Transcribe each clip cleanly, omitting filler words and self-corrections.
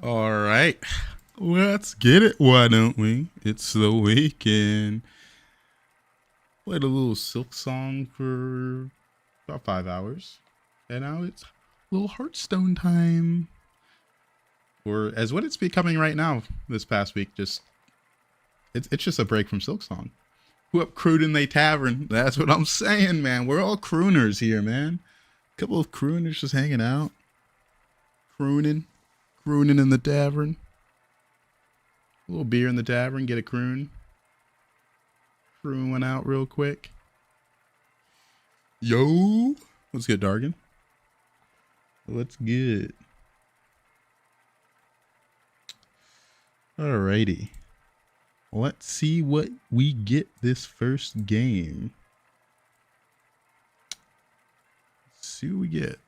All right, let's get it. Why don't we? It's the weekend. Played a little Silk song for about 5 hours, and now it's a little Hearthstone time. Or as what it's becoming right now. This past week, it's just a break from Silk song. Who up Crooning they Tavern? That's what I'm saying, man. We're all crooners here, man. A couple of crooners just hanging out, crooning in the tavern. A little beer in the tavern, get a croon one out real quick. Yo, what's good, Dargan? What's good? Alrighty, let's see what we get this first game. Let's see what we get.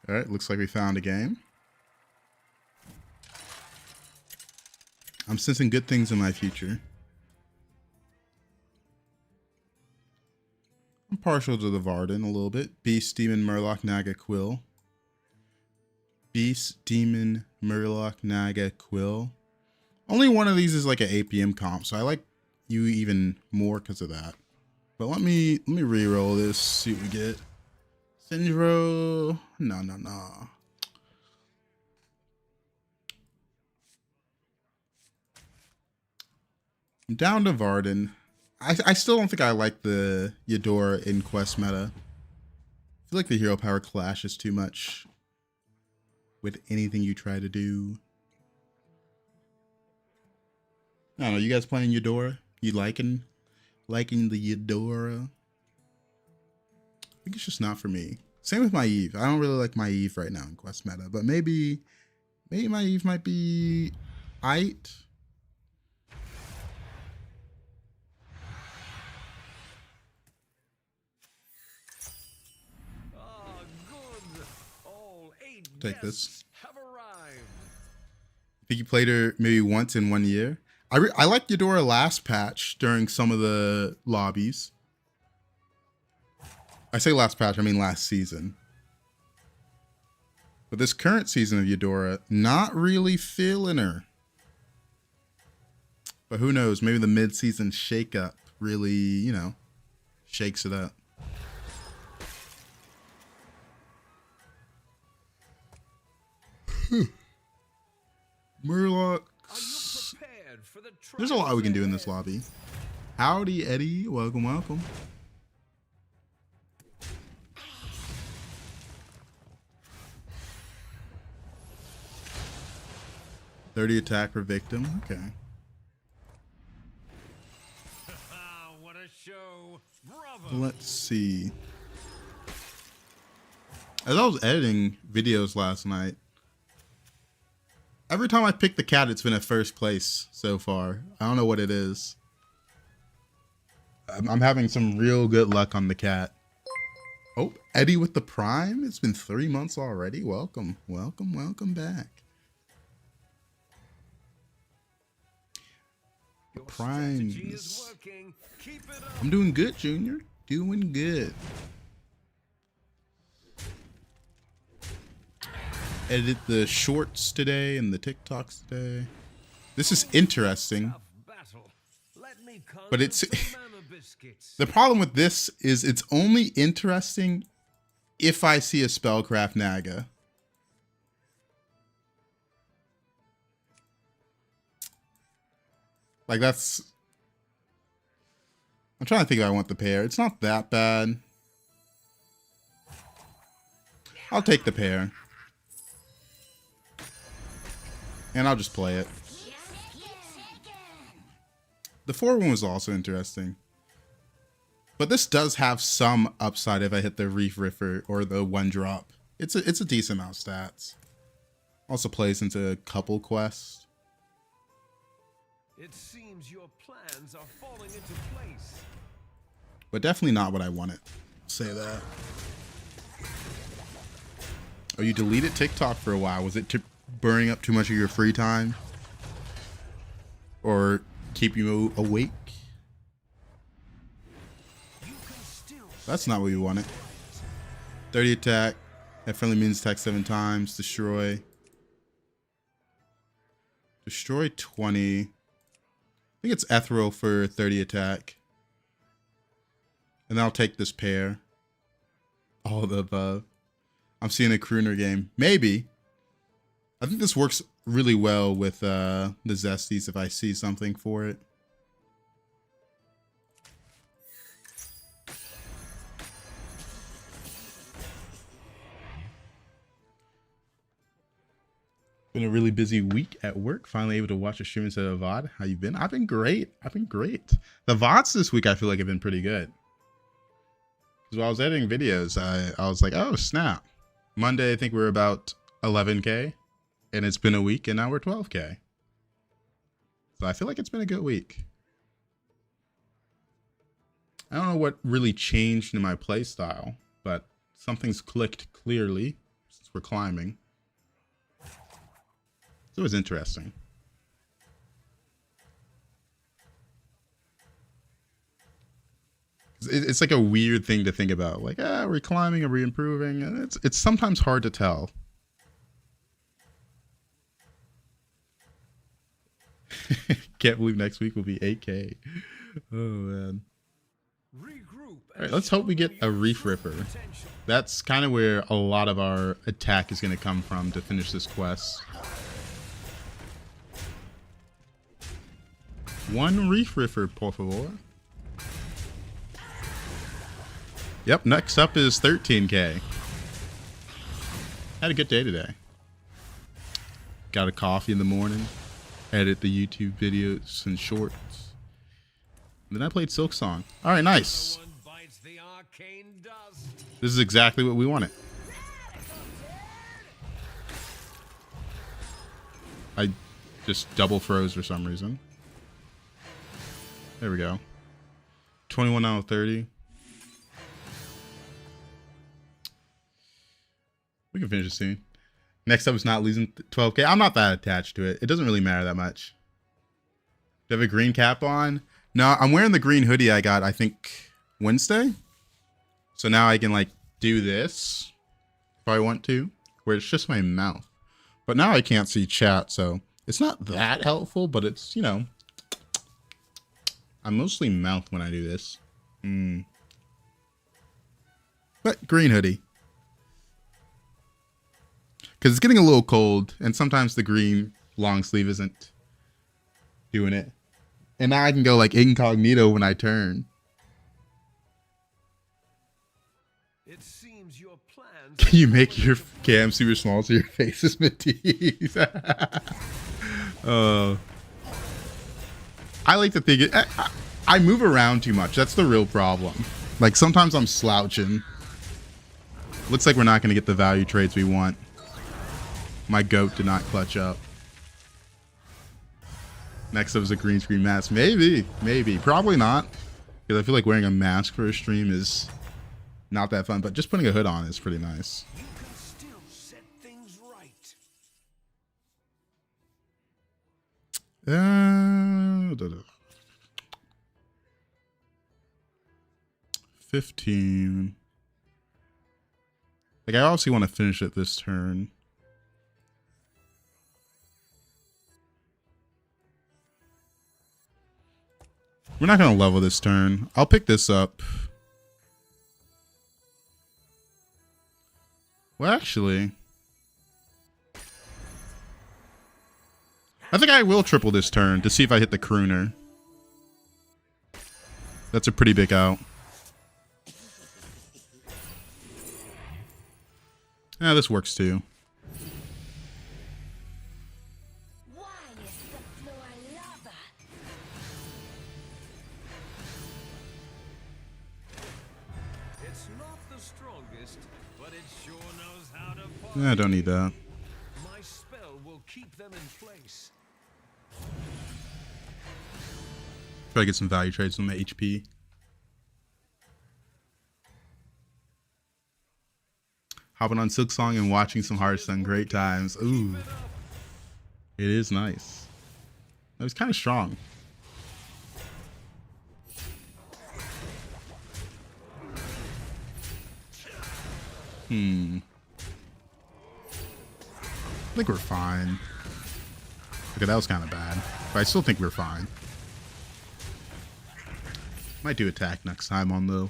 All right, looks like we found a game. I'm sensing good things in my future. I'm partial to the Varden a little bit. Beast, Demon, Murloc, Naga, Quill. Beast, Demon, Murloc, Naga, Quill. Only one of these is like an APM comp, so I like you even more because of that. But let me re-roll this, see what we get. Syndro, no. I'm down to Varden. I still don't think I like the Eudora in quest meta. I feel like the hero power clashes too much with anything you try to do. I don't know, you guys playing Eudora? You liking the Eudora? I think it's just not for me. Same with my Eve. I don't really like my Eve right now in quest meta, but maybe my Eve might be aight. Take this. I think you played her maybe once in 1 year. I liked Eudora last patch during some of the lobbies. I say last patch, I mean last season. But this current season of Eudora, not really feeling her. But who knows, maybe the mid-season shakeup really, you know, shakes it up. Murloc. There's a lot we can do in this lobby. Howdy, Eddie. Welcome, welcome. $30 attack per victim. Okay. What a show. Bravo. Let's see. As I was editing videos last night, every time I pick the cat, it's been at first place so far. I don't know what it is. I'm having some real good luck on the cat. Oh, Eddie with the Prime. It's been 3 months already. Welcome, welcome back. Primes. I'm doing good, Junior. Doing good. Edit the shorts today and the TikToks today. This is interesting. But it's the problem with this is it's only interesting if I see a Spellcraft Naga. Like that's... I'm trying to think if I want the pair. It's not that bad. I'll take the pair. And I'll just play it. The 4-1 was also interesting. But this does have some upside if I hit the Reef Riffer or the 1-drop. It's a decent amount of stats. Also plays into a couple quests. It seems your plans are falling into place. But definitely not what I wanted. Say that. Oh, you deleted TikTok for a while. Was it burning up too much of your free time? Or keep you awake? That's not what we wanted. 30 attack. That friendly minions attack 7 times. Destroy. Destroy 20. I think it's ethereal for 30 attack. And then I'll take this pair. All of the above. I'm seeing a Crooner game. Maybe. I think this works really well with the Zesties if I see something for it. Been a really busy week at work. Finally able to watch a stream instead of a VOD. How you been? I've been great. The VODs this week I feel like have been pretty good. Because while I was editing videos, I was like, oh snap. Monday I think we were about 11K. And it's been a week and now we're 12K. So I feel like it's been a good week. I don't know what really changed in my play style, but something's clicked clearly since we're climbing. So it was interesting. It's like a weird thing to think about. Like, are we climbing? Are we improving? And it's sometimes hard to tell. Can't believe next week will be 8K. Oh, man. All right, let's hope we get a Reef Ripper. That's kind of where a lot of our attack is going to come from to finish this quest. One Reef Ripper, por favor. Yep, next up is 13K. Had a good day today. Got a coffee in the morning. Edit the YouTube videos and shorts. And then I played Silksong. Alright, nice. This is exactly what we wanted. I just double froze for some reason. There we go. 21 out of 30. We can finish this soon. Next up is not losing 12K. I'm not that attached to it. It doesn't really matter that much. Do I have a green cap on? No, I'm wearing the green hoodie I got, I think, Wednesday. So now I can, like, do this if I want to, where it's just my mouth. But now I can't see chat, so it's not that helpful, but it's, you know, I'm mostly mouth when I do this. But green hoodie. Because it's getting a little cold, and sometimes the green long sleeve isn't doing it. And now I can go like incognito when I turn. It seems your plans. Can you make your cam super small so your face is Matisse? I like to think I move around too much. That's the real problem. Like sometimes I'm slouching. Looks like we're not going to get the value trades we want. My goat did not clutch up. Next up is a green screen mask. Maybe. Probably not. Because I feel like wearing a mask for a stream is not that fun. But just putting a hood on is pretty nice. You can still set things right. 15. Like I obviously want to finish it this turn. We're not going to level this turn. I'll pick this up. Well, actually, I think I will triple this turn to see if I hit the Crooner. That's a pretty big out. Yeah, this works too. Yeah, I don't need that. My spell will keep them in place. Try to get some value trades on the HP. Hopping on Silksong and watching some Hearthstone. Great times. Ooh. It is nice. It was kind of strong. I think we're fine. Okay, that was kind of bad. But I still think we're fine. Might do attack next time on though.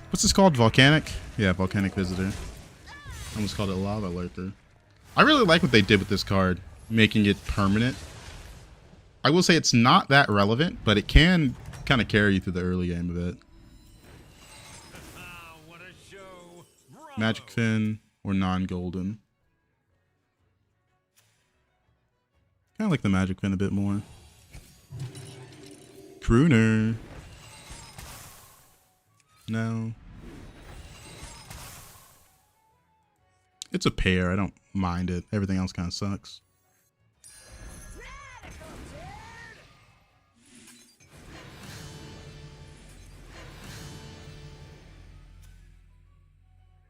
What's this called? Volcanic? Yeah, Volcanic Visitor. I almost called it Lava Lurker. I really like what they did with this card, making it permanent. I will say it's not that relevant, but it can kind of carry you through the early game of it. What a show. Magic Fin or non-golden. Kind of like the Magic Fin a bit more. Crooner. No. It's a pair. I don't mind it. Everything else kind of sucks.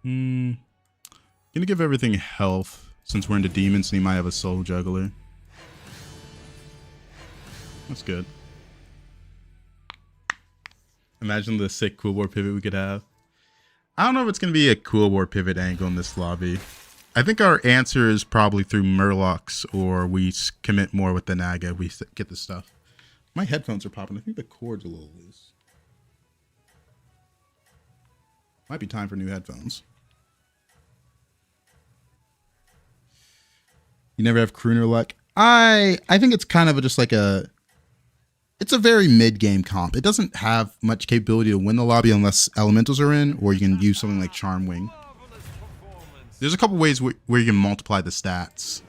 Gonna give everything health since we're into demons and he might have a soul juggler. That's good. Imagine the sick Cool War pivot we could have. I don't know if it's going to be a Cool War pivot angle in this lobby. I think our answer is probably through Murlocs, or we commit more with the Naga. We get the stuff. My headphones are popping. I think the cord's a little loose. Might be time for new headphones. You never have Crooner luck? I think it's kind of just like a... It's a very mid-game comp. It doesn't have much capability to win the lobby unless Elementals are in, or you can use something like Charm Wing. There's a couple ways where you can multiply the stats.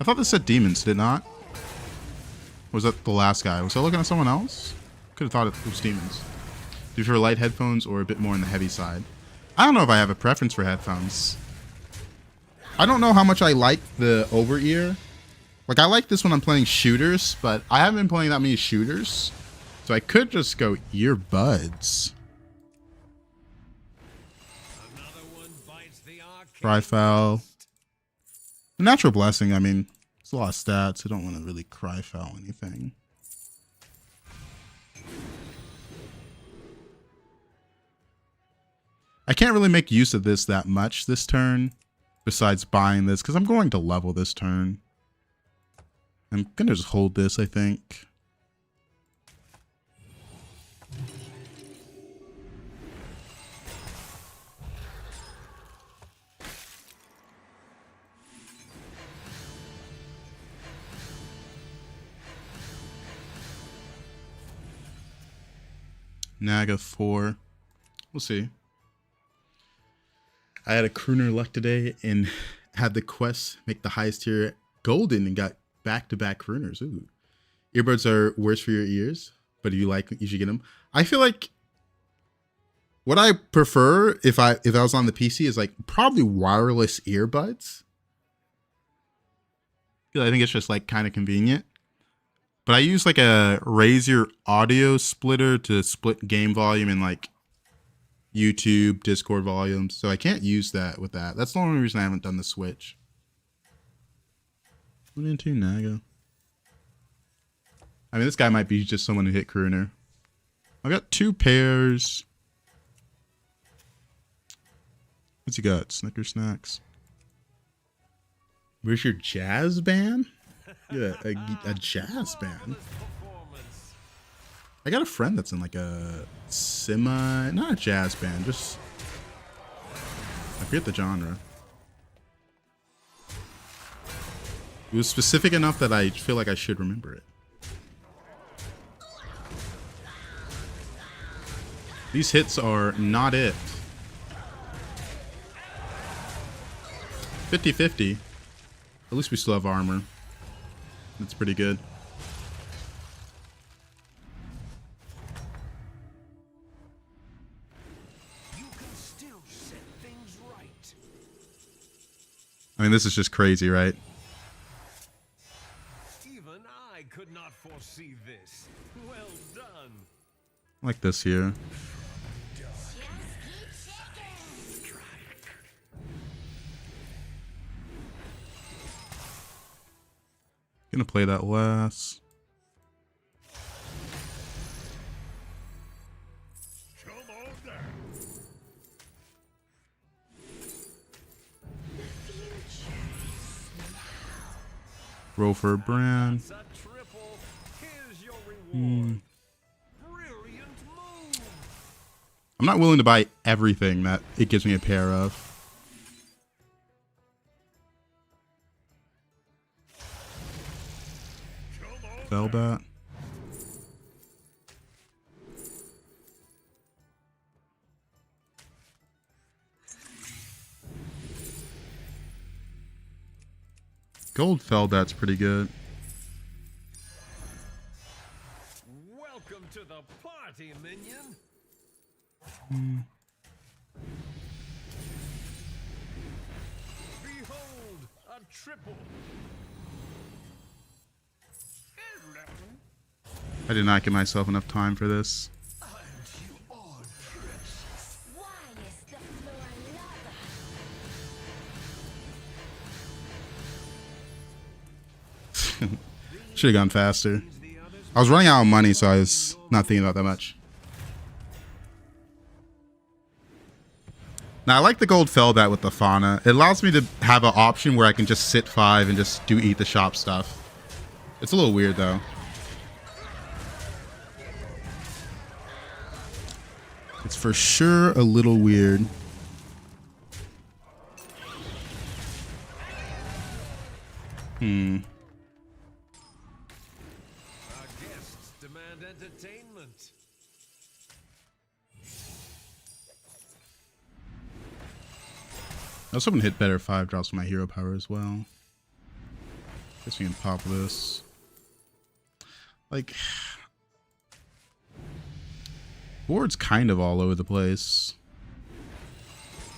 I thought this said demons, did it not? Or was that the last guy? Was I looking at someone else? Could have thought it was demons. Do you prefer light headphones or a bit more on the heavy side? I don't know if I have a preference for headphones. I don't know how much I like the over-ear. Like, I like this when I'm playing shooters, but I haven't been playing that many shooters. So I could just go earbuds. Cry-foul. Natural Blessing, I mean, it's a lot of stats. I don't want to really cry-foul anything. I can't really make use of this that much this turn, besides buying this, because I'm going to level this turn. I'm going to just hold this, I think. Naga 4. We'll see. I had a Crooner luck today and had the quest make the highest tier golden and got back-to-back Crooners. Ooh. Earbuds are worse for your ears, but if you like, you should get them. I feel like what I prefer if I was on the PC is like probably wireless earbuds. I think it's just like kind of convenient. But I use like a Razer audio splitter to split game volume and like YouTube, Discord volumes. So I can't use that with that. That's the only reason I haven't done the switch. Went into Naga. I mean, this guy might be just someone who hit Crooner. I got 2 pairs. What's he got? Snicker Snacks. Where's your jazz band? Yeah, a jazz band. I got a friend that's in like a not a jazz band, just I forget the genre. It was specific enough that I feel like I should remember it. These hits are not it. 50-50. At least we still have armor. That's pretty good. You can still set things right. I mean, this is just crazy, right? Even I could not foresee this. Well done. Like this here. Gonna play that last. Come on down. Roll for a brand. That's a triple. Here's your reward. Brilliant move. I'm not willing to buy everything that it gives me a pair of. Firebat. Gold Firebat's pretty good. Welcome to the party, minion. Behold, a triple. I did not give myself enough time for this. Why is the floor lava? Should have gone faster. I was running out of money, so I was not thinking about that much. Now, I like the gold Firebat with the fauna. It allows me to have an option where I can just sit 5 and just do eat the shop stuff. It's a little weird, though. It's for sure a little weird. Our guests demand entertainment. I was hoping to hit better 5 drops with my hero power as well. Guess we can pop this. Like, board's kind of all over the place.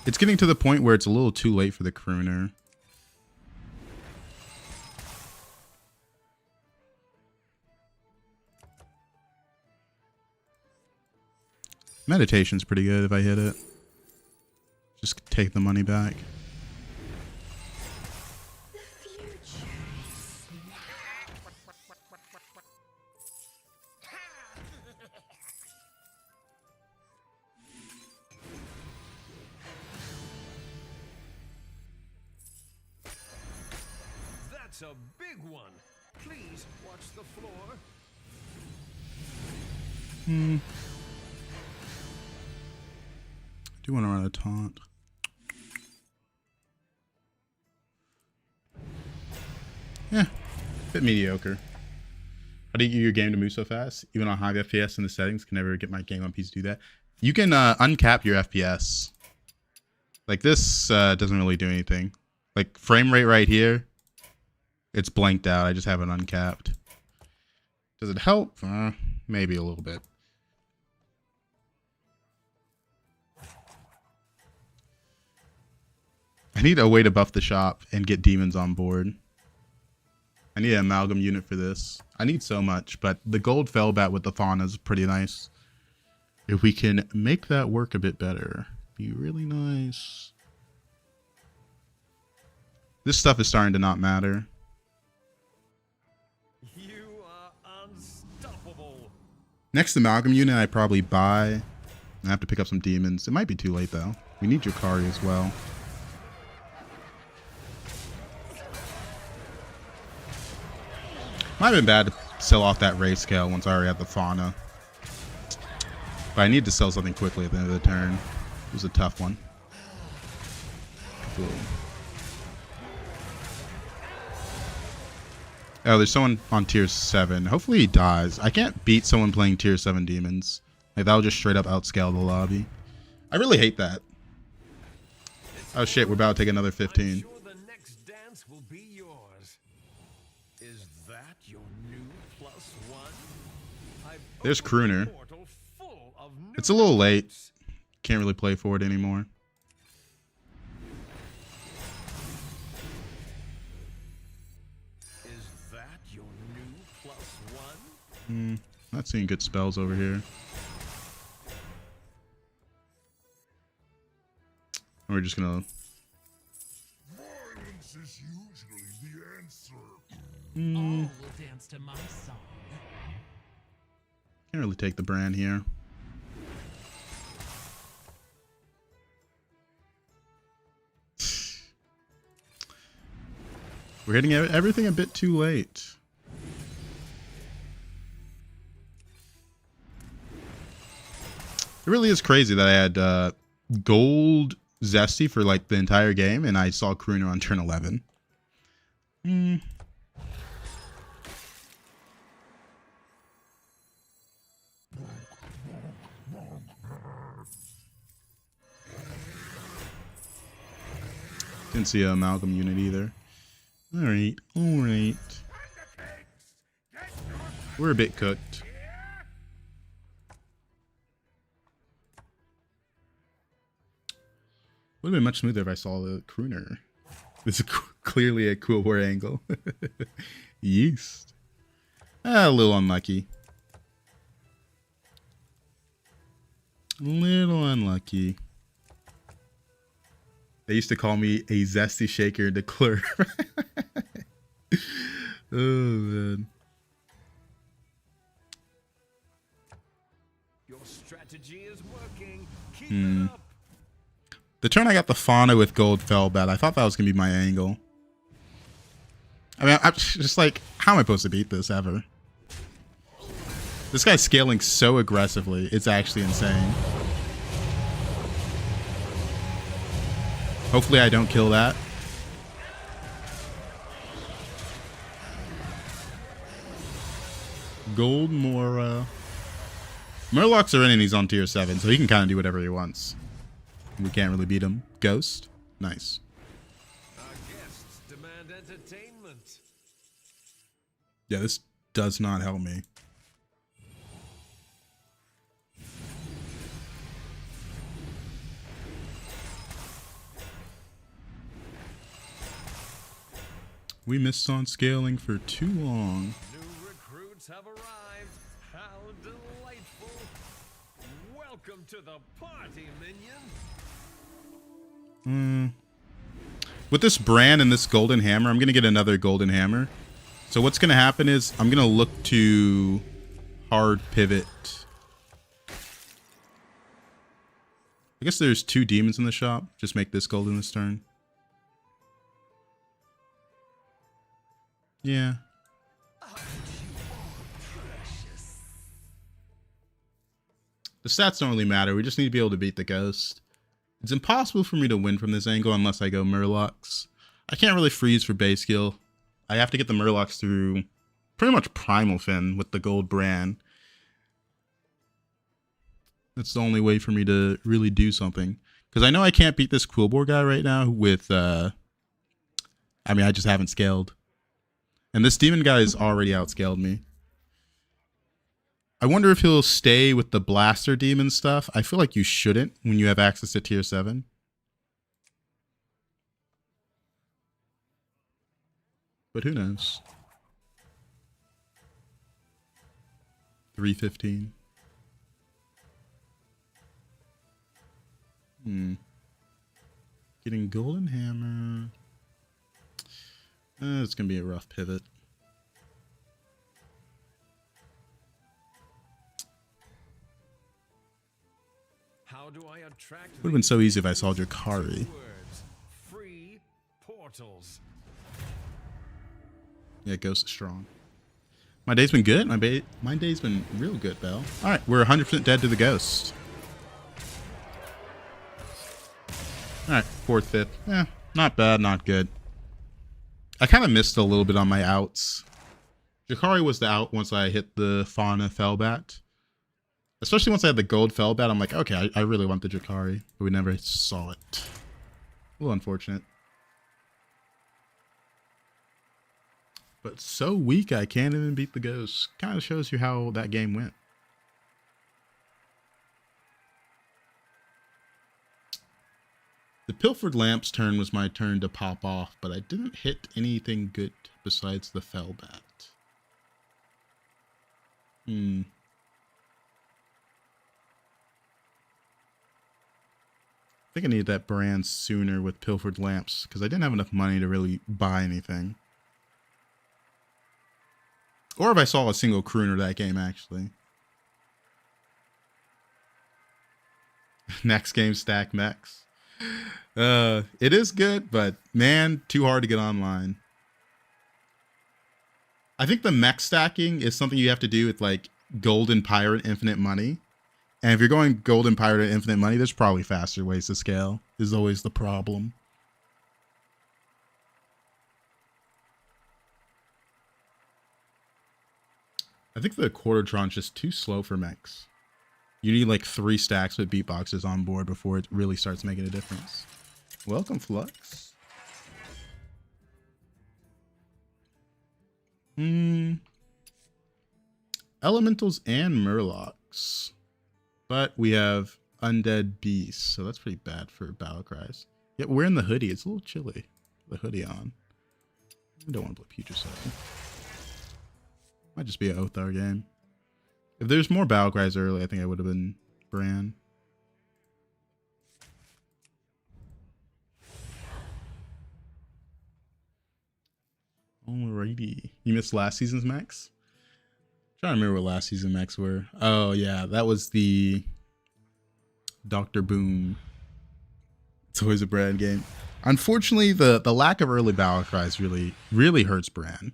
It's getting to the point where it's a little too late for the Crooner. Meditation's pretty good if I hit it. Just take the money back. The future is now. That's a big one. Please watch the floor. Do want to run a taunt. Yeah, bit mediocre. How do you get your game to move so fast? Even on high FPS in the settings, can never get my game on PC to do that. You can uncap your FPS. Like this doesn't really do anything. Like frame rate right here, it's blanked out. I just have it uncapped. Does it help? Maybe a little bit. I need a way to buff the shop and get demons on board. I need an amalgam unit for this. I need so much, but the gold Firebat with the fauna is pretty nice. If we can make that work a bit better, be really nice. This stuff is starting to not matter. You are unstoppable. Next amalgam unit I probably buy. I have to pick up some demons. It might be too late though. We need Jakari as well. Might have been bad to sell off that race scale once I already had the fauna. But I need to sell something quickly at the end of the turn. It was a tough one. Cool. Oh, there's someone on tier 7. Hopefully he dies. I can't beat someone playing tier 7 demons. Like that'll just straight up outscale the lobby. I really hate that. Oh shit, we're about to take another 15. I'm sure the next dance will be yours. Is that your new +1? There's Crooner. It's a little late. Can't really play for it anymore. Is that your new +1? Not seeing good spells over here. We're just gonna. Violence is usually the answer. All will dance to my song. Can't really take the brand here. We're hitting everything a bit too late. It really is crazy that I had gold Zesty for like the entire game, and I saw Crooner on turn 11. Didn't see an amalgam unit either. Alright, alright. We're a bit cooked. Would have been much smoother if I saw the Crooner. This is clearly a cool war angle. Yeast. A little unlucky. Little unlucky. They used to call me a zesty shaker declare. Oh, man. Your strategy is working. Keep it up. The turn I got the fauna with gold Firebat, I thought that was going to be my angle. I mean, I'm just like, how am I supposed to beat this ever? This guy's scaling so aggressively. It's actually insane. Hopefully I don't kill that. Gold Mora. Murlocs are in and he's on tier 7, so he can kind of do whatever he wants. We can't really beat him. Ghost. Nice. Our guests demand entertainment. Yeah, this does not help me. We missed on scaling for too long. New recruits have arrived. How delightful. Welcome to the party, minion. With this brand and this golden hammer, I'm going to get another golden hammer. So what's going to happen is I'm going to look to hard pivot. I guess there's 2 demons in the shop. Just make this golden this turn. Yeah. The stats don't really matter. We just need to be able to beat the ghost. It's impossible for me to win from this angle unless I go Murlocs. I can't really freeze for base skill. I have to get the Murlocs through pretty much Primal Fin with the gold brand. That's the only way for me to really do something. Because I know I can't beat this Quillbore guy right now with... I mean, I just haven't scaled. And this demon guy has already outscaled me. I wonder if he'll stay with the blaster demon stuff. I feel like you shouldn't when you have access to tier 7. But who knows? 315. Getting golden hammer. It's going to be a rough pivot. How do I attract? Would have been so easy if I saw Drakari. Words. Free portals. Yeah, Ghost is strong. My day's been good. My day's been real good, Bell. All right, we're 100% dead to the Ghost. All right, 4th, 5th. Not bad, not good. I kind of missed a little bit on my outs. Drakari was the out once I hit the Fauna Firebat. Especially once I had the gold Firebat, I'm like, okay, I really want the Drakari, but we never saw it. A little unfortunate. But so weak I can't even beat the Ghost. Kind of shows you how that game went. The Pilfered Lamp's turn was my turn to pop off, but I didn't hit anything good besides the Firebat. I think I needed that brand sooner with Pilfered Lamps, because I didn't have enough money to really buy anything. Or if I saw a single Crooner that game, actually. Next game, stack mechs. It is good, but man, too hard to get online. I think the mech stacking is something you have to do with like Golden Pirate Infinite Money. And if you're going Golden Pirate Infinite Money, there's probably faster ways to scale. Is always the problem. I think the quarter tranche is too slow for mechs. You need like 3 stacks with beatboxes on board before it really starts making a difference. Welcome, Flux. Elementals and Murlocs. But we have Undead Beasts, so that's pretty bad for battle cries. Yet we're in the hoodie. It's a little chilly. The hoodie on. I don't want to play Putrid. Might just be an Othar game. If there's more battle cries early, I think I would have been Bran. Alrighty. You missed last season's mechs? Trying to remember what last season mechs were. Oh yeah, that was the Dr. Boom. It's always a Bran game. Unfortunately, the lack of early battle cries really hurts Bran.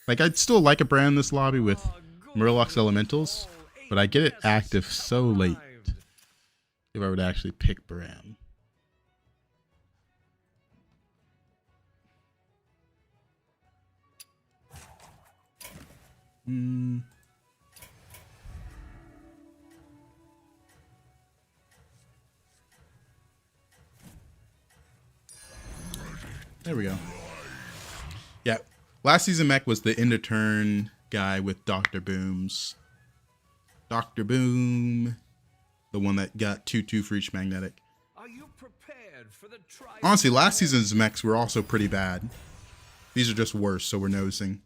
Like, I'd still like a Bran in this lobby with Murlocs Elementals, but I get it active so late if I would actually pick Bran. There we go. Yeah. Last season mech was the end of turn guy with Dr. Booms. Dr. Boom. The one that got 2/2 for each magnetic. Are you prepared for the trial? Honestly, last season's mechs were also pretty bad. These are just worse, so we're nosing.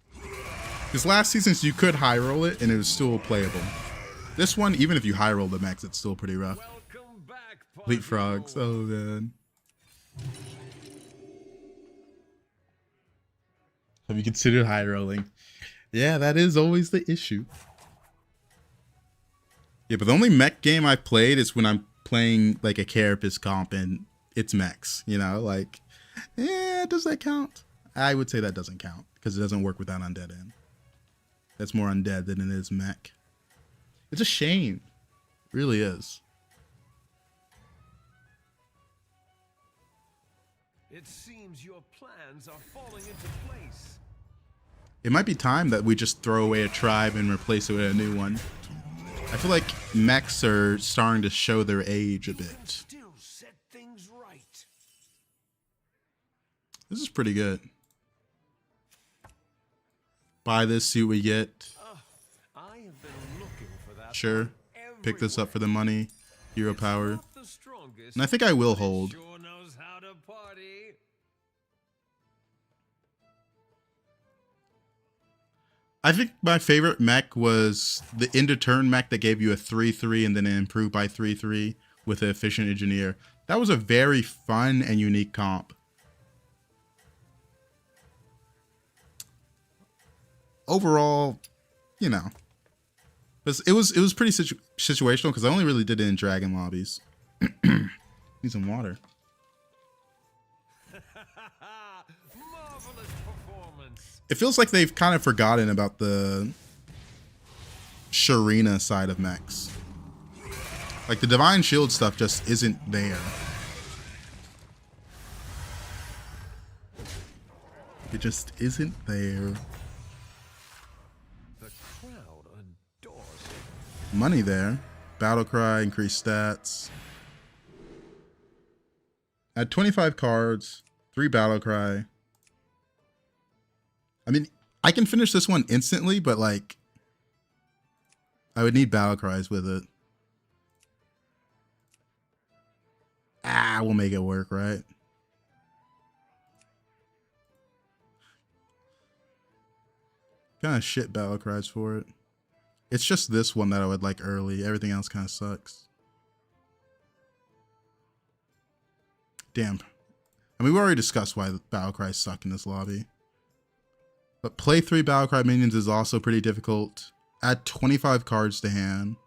Because last season's you could high roll it and it was still playable. This one, even if you high roll the mechs, it's still pretty rough. Welcome back, Complete frogs. Oh man. Have you considered high rolling? Yeah, that is always the issue. Yeah, but the only mech game I've played is when I'm playing like a Carapace comp and it's mechs, you know, like, yeah, does that count? I would say that doesn't count because it doesn't work without undead in. That's more undead than it is mech. It's a shame. It really is. It seems your plans are falling into place. It might be time that we just throw away a tribe and replace it with a new one. I feel like mechs are starting to show their age a bit. Still set things right. This is pretty good. Buy this, see what we get. I have been looking for that. Sure. Pick this up for the money. Hero power. Not the strongest, And I think I will but it hold. Sure knows how to party. I think my favorite mech was the end of turn mech that gave you a 3/3 and then it improved by 3/3 with an efficient engineer. That was a very fun and unique comp. Overall, you know, it was pretty situational because I only really did it in dragon lobbies. Need some water. Marvelous performance. It feels like they've kind of forgotten about the Sharina side of mechs. Like the Divine Shield stuff just isn't there. It just isn't there. The crowd adores it. Money there. Battle cry, increased stats. At 25 cards, 3 battle cry. I mean, I can finish this one instantly, but like, I would need battle cries with it. Ah, we'll make it work, right? Kind of shit battle cries for it. It's just this one that I would like early. Everything else kind of sucks. Damn. I mean, we already discussed why the battle cries suck in this lobby. But play 3 battle cry minions is also pretty difficult. Add 25 cards to hand.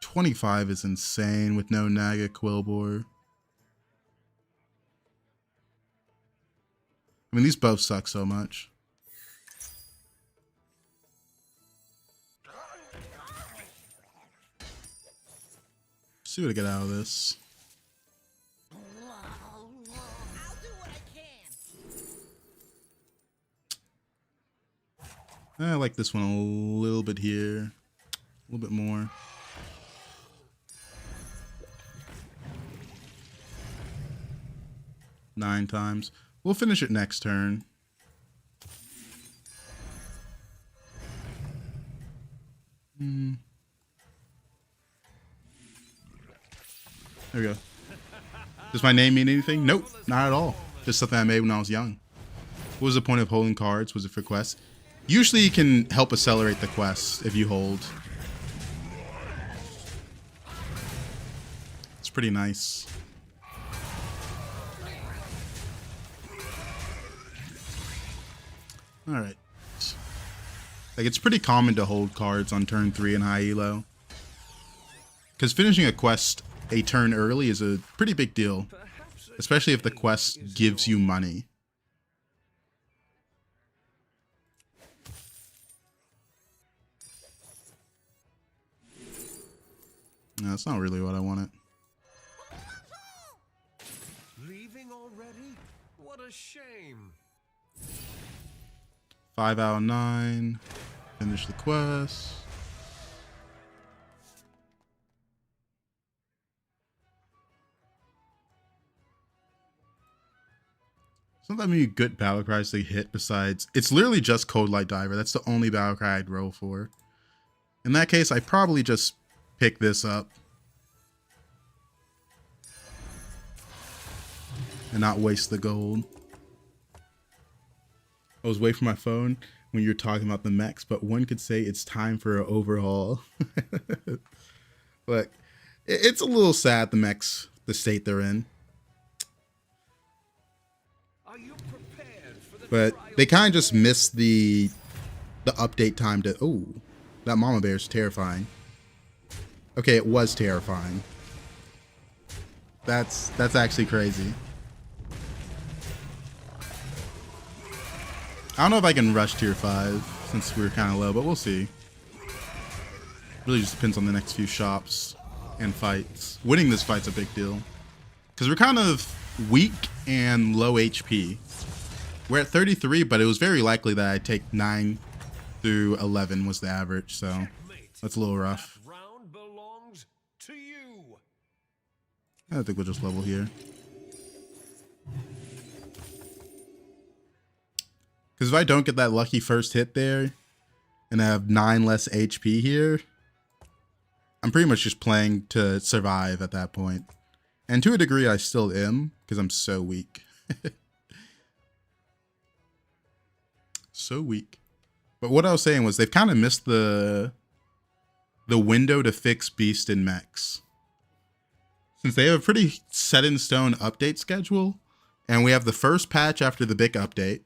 25 is insane with no Naga Quillbore. I mean, these both suck so much. see what I get out of this. I'll do what I can. I like this one a little bit here. A little bit more. Nine times. We'll finish it next turn. There we go. Does my name mean anything? Nope, not at all. Just something I made when I was young. What was the point of holding cards? Was it for quests? Usually you can help accelerate the quest if you hold. It's pretty nice. Alright. Like, it's pretty common to hold cards on turn 3 in high elo. Because finishing a quest a turn early is a pretty big deal. Especially if the quest gives you money. No, that's not really what I wanted. Leaving already? What a shame. 5 out of 9. Finish the quest. It's not that many good battle cries they hit besides... It's literally just Cold Light Diver. That's the only battle cry I'd roll for. In that case, I probably just pick this up. And not waste the gold. I was waiting for my phone when you're talking about the mechs, but one could say it's time for an overhaul. Look, it's a little sad, the mechs, the state they're in. Are you prepared for the But they kind of just missed the update time to... Oh, that mama bear is terrifying. Okay, it was terrifying. That's actually crazy. I don't know if I can rush tier 5 since we're kind of low, but we'll see. Really just depends on the next few shops and fights. Winning this fight's a big deal. Because we're kind of weak and low HP. We're at 33, but it was very likely that I'd take 9 through 11 was the average, so that's a little rough. That round belongs to you. I think we'll just level here. Because if I don't get that lucky first hit there, and I have 9 less HP here, I'm pretty much just playing to survive at that point. And to a degree, I still am, because I'm so weak. So weak. But what I was saying was they've kind of missed the window to fix Beast and Mechs. Since they have a pretty set-in-stone update schedule, and we have the first patch after the big update,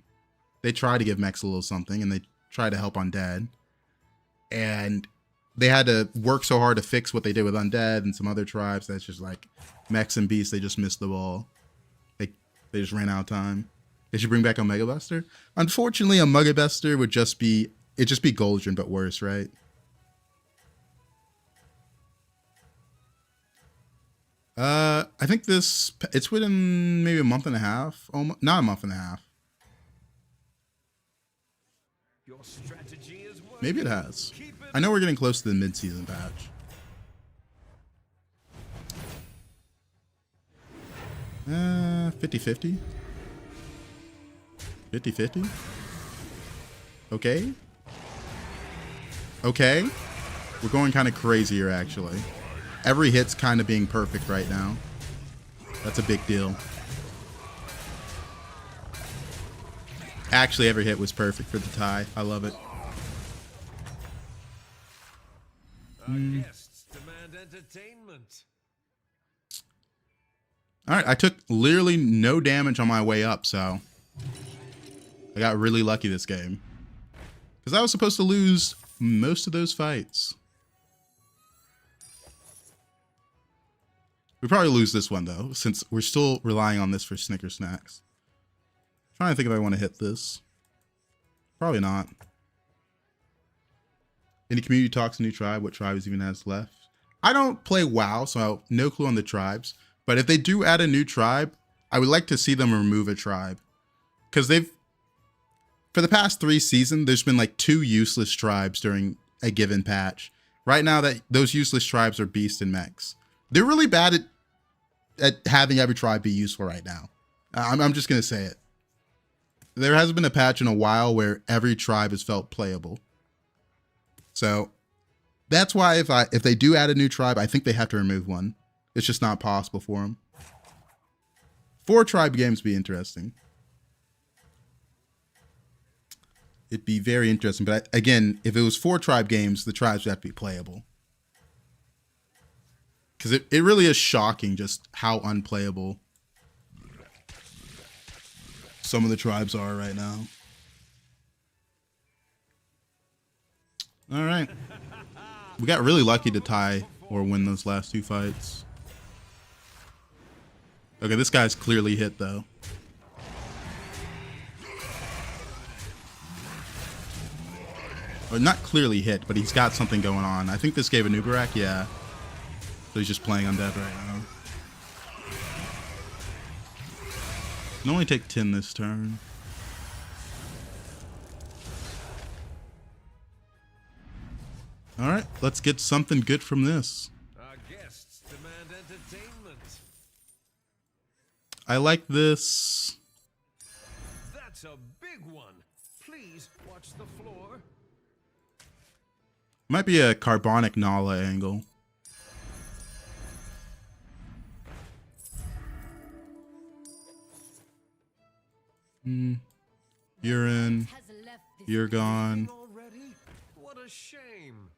they try to give mechs a little something, and they try to help Undead. And they had to work so hard to fix what they did with Undead and some other tribes that's just like mechs and beasts, they just missed the ball. They just ran out of time. They should bring back a Mega Buster. Unfortunately, a Mega Buster would just be... It'd just be Goldrin, but worse, right? I think it's within maybe a month and a half. Almost, not a month and a half. Your strategy is working. Maybe it has. I know we're getting close to the mid-season patch. 50-50. 50-50. Okay. Okay. We're going kind of crazy here, actually. Every hit's kind of being perfect right now. That's a big deal. Actually, every hit was perfect for the tie. I love it. Our guests demand entertainment. Alright, I took literally no damage on my way up, so... I got really lucky this game. Because I was supposed to lose most of those fights. We probably lose this one, though, since we're still relying on this for Snicker Snacks. Trying to think if I want to hit this. Probably not. Any community talks, new tribe, what tribes even has left? I don't play WoW, so I have no clue on the tribes. But if they do add a new tribe, I would like to see them remove a tribe. Because for the past 3 seasons, there's been like 2 useless tribes during a given patch. Right now, those useless tribes are beasts and mechs. They're really bad at having every tribe be useful right now. I'm just going to say it. There hasn't been a patch in a while where every tribe has felt playable. So that's why if they do add a new tribe, I think they have to remove one. It's just not possible for them. 4 tribe games would be interesting. It'd be very interesting. But again, if it was 4 tribe games, the tribes would have to be playable. Because it really is shocking just how unplayable some of the tribes are right now. All right. We got really lucky to tie or win those last 2 fights. Okay, this guy's clearly hit, though. Or not clearly hit, but he's got something going on. I think this gave a Nubarak, yeah. So he's just playing undead right now. Can only take 10 this turn. Alright, let's get something good from this. Our guests demand entertainment. I like this. That's a big one. Please watch the floor. Might be a carbonic Nala angle. You're in. You're gone. Already? What a shame.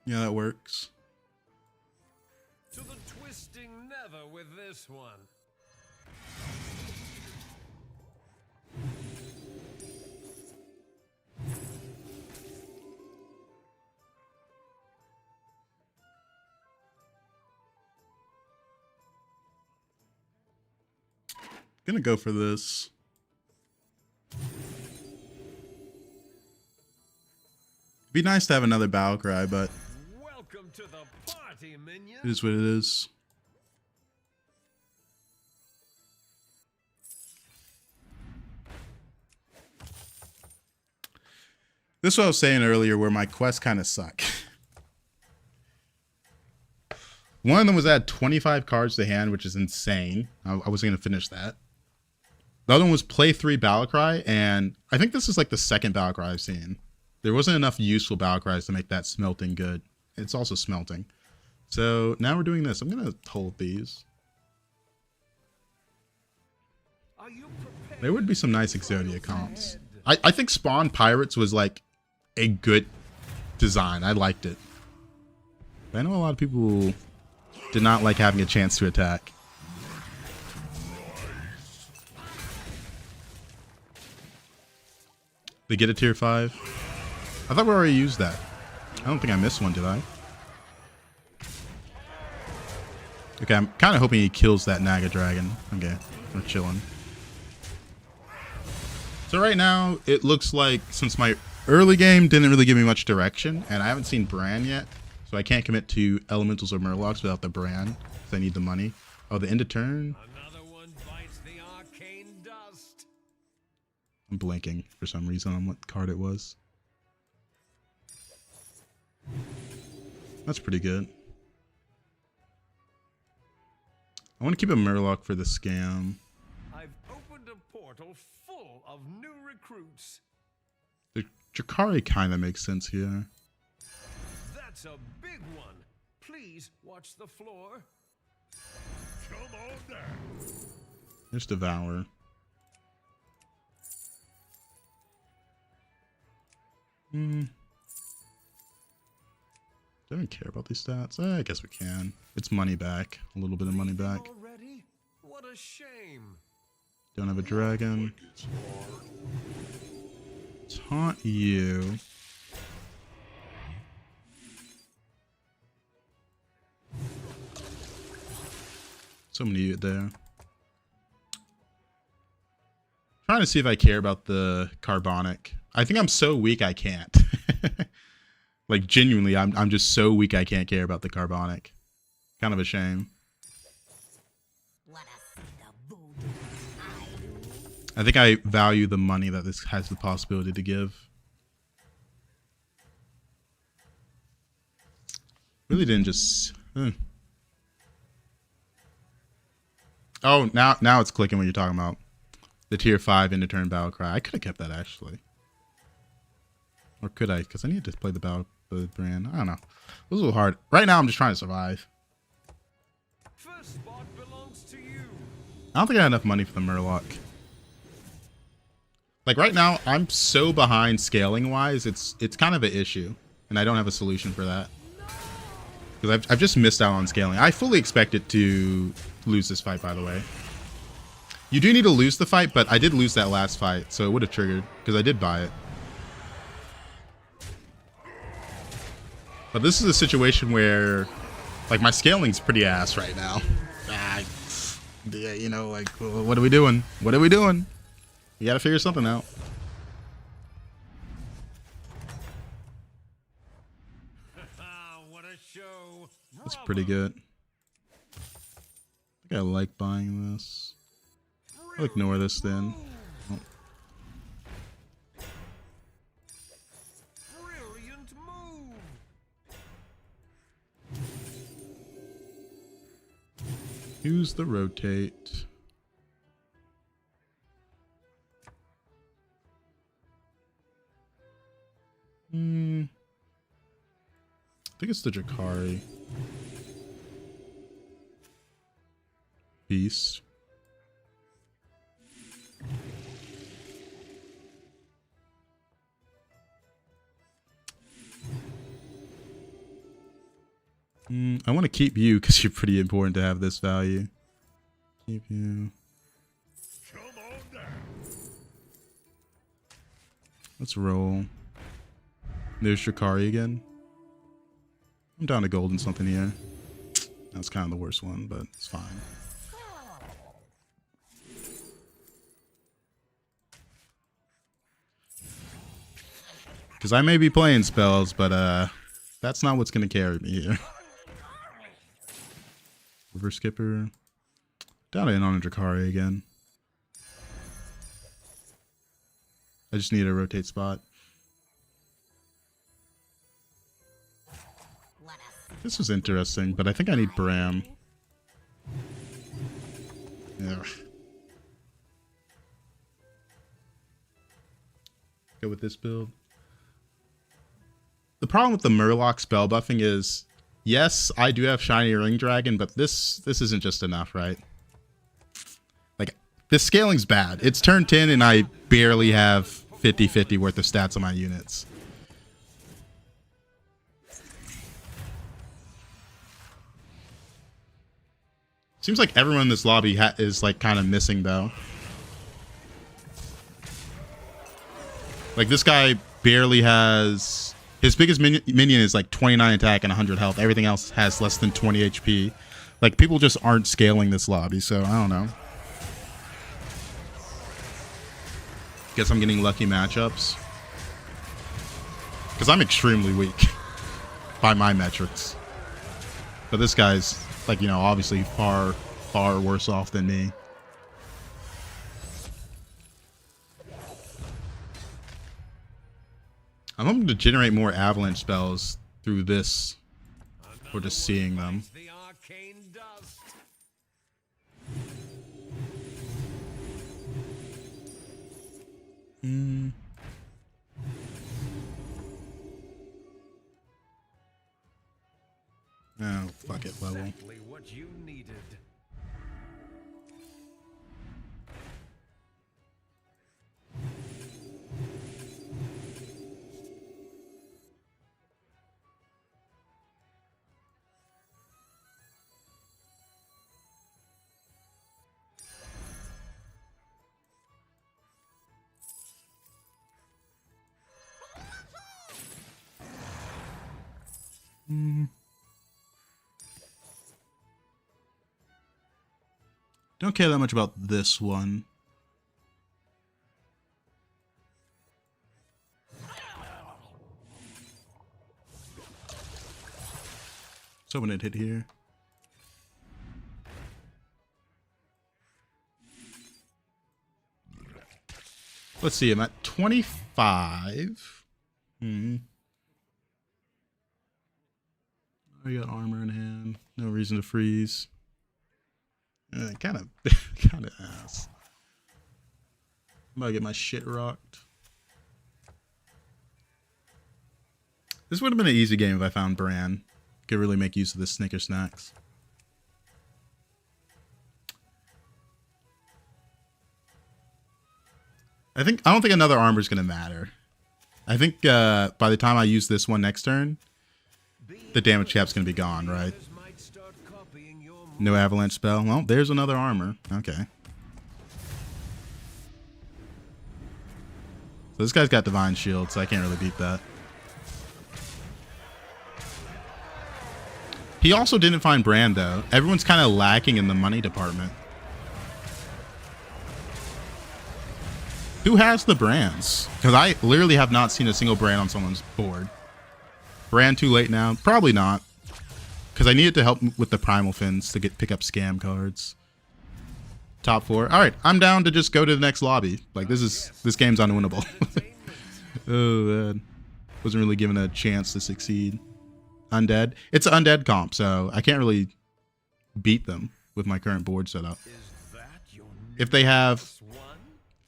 Yeah, that works. To the twisting nether with this one. Gonna go for this. Be nice to have another battle cry, but Welcome to the party, minion. it is what it is. This is what I was saying earlier, where my quests kind of suck. One of them was add 25 cards to hand, which is insane. I wasn't going to finish that. The other one was play 3 Battlecry, and I think this is like the second Battlecry I've seen. There wasn't enough useful Battlecries to make that smelting good. It's also smelting. So now we're doing this. I'm going to hold these. Are you prepared? There would be some nice Exodia comps. I think Spawn Pirates was like a good design. I liked it. But I know a lot of people did not like having a chance to attack. They get a tier 5. I thought we already used that. I don't think I missed one, did I? Okay, I'm kind of hoping he kills that Naga Dragon. Okay, we're chilling. So right now, it looks like since my early game didn't really give me much direction, and I haven't seen Bran yet, so I can't commit to Elementals or Murlocs without the Bran, because I need the money. Oh, the end of turn? Another one bites the arcane dust. I'm blanking for some reason on what card it was. That's pretty good. I want to keep a Murloc for the scam. I've opened a portal full of new recruits. The Drakari kind of makes sense here. That's a big one. Please watch the floor. Come on down. There's Devour. Do I care about these stats? I guess we can. It's money back. A little bit of money back. Already? What a shame. Don't have a dragon. It's hard. Taunt you. So many there. Trying to see if I care about the carbonic. I think I'm so weak I can't. Like genuinely, I'm just so weak I can't care about the carbonic. Kind of a shame. Let us see the voodoo. I think I value the money that this has the possibility to give. Really didn't just. Oh, now it's clicking what you're talking about. The tier 5 end of turn battle cry. I could have kept that actually. Or could I? Because I need to play the brand. I don't know. It was a little hard. Right now I'm just trying to survive. First spot belongs to you. I don't think I have enough money for the Murloc. Like right now, I'm so behind scaling wise, it's kind of an issue. And I don't have a solution for that. Because I've just missed out on scaling. I fully expected to lose this fight, by the way. You do need to lose the fight, but I did lose that last fight, so it would have triggered, because I did buy it. But this is a situation where, like, my scaling's pretty ass right now. Yeah, you know, like, what are we doing? What are we doing? You gotta figure something out. What a show. That's pretty good. I think I like buying this. I'll ignore this then. Oh. Brilliant move. Use the rotate. I think it's the Drakari. Beast. I want to keep you because you're pretty important to have this value. Keep you. Come on down. Let's roll. There's Drakari again. I'm down to gold and something here. That's kind of the worst one, but it's fine. Because I may be playing spells, but that's not what's going to carry me here. River Skipper. Down in on a Drakari again. I just need a rotate spot. This was interesting, but I think I need Bram. Yeah. Go with this build. The problem with the Murloc spell buffing is, yes, I do have Shiny Ring Dragon, but this isn't just enough, right? Like, this scaling's bad. It's turn 10 and I barely have 50-50 worth of stats on my units. Seems like everyone in this lobby is like kind of missing though. Like this guy barely has, his biggest minion is like 29 attack and 100 health. Everything else has less than 20 HP. Like people just aren't scaling this lobby, so I don't know. Guess I'm getting lucky matchups. Because I'm extremely weak by my metrics. But this guy's like, you know, obviously far worse off than me. I'm hoping to generate more avalanche spells through this, or just seeing them. The arcane dust. Oh, fuck it, level. Exactly what you needed. Don't care that much about this one. So when it hit here. Let's see, I'm at 25. I got armor in hand. No reason to freeze. Kind of ass. I'm about to get my shit rocked. This would have been an easy game if I found Bran. Could really make use of the Snicker snacks. I don't think another armor is gonna matter. I think by the time I use this one next turn, the damage cap's gonna be gone, right? No avalanche spell. Well, there's another armor. Okay. So this guy's got divine shield, so I can't really beat that. He also didn't find Bran though. Everyone's kind of lacking in the money department. Who has the Brans? Because I literally have not seen a single Bran on someone's board. Bran too late now? Probably not. Because I needed to help with the Primal Fins to pick up scam cards. Top 4. Alright, I'm down to just go to the next lobby. Like, this game's unwinnable. Oh, man. Wasn't really given a chance to succeed. Undead. It's an undead comp, so I can't really beat them with my current board setup. If they have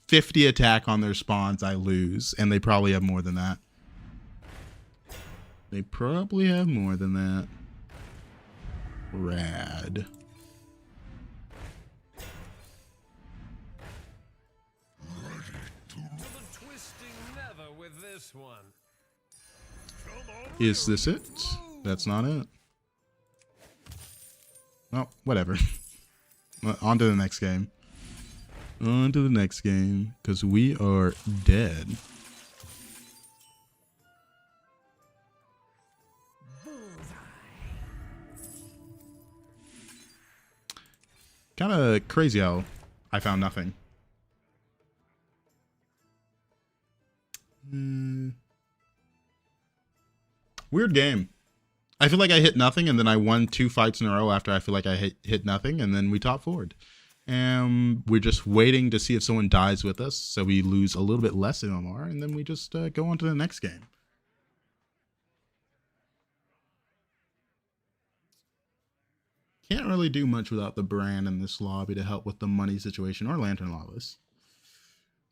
50 attack on their spawns, I lose, and they probably have more than that. They probably have more than that. Rad. Is this it? That's not it. Well, whatever. On to the next game. On to the next game, because we are dead. Kind of crazy how I found nothing. Weird game. I feel like I hit nothing, and then I won 2 fights in a row after I feel like I hit nothing, and then we top forward. And we're just waiting to see if someone dies with us, so we lose a little bit less MMR, and then we just go on to the next game. Can't really do much without the Bran in this lobby to help with the money situation or Lantern Lavas.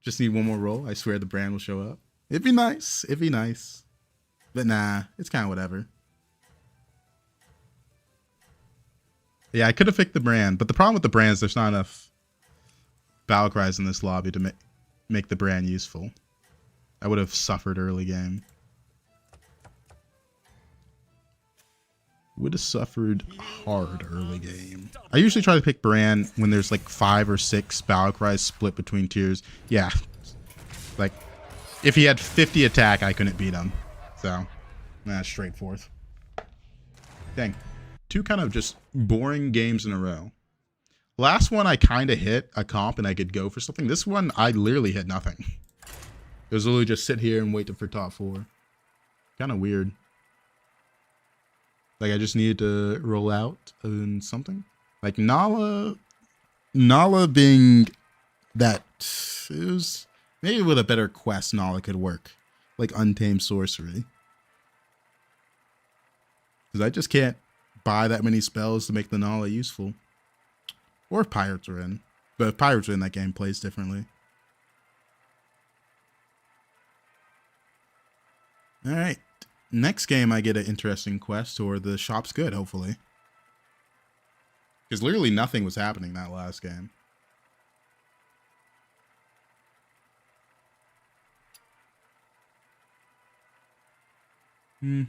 Just need one more roll. I swear the Bran will show up. It'd be nice. It'd be nice. But nah, it's kind of whatever. Yeah, I could have picked the Bran, but the problem with the Bran is there's not enough battle cries in this lobby to make the Bran useful. I would have suffered early game. Would have suffered hard early game. I usually try to pick Bran when there's like 5 or 6 battle cries split between tiers. Yeah, like if he had 50 attack, I couldn't beat him. So, that's straightforward. Dang. 2 kind of just boring games in a row. Last one I kind of hit a comp and I could go for something. This one I literally hit nothing. It was literally just sit here and wait for top 4. Kind of weird. Like I just needed to roll out and something. Like Nala being that, it was maybe with a better quest Nala could work. Like Untamed Sorcery. Because I just can't buy that many spells to make the Nala useful. Or if Pirates are in. But if Pirates are in, that game plays differently. Alright. Next game I get an interesting quest, or the shop's good, hopefully. Because literally nothing was happening that last game. I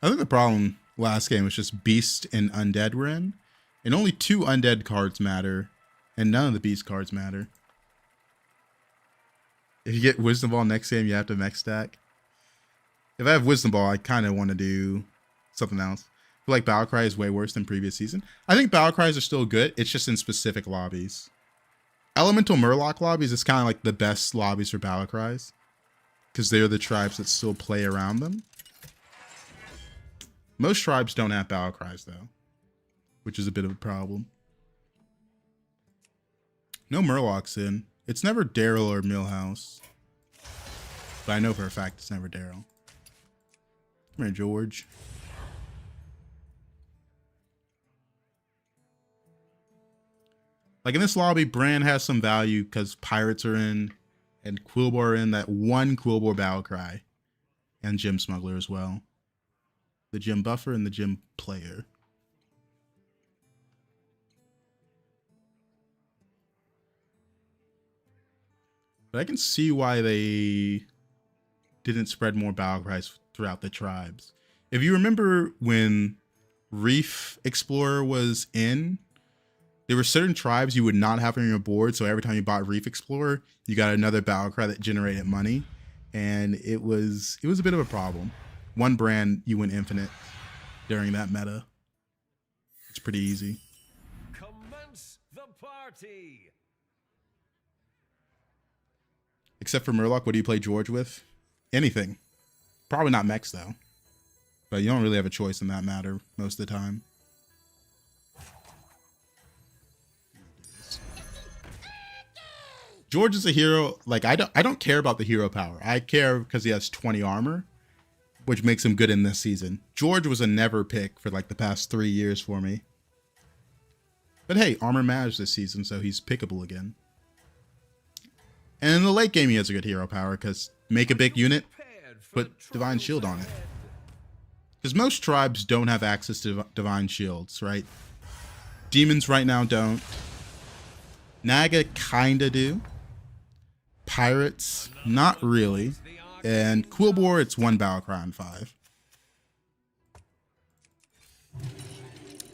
think the problem last game was just Beast and Undead were in. And only 2 Undead cards matter. And none of the Beast cards matter. If you get Wisdom Ball next game, you have to mech stack. If I have Wisdom Ball, I kind of want to do something else. I feel like Battle Cry is way worse than previous season. I think Battle Cries are still good. It's just in specific lobbies. Elemental Murloc lobbies is kind of like the best lobbies for Battle Cries. Because they're the tribes that still play around them. Most tribes don't have battle cries though, which is a bit of a problem. No Murlocs in. It's never Daryl or Millhouse. But I know for a fact it's never Daryl. Come here, George. Like in this lobby, Bran has some value because pirates are in and Quillbor are in. That one Quillbor battle cry. And Gem Smuggler as well. The Gem Buffer and the Gem Player. But I can see why they didn't spread more battle cries throughout the tribes. If you remember when Reef Explorer was in, there were certain tribes you would not have on your board, so every time you bought Reef Explorer, you got another battle cry that generated money, and it was a bit of a problem. One brand you went infinite during that meta. It's pretty easy. Commence the party. Except for Murloc, what do you play George with? Anything. Probably not mechs though. But you don't really have a choice in that matter most of the time. George is a hero. Like I don't care about the hero power. I care because he has 20 armor, which makes him good in this season. George was a never pick for like the past 3 years for me. But hey, armor matters this season, so he's pickable again. And in the late game, he has a good hero power because make a big unit, put Divine Shield on it. Because most tribes don't have access to Divine Shields, right? Demons right now don't. Naga kinda do. Pirates, not really. And Quillbor, it's one battle cry on 5.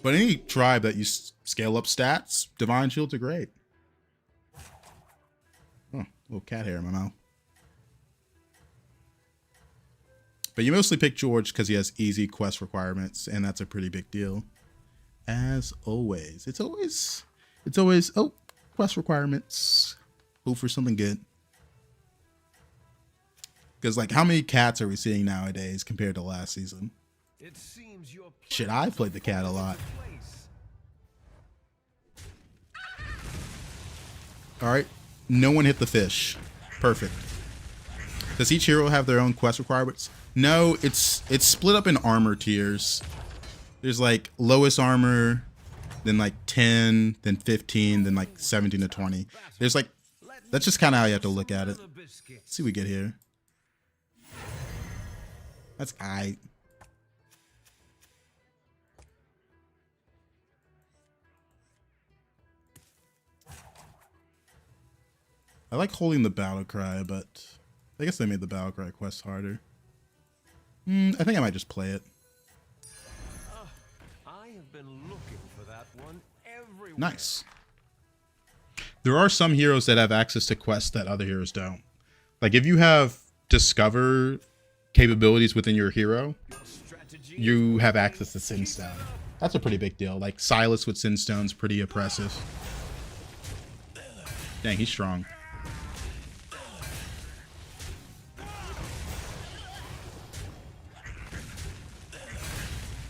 But any tribe that you scale up stats, Divine Shields are great. Oh, little cat hair in my mouth. But you mostly pick George because he has easy quest requirements, and that's a pretty big deal. As always. It's always, oh, quest requirements. Hope for something good. Because, like, how many cats are we seeing nowadays compared to last season? It seems your Shit, I played the cat a lot. Alright. No one hit the fish. Perfect. Does each hero have their own quest requirements? No, it's split up in armor tiers. There's like lowest armor, then like 10, then 15, then like 17 to 20. There's like, that's just kind of how you have to look at it. Let's see what we get here. That's aight. I like holding the battle cry, but I guess they made the battle cry quest harder. I think I might just play it. I have been looking for that one everywhere. Nice. There are some heroes that have access to quests that other heroes don't. Like if you have discover capabilities within your hero, you have access to Sinstone. That's a pretty big deal. Like Silas with Sinstone's pretty oppressive. Dang, he's strong.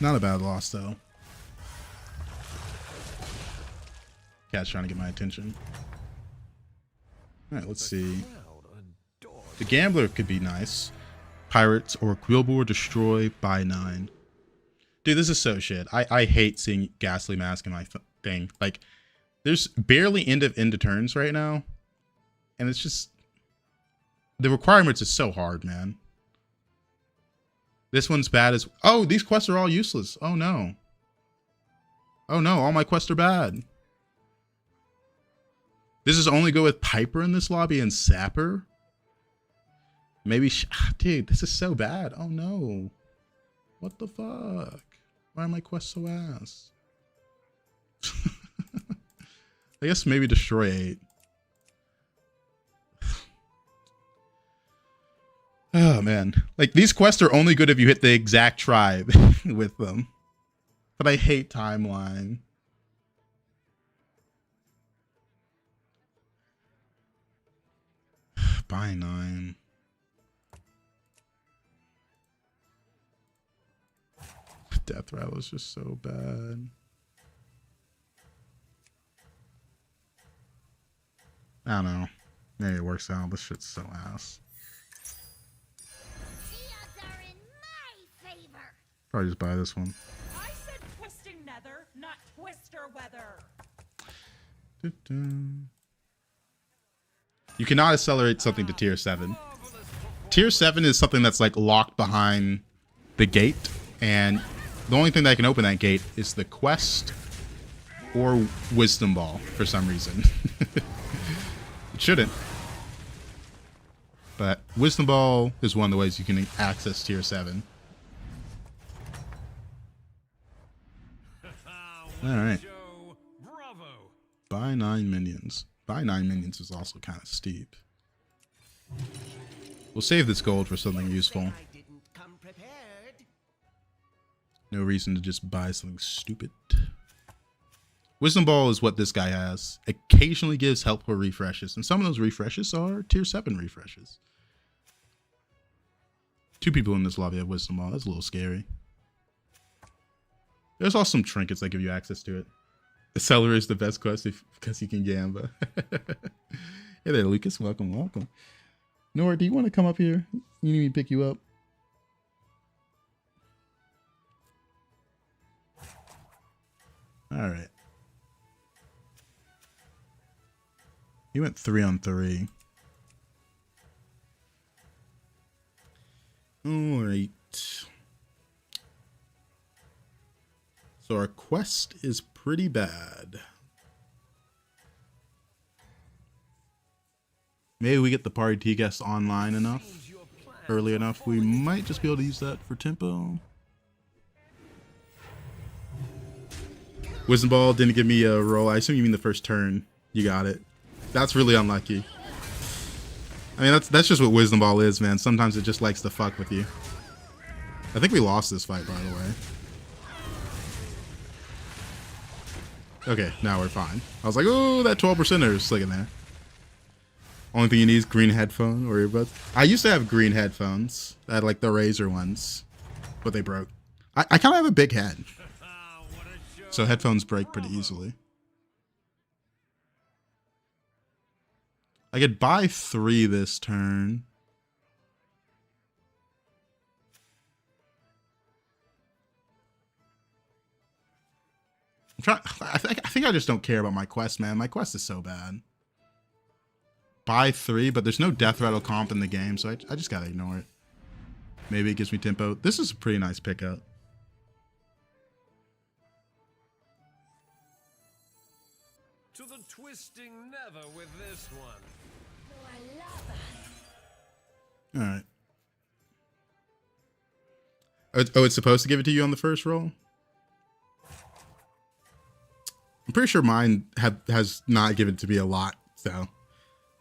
Not a bad loss, though. Cat's trying to get my attention. Alright, let's see. The Gambler could be nice. Pirates or Quillbor destroy by 9. Dude, this is so shit. I hate seeing Ghastly Mask in my thing. Like, there's barely end of turns right now. And it's just... the requirements is so hard, man. This one's bad as... oh, these quests are all useless. Oh, no. Oh, no. All my quests are bad. This is only go with Piper in this lobby and Sapper? Maybe... dude, this is so bad. Oh, no. What the fuck? Why are my quests so ass? I guess maybe destroy 8. Oh, man. Like, these quests are only good if you hit the exact tribe with them. But I hate timeline. Buy 9. Death Rattle is just so bad. I don't know. Maybe it works out. This shit's so ass. The odds are in my favor. Probably just buy this one. I said twisting nether, not twister weather. You cannot accelerate something to tier 7. Tier 7 is something that's like locked behind the gate, and the only thing that can open that gate is the quest or Wisdom Ball for some reason. It shouldn't. But Wisdom Ball is one of the ways you can access tier 7. Alright. Buy 9 minions. Buy 9 minions is also kind of steep. We'll save this gold for something useful. I didn't come prepared. No reason to just buy something stupid. Wisdom Ball is what this guy has. Occasionally gives helpful refreshes, and some of those refreshes are tier 7 refreshes. 2 people in this lobby have Wisdom Ball. That's a little scary. There's also some trinkets that give you access to it. Accelerate is the best quest because you can gamba. Hey there, Lucas. Welcome, welcome. Nora, do you want to come up here? You need me to pick you up? All right. He went 3-on-3. All right. So our quest is pretty bad. Maybe we get the party tea guest online enough, early enough. We might just be able to use that for tempo. Wisdom Ball didn't give me a roll. I assume you mean the first turn. You got it. That's really unlucky. I mean, that's just what Wisdom Ball is, man. Sometimes it just likes to fuck with you. I think we lost this fight, by the way. Okay, now we're fine. I was like, oh, that 12%er is slicking there. Only thing you need is green headphone or earbuds. I used to have green headphones. I had like the Razer ones, but they broke. I kind of have a big head, so headphones break pretty easily. I could buy 3 this turn. I think I just don't care about my quest, man. My quest is so bad. Buy 3, but there's no death rattle comp in the game, so I just gotta ignore it. Maybe it gives me tempo. This is a pretty nice pickup. To the twisting nether with this one. Alright. Oh, it's supposed to give it to you on the first roll? I'm pretty sure mine has not given it to me a lot, so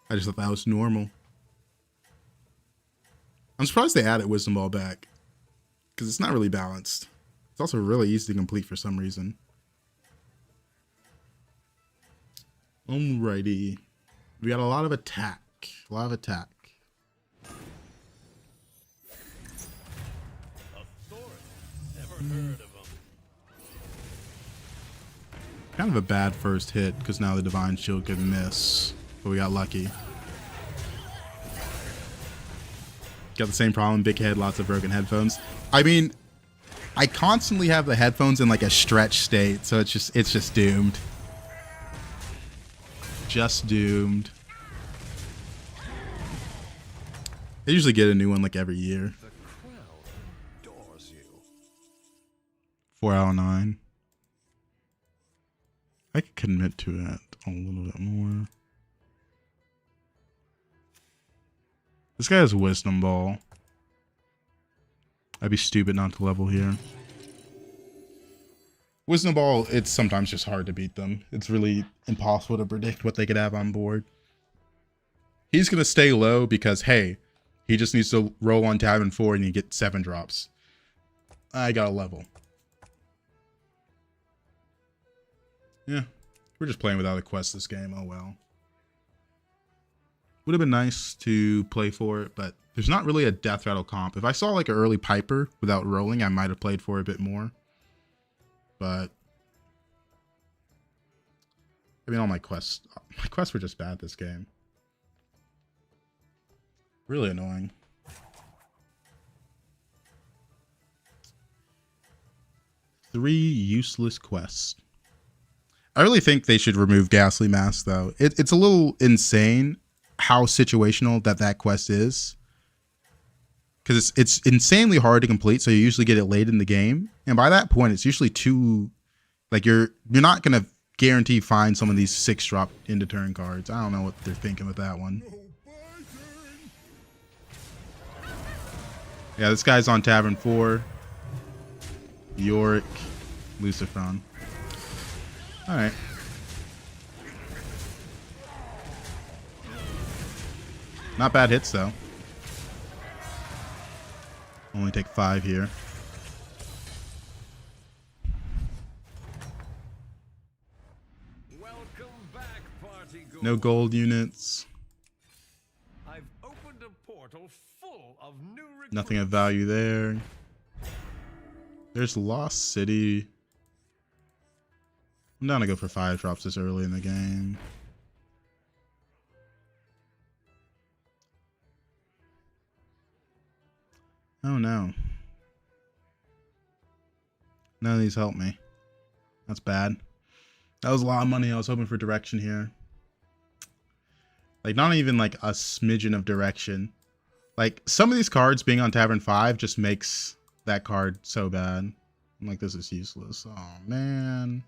I just thought that was normal. I'm surprised they added Wisdom Ball back, because it's not really balanced. It's also really easy to complete for some reason. Alrighty. We got a lot of attack. A lot of attack. Never heard of them. Kind of a bad first hit, because now the Divine Shield could miss. But we got lucky. Got the same problem, big head, lots of broken headphones. I mean, I constantly have the headphones in like a stretch state, so it's just doomed. Just doomed. I usually get a new one like every year. The crowd adores you. 4 out of 9. I could commit to that a little bit more. This guy has Wisdom Ball. I'd be stupid not to level here. Wisdom Ball, it's sometimes just hard to beat them. It's really impossible to predict what they could have on board. He's going to stay low because, hey, he just needs to roll on Tavern 4 and you get 7 drops. I got a level. Yeah, we're just playing without a quest this game. Oh well. Would have been nice to play for it, but there's not really a death rattle comp. If I saw like an early Piper without rolling, I might have played for it a bit more. but I mean, all my quests were just bad this game. Really annoying. Three useless quests. I really think they should remove Ghastly Mask, though. It's a little insane how situational that quest is. Because it's insanely hard to complete, so you usually get it late in the game. And by that point, it's usually too... Like, you're not going to guarantee find some of these 6-drop into turn cards. I don't know what they're thinking with that one. Yeah, this guy's on Tavern 4. Yorick. Lucifron. Alright. Not bad hits, though. Only take 5 here. Welcome back, party goers. No gold units. I've opened a portal full of new recruits. Nothing of value there. There's Lost City. I'm down to go for 5 drops this early in the game. Oh no. None of these help me. That's bad. That was a lot of money. I was hoping for direction here. Like, not even like a smidgen of direction. Like, some of these cards being on Tavern 5 just makes that card so bad. I'm like, this is useless. Oh man.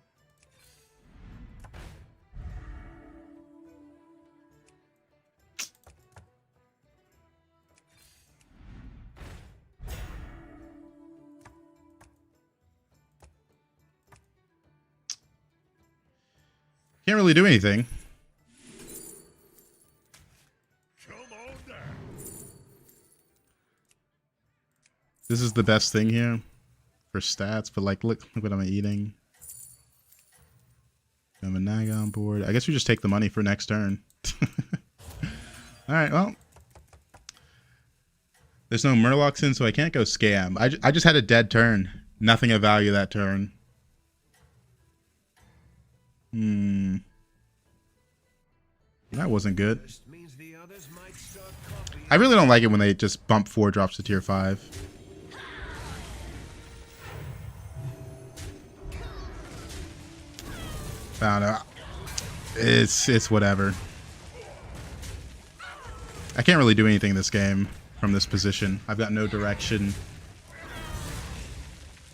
Can't really do anything. Come on down. This is the best thing here for stats, but like, look what I'm eating. I have a Naga on board. I guess we just take the money for next turn. All right, well. There's no Murlocs in, so I can't go scam. I just had a dead turn. Nothing of value that turn. That wasn't good. I really don't like it when they just bump 4 drops to tier 5. Found out. It's whatever. I can't really do anything in this game from this position. I've got no direction.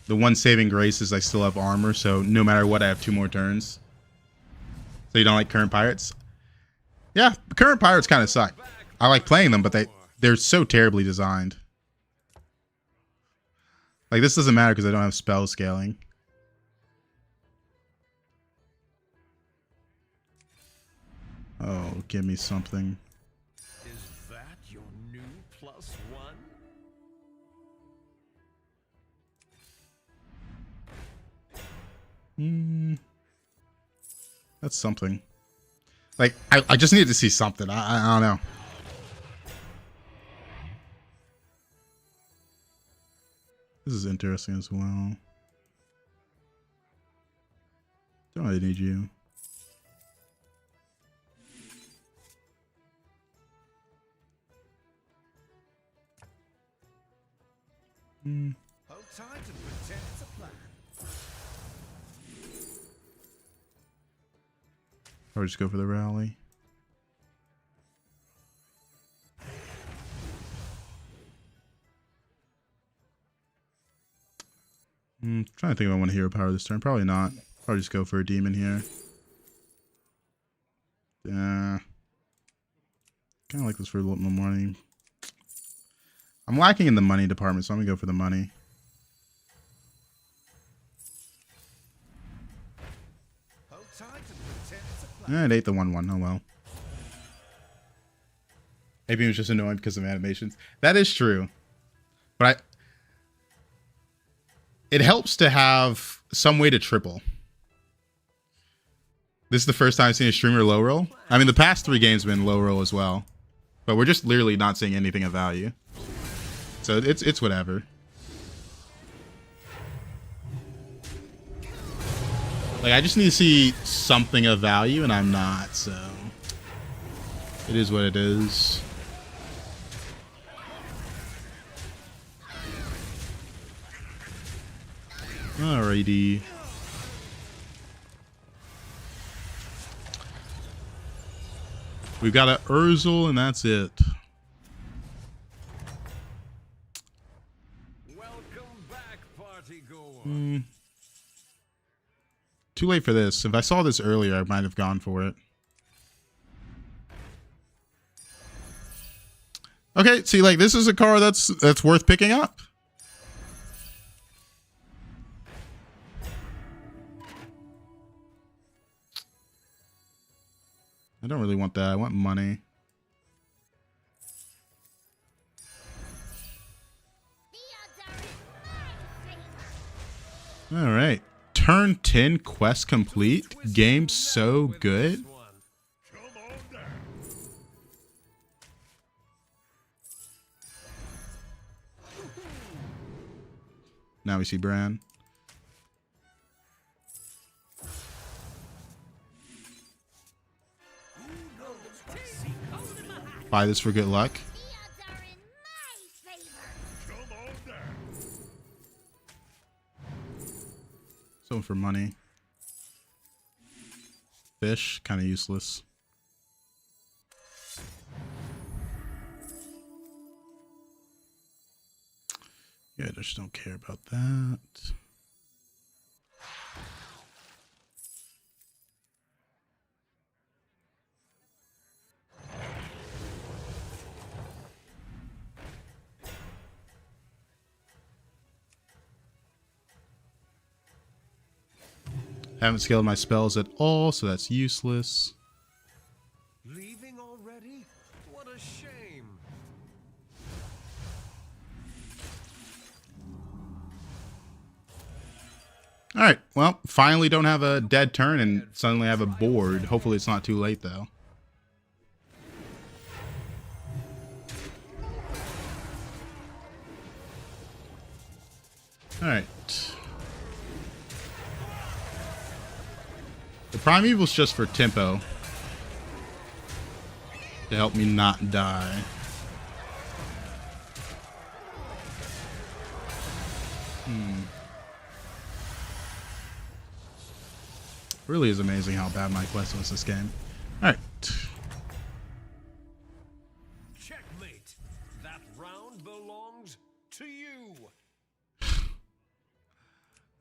The one saving grace is I still have armor, so no matter what, I have 2 more turns. So you don't like current pirates? Yeah, current pirates kind of suck. I like playing them, but they're so terribly designed. Like, this doesn't matter because I don't have spell scaling. Oh, give me something. Is that your new +1? That's something. Like, I just needed to see something. I don't know. This is interesting as well. Don't really need you. Hold tight and pretend it's a plan. Or just go for the rally. Trying to think if I want a hero power this turn. Probably not. Probably just go for a demon here. Yeah. Kind of like this for a little more money. I'm lacking in the money department, so I'm going to go for the money. Hold tight and pretend it's a plan. It ate the 1/1. Oh well. Maybe it was just annoying because of animations. That is true. But it helps to have some way to triple. This is the first time I've seen a streamer low roll. I mean, the past 3 games have been low roll as well. But we're just literally not seeing anything of value. So it's whatever. Like, I just need to see something of value, and I'm not, so it is what it is. Alrighty. We've got an Urzel, and that's it. Welcome back, party goer. Too late for this. If I saw this earlier, I might have gone for it. Okay, see, like, this is a card that's worth picking up. I don't really want that. I want money. All right. Turn 10 quest complete. Game so good. Come on down. Now we see Bran. Buy this for good luck. Come on down. Someone for money. Fish, kind of useless. Yeah, I just don't care about that. Haven't scaled my spells at all, so that's useless. Leaving already? What a shame. Alright, well, finally don't have a dead turn and suddenly have a board. Hopefully it's not too late, though. Alright. The Primeval's just for tempo. To help me not die. Really is amazing how bad my quest was this game. Alright. Checkmate. That round belongs to you.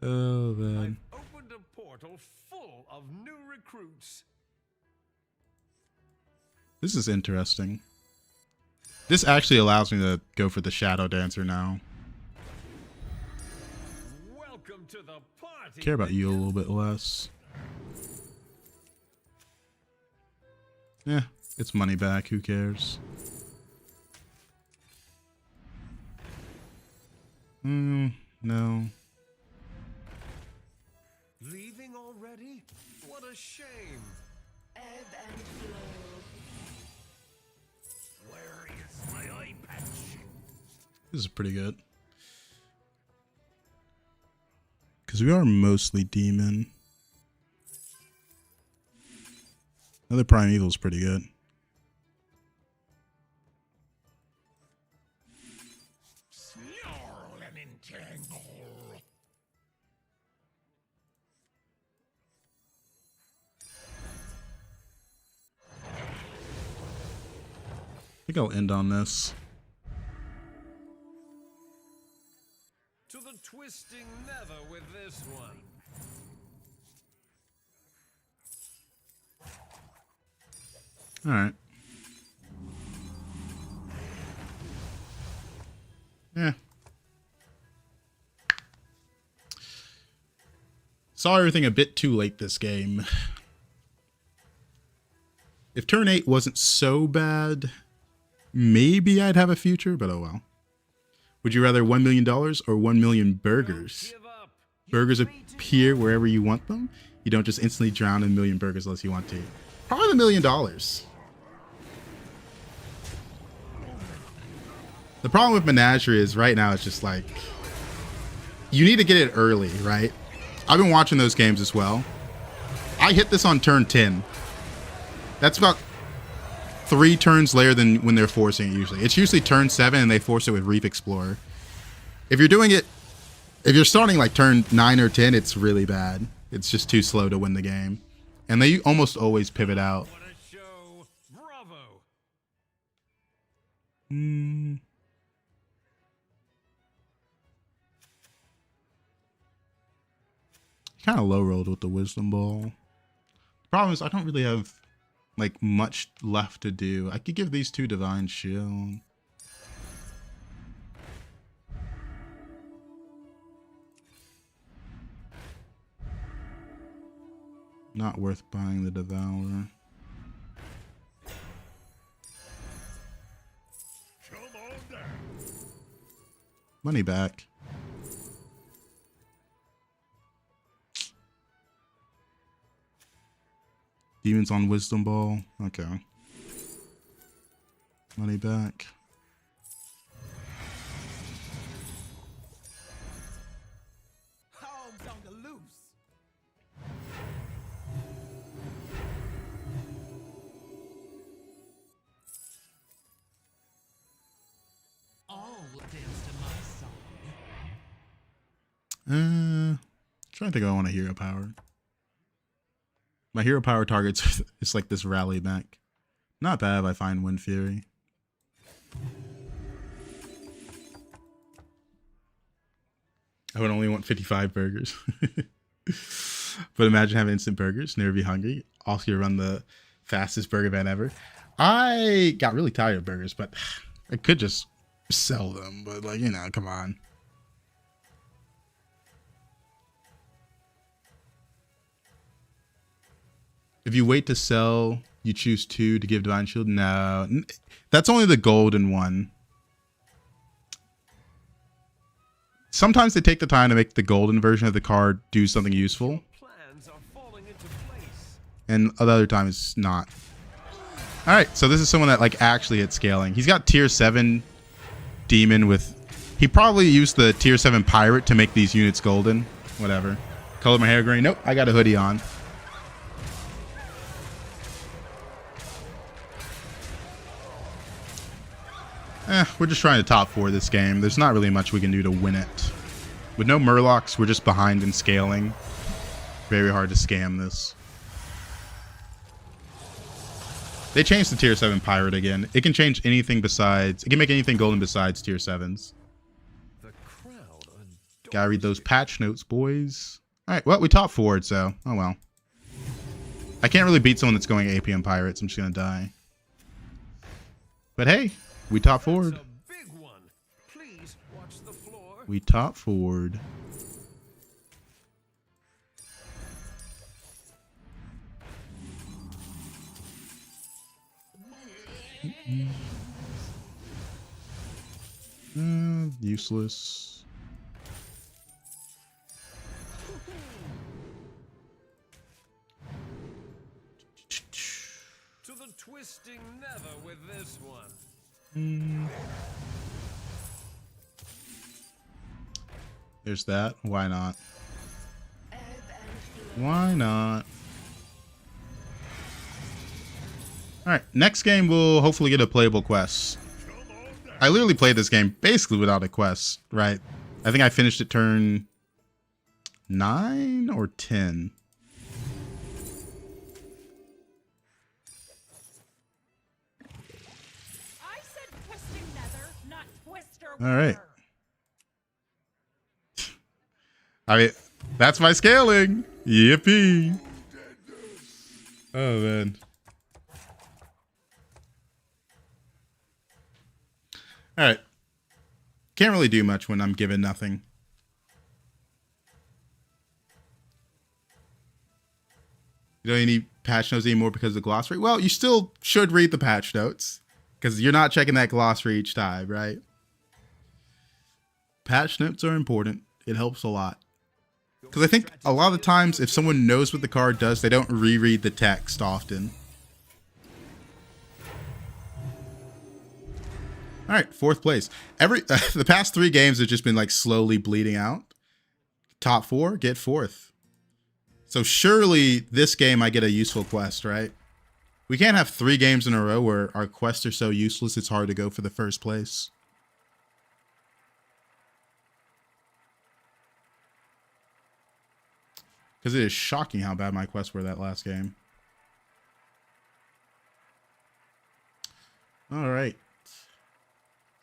Oh, man. I've opened a portal full of new recruits. This is interesting. This actually allows me to go for the Shadow Dancer now. Welcome to the party. Care about you a little bit less. Yeah, it's money back. Who cares? No. Leaving already? What a shame. Ebb and flow. Where is my eye patch? This is pretty good. Because we are mostly demon. Another Primeval is pretty good. Snarl and entangle. I think I'll end on this. To the twisting nether with this one. Alright. Yeah. Saw everything a bit too late this game. If turn 8 wasn't so bad, maybe I'd have a future, but oh well. Would you rather $1 million or 1 million burgers? Give up. Burgers appear wherever you want them. You don't just instantly drown in a million burgers unless you want to. Probably $1 million. The problem with Menagerie is right now it's just like, you need to get it early, right? I've been watching those games as well. I hit this on turn 10. That's about 3 turns later than when they're forcing it usually. It's usually turn 7 and they force it with Reef Explorer. If you're doing it, if you're starting like turn 9 or 10, it's really bad. It's just too slow to win the game. And they almost always pivot out. What a show! Bravo! Kind of low rolled with the Wisdom Ball. Problem is, I don't really have like much left to do. I could give these 2 Divine Shield. Not worth buying the Devourer. Come on down. Money back. Demons on Wisdom Ball. Okay. Money back. Hogs on the loose. All will dance to my song. Trying to think if I want a hero power. My hero power targets is like this rally back. Not bad if I find Wind Fury. I would only want 55 burgers. But imagine having instant burgers, never be hungry. Also, you run the fastest burger van ever. I got really tired of burgers, but I could just sell them. But like, you know, come on. If you wait to sell, you choose 2 to give Divine Shield. No, that's only the golden one. Sometimes they take the time to make the golden version of the card do something useful. Plans are falling into place. And other times it's not. All right, so this is someone that like actually hits scaling. He's got tier 7 demon with. He probably used the tier 7 pirate to make these units golden. Whatever. Color my hair green. Nope, I got a hoodie on. We're just trying to top 4 this game. There's not really much we can do to win it. With no Murlocs, we're just behind in scaling. Very hard to scam this. They changed the tier 7 pirate again. It can change anything besides... It can make anything golden besides tier 7s. The crowd Gotta read those patch notes, boys. Alright, well, we top 4'd, so... Oh well. I can't really beat someone that's going APM pirates. I'm just gonna die. But hey... We top 4'd. a big one. Please watch the floor. We top 4'd. Useless. To the twisting nether with this one. There's that. Why not? Why not? Alright, next game we'll hopefully get a playable quest. I literally played this game basically without a quest, right? I think I finished it turn 9 or 10. I said twisting nether, not twister. All right. wither. I mean, that's my scaling. Yippee. Oh, man. All right. Can't really do much when I'm given nothing. You don't need patch notes anymore because of the glossary? Well, you still should read the patch notes because you're not checking that glossary each time, right? Patch notes are important. It helps a lot. Because I think a lot of the times, if someone knows what the card does, they don't reread the text often. All right, 4th place. The past 3 games have just been like slowly bleeding out. Top 4, get 4th. So surely this game I get a useful quest, right? We can't have 3 games in a row where our quests are so useless it's hard to go for the first place. Because it is shocking how bad my quests were that last game. All right.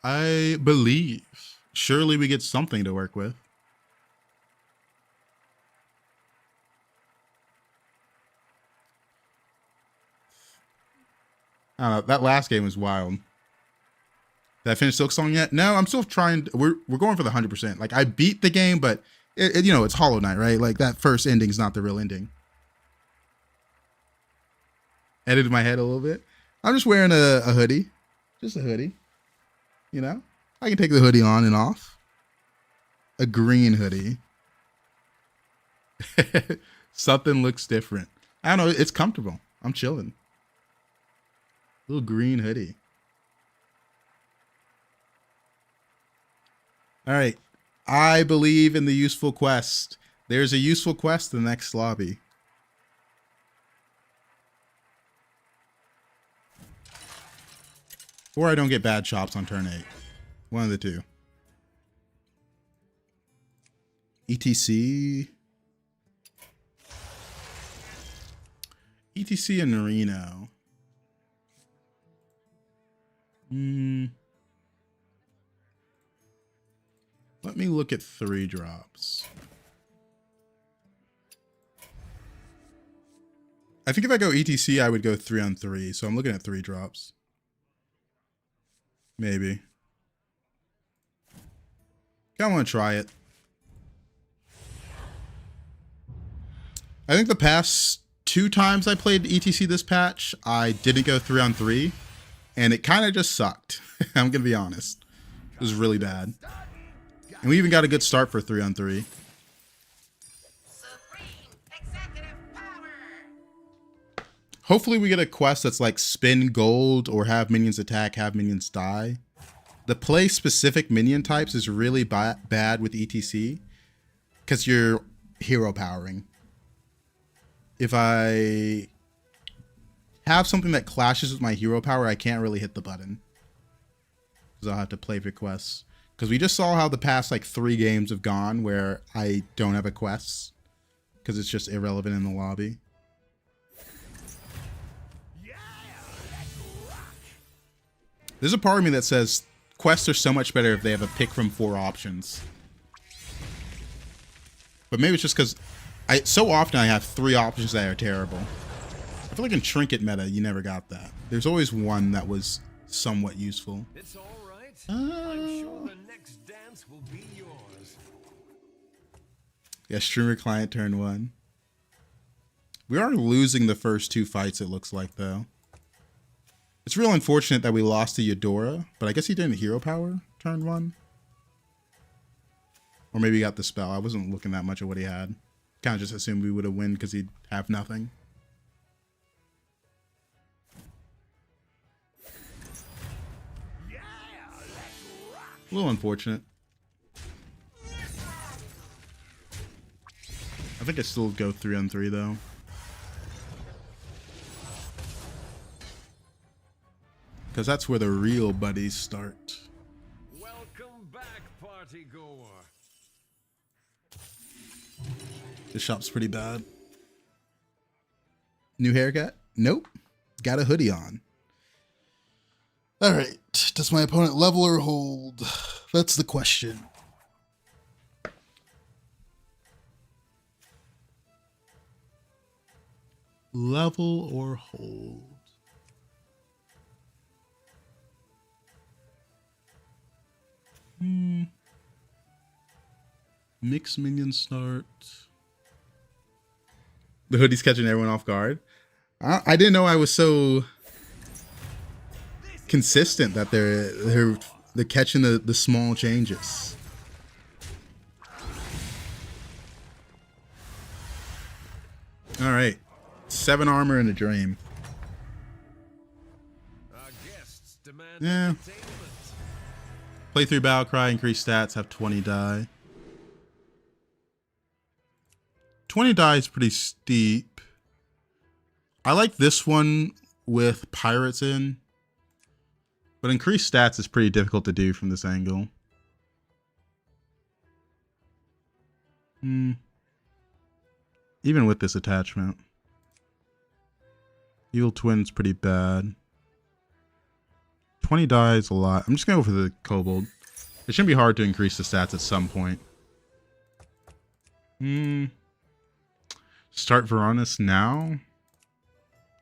I believe. Surely we get something to work with. I don't know. That last game was wild. Did I finish Silksong yet? No, I'm still trying. We're going for the 100%. Like, I beat the game, but you know, it's Hollow Knight, right? Like, that first ending's not the real ending. Edited my head a little bit. I'm just wearing a hoodie. Just a hoodie. You know? I can take the hoodie on and off. A green hoodie. Something looks different. I don't know. It's comfortable. I'm chilling. Little green hoodie. All right. I believe in the useful quest. There's a useful quest in the next lobby. Or I don't get bad chops on turn 8. One of the two. ETC. ETC and Reno. Let me look at 3 drops. I think if I go ETC, I would go 3 on 3. So I'm looking at 3 drops. Maybe. I want to try it. I think the past 2 times I played ETC this patch, I didn't go 3 on 3. And it kind of just sucked. I'm going to be honest. It was really bad. And we even got a good start for 3 on 3. Hopefully we get a quest that's like spin gold or have minions attack, have minions die. The play specific minion types is really bad with ETC because you're hero powering. If I have something that clashes with my hero power, I can't really hit the button. Because I'll have to play for quests. Because we just saw how the past like 3 games have gone where I don't have a quest. Because it's just irrelevant in the lobby. There's a part of me that says quests are so much better if they have a pick from 4 options. But maybe it's just because so often I have 3 options that are terrible. I feel like in Trinket meta, you never got that. There's always one that was somewhat useful. It's all right. I'm sure the next dance will be yours. Yeah, streamer client turn 1. We are losing the first 2 fights, it looks like, though. It's real unfortunate that we lost to Eudora, but I guess he didn't hero power turn 1. Or maybe he got the spell. I wasn't looking that much at what he had. Kind of just assumed we would have won because he'd have nothing. A little unfortunate. I think I still go 3 on 3 though. Because that's where the real buddies start. Welcome back, party goer. The shop's pretty bad. New haircut? Nope. Got a hoodie on. Alright. Does my opponent level or hold? That's the question. Level or hold? Mixed minion start. The hoodie's catching everyone off guard. I didn't know I was so consistent that they're catching the small changes. All right, 7 armor and a dream. Our guests demand Yeah. entertainment. Play through battle cry, increase stats, have 20 die. 20 die is pretty steep. I like this one with pirates in. But increased stats is pretty difficult to do from this angle. Even with this attachment. Evil Twin's pretty bad. 20 die is a lot. I'm just going to go for the Kobold. It shouldn't be hard to increase the stats at some point. Start Varanus now?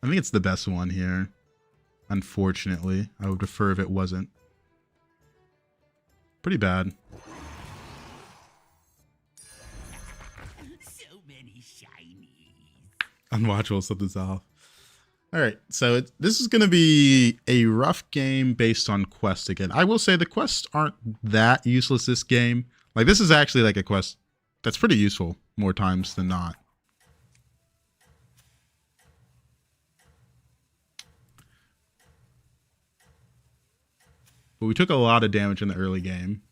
I think it's the best one here. Unfortunately. I would prefer if it wasn't. Pretty bad. So many shinies. Unwatchable, something's off. Alright, so this is going to be a rough game based on quests again. I will say the quests aren't that useless this game. Like, this is actually like a quest that's pretty useful more times than not. But we took a lot of damage in the early game.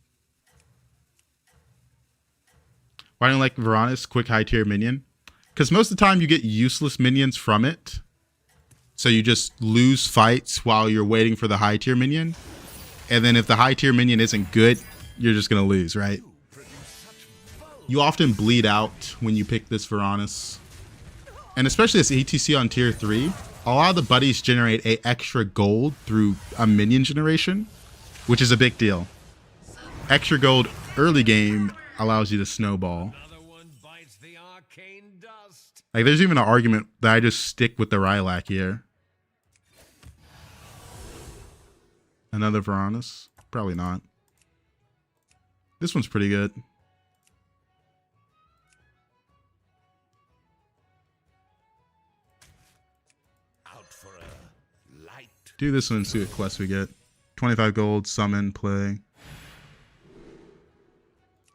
Why don't you like Varanus, quick high tier minion? Because most of the time you get useless minions from it. So you just lose fights while you're waiting for the high tier minion. And then if the high tier minion isn't good, you're just going to lose, right? You often bleed out when you pick this Varanus. And especially this ATC on tier 3, a lot of the buddies generate a extra gold through a minion generation, which is a big deal. Extra gold early game allows you to snowball. Another one bites the arcane dust. Like, there's even an argument that I just stick with the Rylak here. Another Varanus? Probably not. This one's pretty good. Out for a light. Do this one and see what quests we get. 25 gold, summon, play.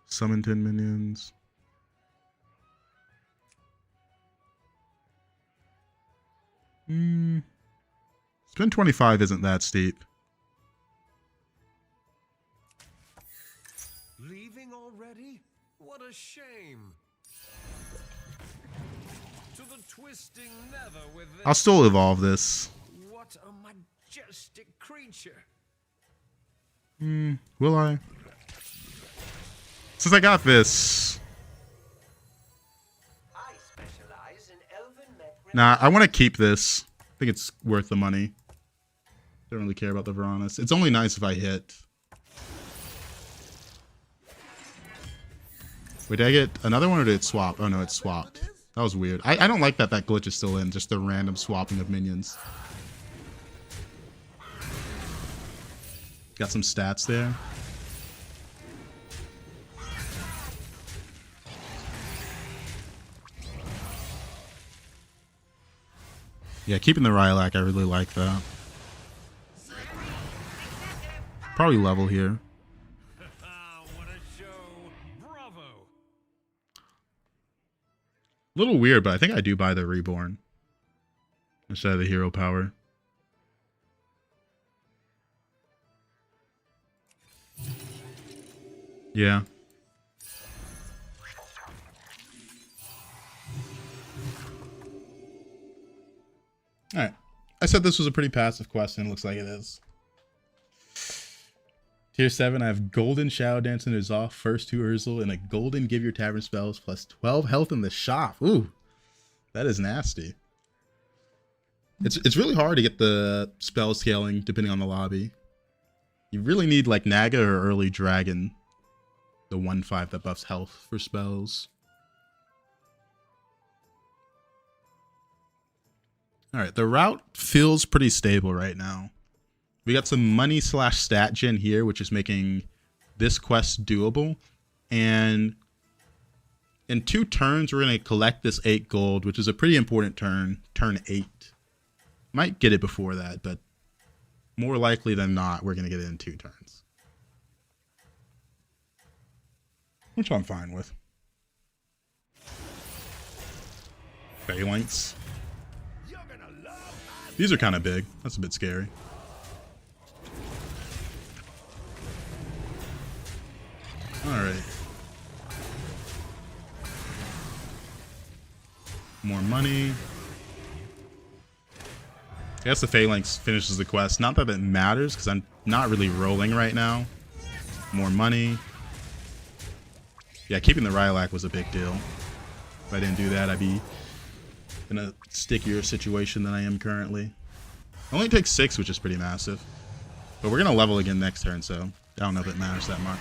Summon 10 minions. Spend 25 isn't that steep. Leaving already? What a shame. To the twisting nether with this. I'll still evolve this. What a majestic creature. Will I? Since I got this. I specialize in elven mech. Nah, I want to keep this. I think it's worth the money. Don't really care about the Varanus. It's only nice if I hit. Wait, did I get another one or did it swap? Oh no, it swapped. That was weird. I don't like that glitch is still in. Just the random swapping of minions. Got some stats there. Yeah, keeping the Rylak, I really like that. Probably level here. What a show. Bravo. A little weird, but I think I do buy the Reborn instead of the hero power. Yeah. Alright. I said this was a pretty passive quest, and it looks like it is. Tier 7, I have Golden Shadow Dance in Resolve, first 2 Urzel, and a Golden Give Your Tavern spells plus 12 health in the shop. Ooh, that is nasty. It's really hard to get the spell scaling depending on the lobby. You really need like Naga or Early Dragon. The 1/5 that buffs health for spells. Alright, the route feels pretty stable right now. We got some money / stat gen here, which is making this quest doable. And in 2 turns, we're going to collect this 8 gold, which is a pretty important turn. Turn 8. Might get it before that, but more likely than not, we're going to get it in 2 turns. Which I'm fine with. Phalanx. These are kind of big. That's a bit scary. Alright. More money. I guess the Phalanx finishes the quest. Not that it matters, because I'm not really rolling right now. More money. Yeah, keeping the Rylak was a big deal. If I didn't do that, I'd be in a stickier situation than I am currently. Only takes 6, which is pretty massive. But we're going to level again next turn, so I don't know if it matters that much.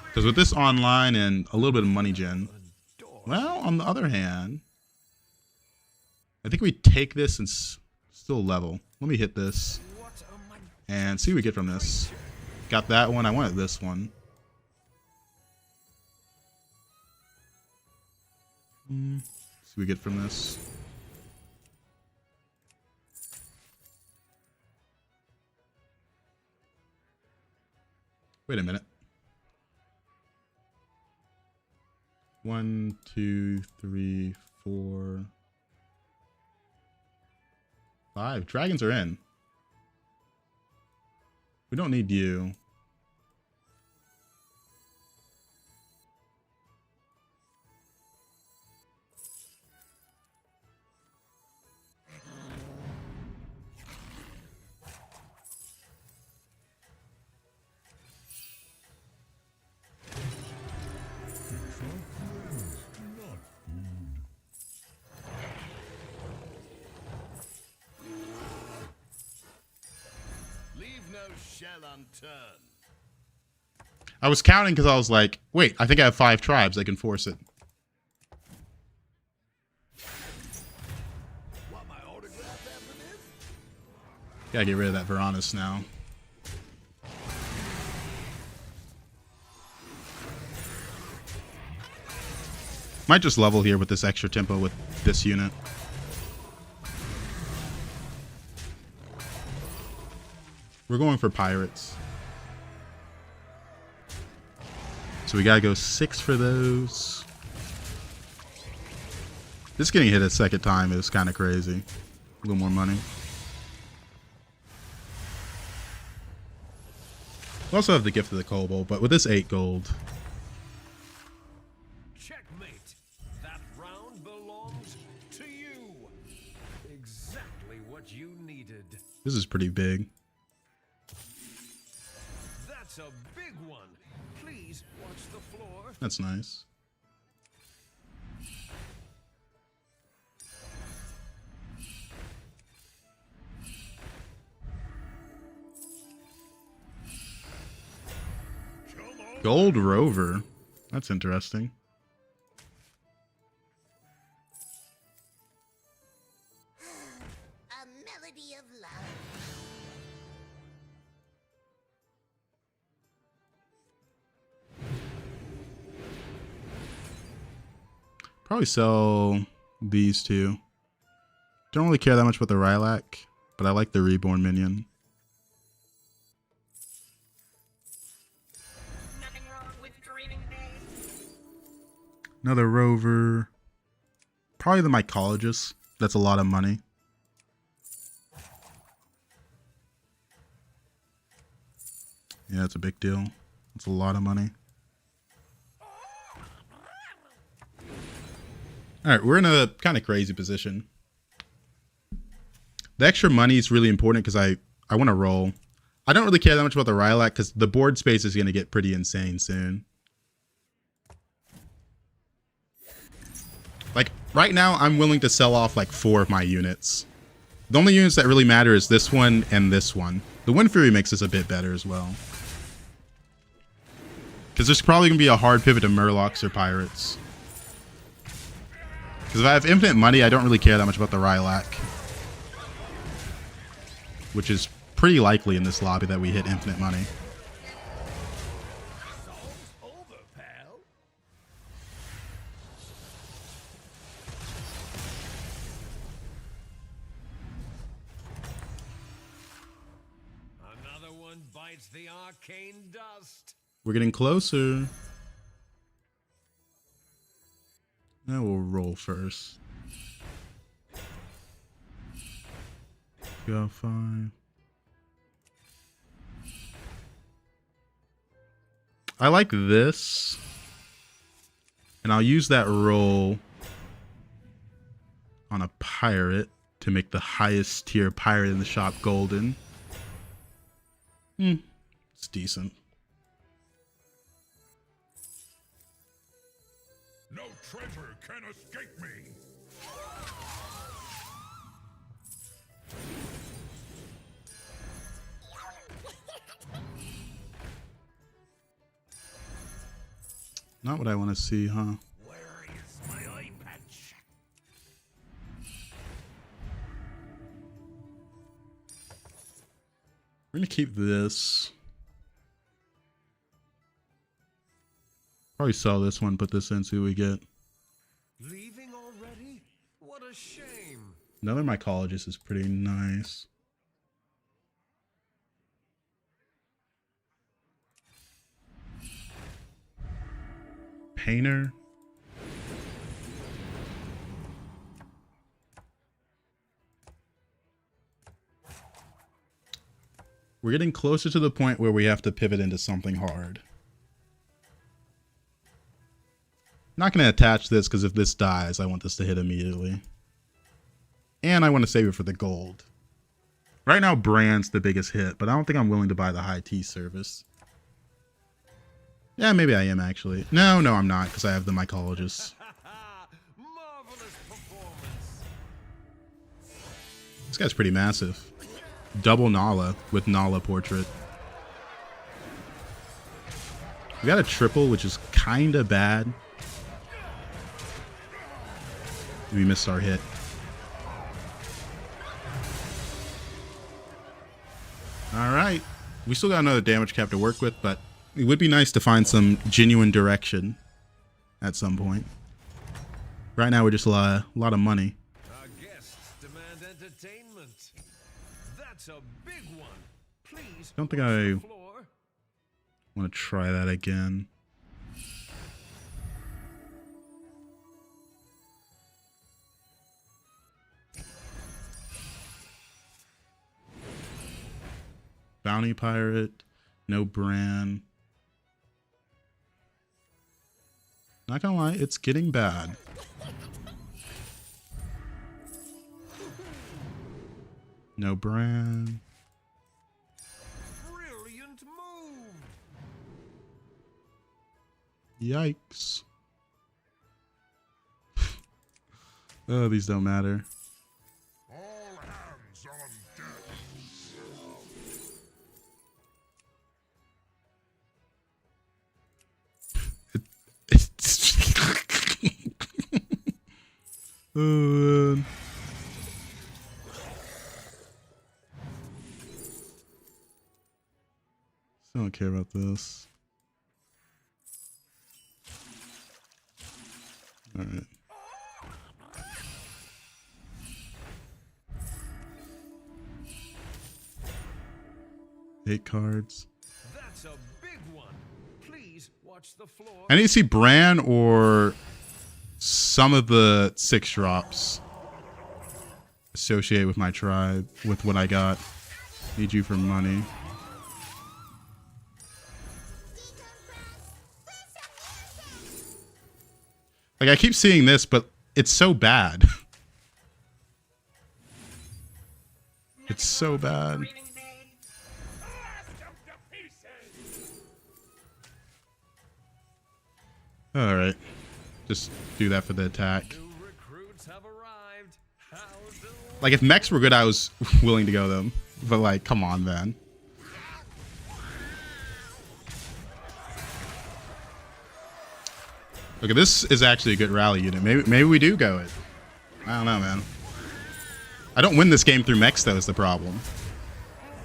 Because with this online and a little bit of money gen, well, on the other hand, I think we take this and still level. Let me hit this and see what we get from this. Got that one. I wanted this one. See what we get from this. Wait a minute. 1, 2, 3, 4, 5. Dragons are in. We don't need you. I was counting because I was like, wait, I think I have 5 tribes. I can force it. Gotta get rid of that Varanus now. Might just level here with this extra tempo with this unit. We're going for pirates. So we gotta go 6 for those. Just getting hit a second time is kind of crazy. A little more money. We also have the gift of the kobold, but with this 8 gold. Checkmate. That round belongs to you. Exactly what you needed. This is pretty big. That's a big one. Please watch the floor. That's nice. Gold Rover. That's interesting. A melody of love. Probably sell these two. Don't really care that much about the Rylak, but I like the Reborn minion. Nothing wrong with dreaming big. Another Rover. Probably the Mycologist. That's a lot of money. Yeah, that's a big deal. That's a lot of money. Alright, we're in a kind of crazy position. The extra money is really important because I want to roll. I don't really care that much about the Rylak because the board space is going to get pretty insane soon. Like, right now, I'm willing to sell off like 4 of my units. The only units that really matter is this one and this one. The Wind Fury makes this a bit better as well. Because there's probably going to be a hard pivot to Murlocs or Pirates. Because if I have infinite money, I don't really care that much about the Rylak. Which is pretty likely in this lobby that we hit infinite money. Another one bites the arcane dust. We're getting closer. Now we'll roll first. Go 5. I like this. And I'll use that roll on a pirate to make the highest tier pirate in the shop golden. It's decent. No treasure can escape me. Not what I want to see, huh? Where is my eye patch? We're gonna keep this. Probably sell this one, put this in, see what we get. Leaving already? What a shame. Another mycologist is pretty nice. Painter. We're getting closer to the point where we have to pivot into something hard. Not going to attach this because if this dies, I want this to hit immediately. And I want to save it for the gold. Right now, Brand's the biggest hit, but I don't think I'm willing to buy the high tea service. Yeah, maybe I am actually. No, I'm not because I have the mycologist. Marvelous performance. This guy's pretty massive. Double Nala with Nala portrait. We got a triple, which is kind of bad. We missed our hit. All right. We still got another damage cap to work with, but it would be nice to find some genuine direction at some point. Right now, we're just a lot of money. Our guests demand entertainment. That's a big one. Please. Don't think cross the I floor. want to try that again. Bounty pirate, no Bran. Not gonna lie, it's getting bad. No Bran. Brilliant move. Yikes. Oh, these don't matter. All hands on deck. Oh, man. Still don't care about this. All right. Eight cards. That's a big one. Please watch the floor. I need to see Bran or some of the 6 drops associated with my tribe, with what I got. Need you for money. Like, I keep seeing this, but it's so bad. It's so bad. Alright. Just do that for the attack. New recruits have arrived. How Like, if mechs were good, I was willing to go them. But, like, come on, man. Okay, this is actually a good rally unit. Maybe we do go it. I don't know, man. I don't win this game through mechs, though, is the problem.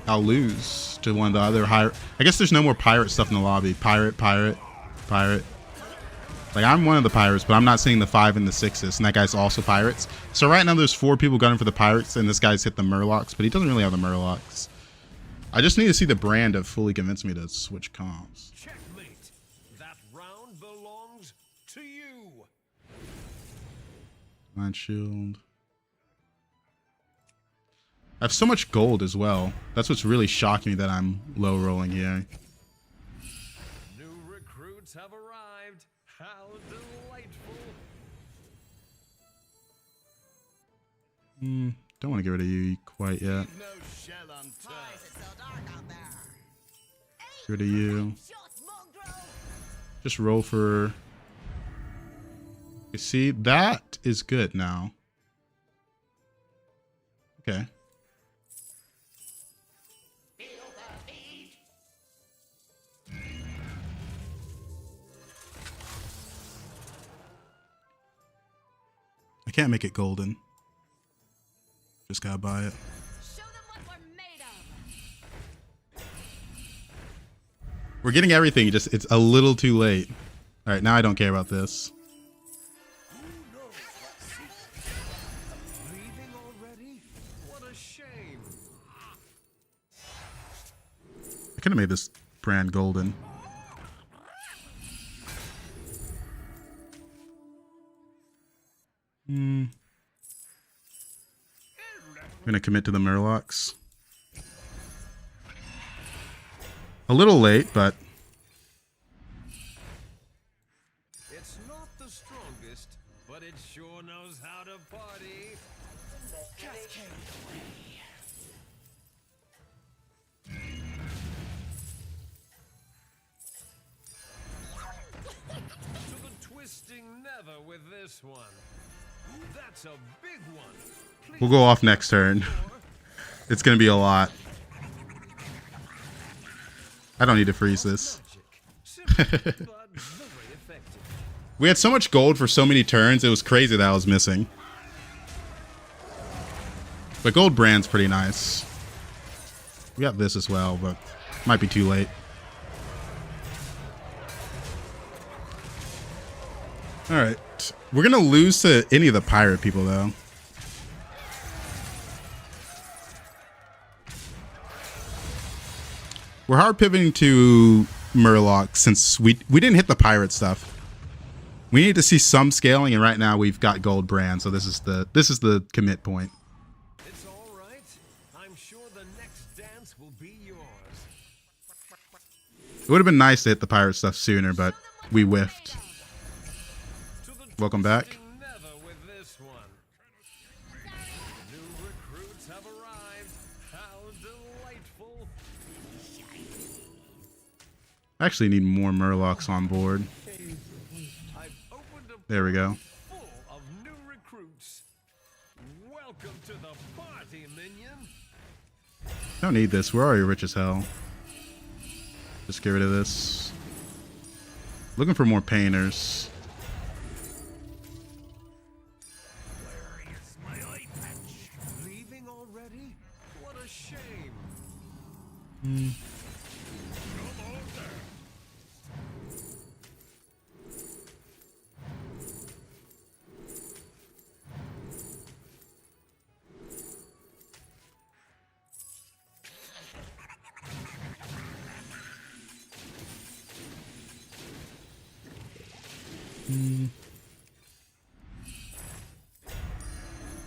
I'll lose to one of the other higher... I guess there's no more pirate stuff in the lobby. Pirate. Like, I'm one of the pirates, but I'm not seeing the 5 and the 6s, and that guy's also pirates. So right now there's 4 people gunning for the pirates, and this guy's hit the murlocs, but he doesn't really have the murlocs. I just need to see the brand to fully convince me to switch comps. Checkmate. That round belongs to you. Mind shield. I have so much gold as well. That's what's really shocking me that I'm low rolling here. New recruits have arrived. How delightful. Don't want to get rid of you quite yet. No shell unturned. Why is it so dark out there? Get rid of you. Shots, mongrel! Just roll for... You see, that is good now. Okay. I can't make it golden. Just gotta buy it. Show them what we're made of. We're getting everything, just it's a little too late. Alright, now I don't care about this. Leaving already? What a shame. I could have made this brand golden. I'm gonna commit to the Murlocs. A little late, but It's not the strongest, but it sure knows how to party. To the twisting nether with this one. That's a big one. Please we'll go off next turn. It's gonna be a lot. I don't need to freeze this. Simple, but very effective. We had so much gold for so many turns, it was crazy that I was missing. But gold brand's pretty nice. We got this as well, but might be too late. Alright. We're gonna lose to any of the pirate people though. We're hard pivoting to Murloc since we didn't hit the pirate stuff. We need to see some scaling, and right now we've got gold brand, so this is the commit point. It's all right. I'm sure the next dance will be yours. It would have been nice to hit the pirate stuff sooner, but we whiffed. To the Welcome back. twisting nether with this one. New recruits have arrived. How delightful. I actually need more Murlocs on board. I've opened a There we go. full of new recruits. Welcome to the party, minion. Don't need this. We're already rich as hell. Just get rid of this. Looking for more painters. Where is my eye patch? Leaving already? What a shame. Come on there.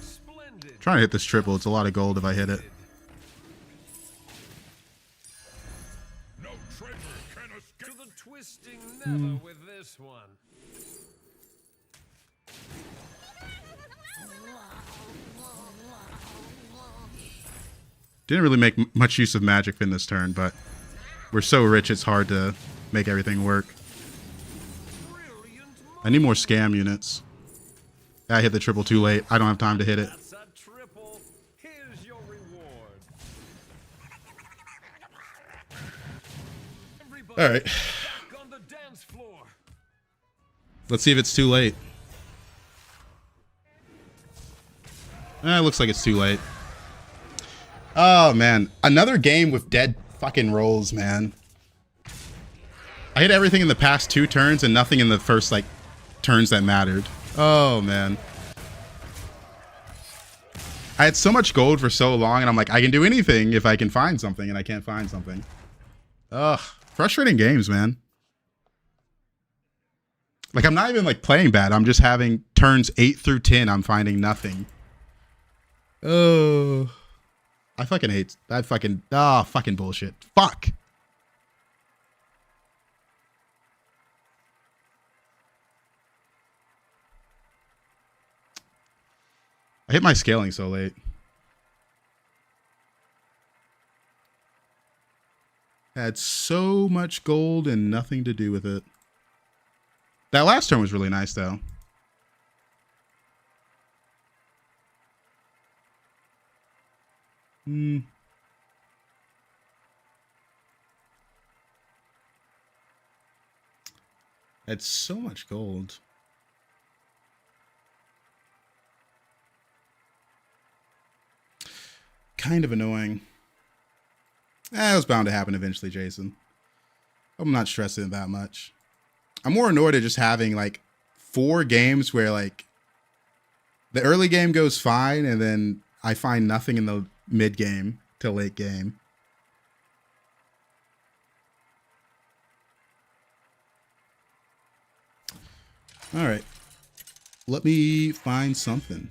Splendid. Trying to hit this triple. It's a lot of gold if I hit it. No treasure can To escape. the twisting nether with this one. Didn't really make much use of magic in this turn, but we're so rich it's hard to make everything work. Brilliant. I need more scam units. I hit the triple too late. I don't have time to hit it. That's a triple. Here's your reward. Everybody All right. back on the dance floor. Let's see if it's too late. It looks like it's too late. Oh, man. Another game with dead fucking rolls, man. I hit everything in the past 2 turns and nothing in the first, like, turns that mattered. Oh, man. I had so much gold for so long, and I'm like, I can do anything if I can find something, and I can't find something. Ugh. Frustrating games, man. Like, I'm not even, like, playing bad. I'm just having turns 8 through 10. I'm finding nothing. Oh. I fucking hate that fucking... Ah, fucking bullshit. Fuck. I hit my scaling so late. Had so much gold and nothing to do with it. That last turn was really nice, though. Had so much gold. Kind of annoying. It was bound to happen eventually, Jason. I'm not stressing it that much. I'm more annoyed at just having like 4 games where like the early game goes fine and then I find nothing in the mid game to late game. All right. Let me find something.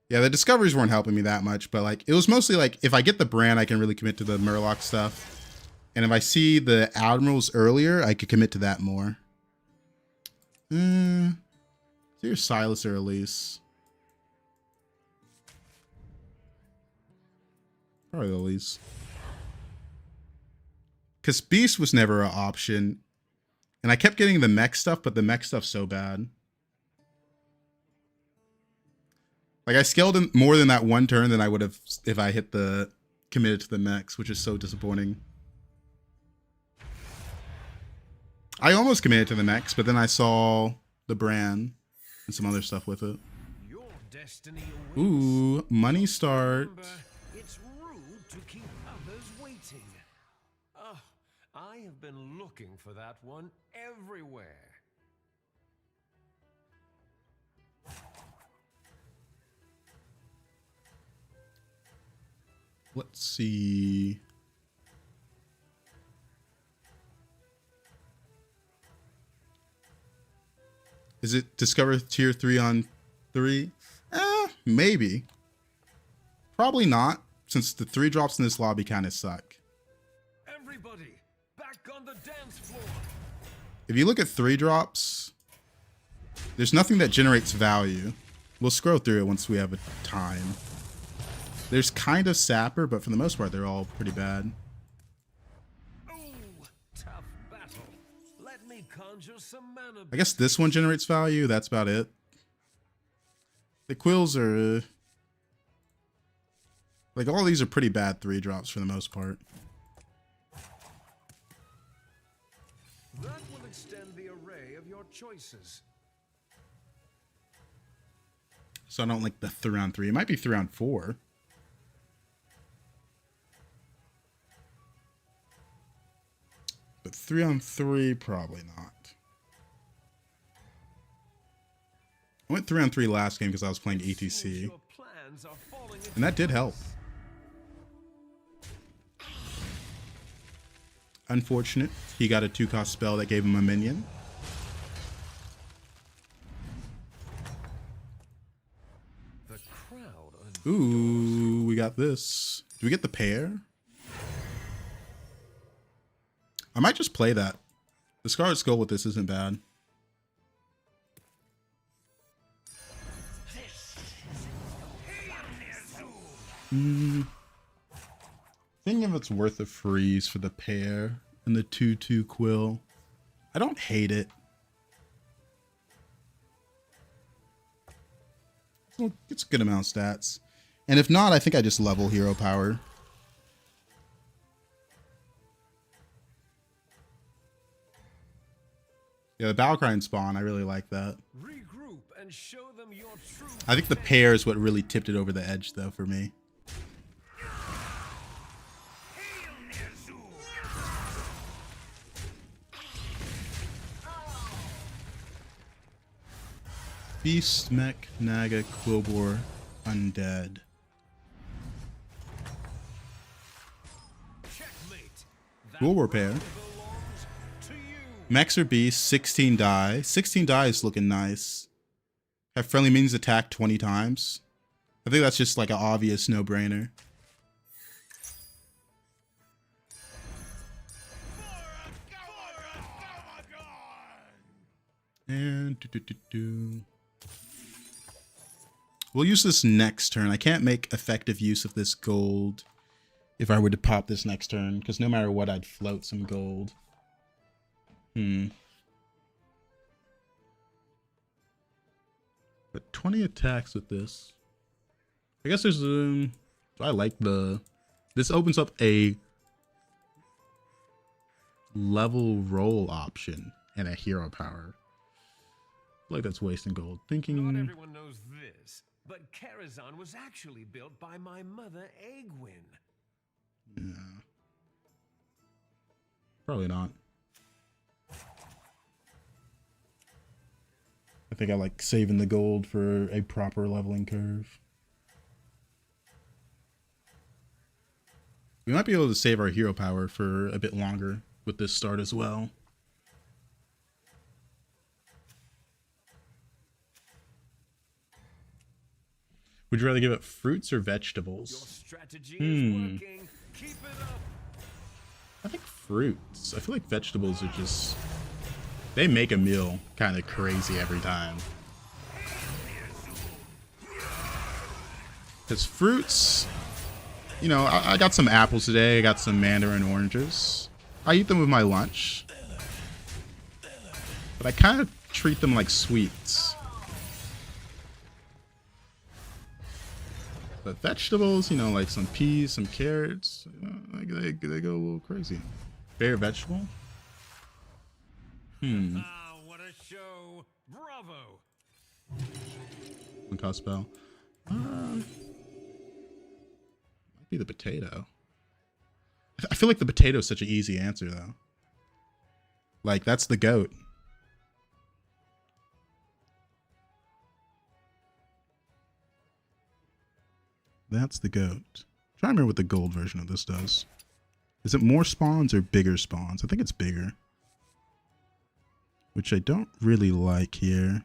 Yeah, the discoveries weren't helping me that much, but like it was mostly like if I get the brand, I can really commit to the Murloc stuff. And if I see the Admirals earlier, I could commit to that more. Either Silas or Elise. Probably Elise. Because Beast was never an option. And I kept getting the mech stuff, but the mech stuff's so bad. Like, I scaled in more than that one turn than I would have if I hit the committed to the mechs, which is so disappointing. I almost committed to the mechs, but then I saw the brand and some other stuff with it. Your destiny awaits. Ooh, money start. Remember, it's rude to keep others waiting. Oh, I have been looking for that one everywhere. Let's see. Is it Discover Tier 3 on 3? Maybe. Probably not, since the 3 drops in this lobby kind of suck. Everybody, back on the dance floor. If you look at 3 drops, there's nothing that generates value. We'll scroll through it once we have a time. There's kind of Sapper, but for the most part, they're all pretty bad. Ooh, tough battle. Let me conjure some mana. I guess this one generates value. That's about it. The quills are... like, all these are pretty bad 3 drops for the most part. That will extend the array of your choices. So I don't like the 3 on 3. It might be 3 on 4. But 3 on 3, probably not. I went 3 on 3 last game because I was playing ETC. Your plans are falling into And that did help. Unfortunate. He got a 2-cost spell that gave him a minion. the crowd. Ooh, we got this. Do we get the pair? I might just play that. The Scarlet Skull with this isn't bad. Think if it's worth a freeze for the pair and the 2/2 quill. I don't hate it. It's a good amount of stats. And if not, I think I just level hero power. Yeah, the Battlecry spawn, I really like that. Regroup and show them your true. I think the pair is what really tipped it over the edge, though, for me. Beast, Mech, Naga, Quillbore, Undead. Checkmate. That Quillbore pair. belongs to you. Mechs or Beast, 16 die. 16 die is looking nice. Have friendly minions attack 20 times. I think that's just like an obvious no-brainer. And we'll use this next turn. I can't make effective use of this gold if I were to pop this next turn, because no matter what, I'd float some gold. But 20 attacks with this. I guess there's I like this opens up a level roll option and a hero power. I feel like that's wasting gold. Thinking. Not everyone knows this, but Karazhan was actually built by my mother, Egwin. Yeah. Probably not. I think I like saving the gold for a proper leveling curve. We might be able to save our hero power for a bit longer with this start as well. Would you rather give it fruits or vegetables? Your strategy is working. Keep it up. I think fruits. I feel like vegetables are just... They make a meal kind of crazy every time. Because fruits... You know, I got some apples today. I got some mandarin oranges. I eat them with my lunch. But I kind of treat them like sweets. But vegetables, you know, like some peas, some carrots, you know, they go a little crazy. Favorite vegetable? Ah, what a show. Bravo. One cost spell. Might be the potato. I feel like the potato is such an easy answer, though. Like, that's the goat. That's the goat. I'm trying to remember what the gold version of this does. Is it more spawns or bigger spawns? I think it's bigger. Which I don't really like here.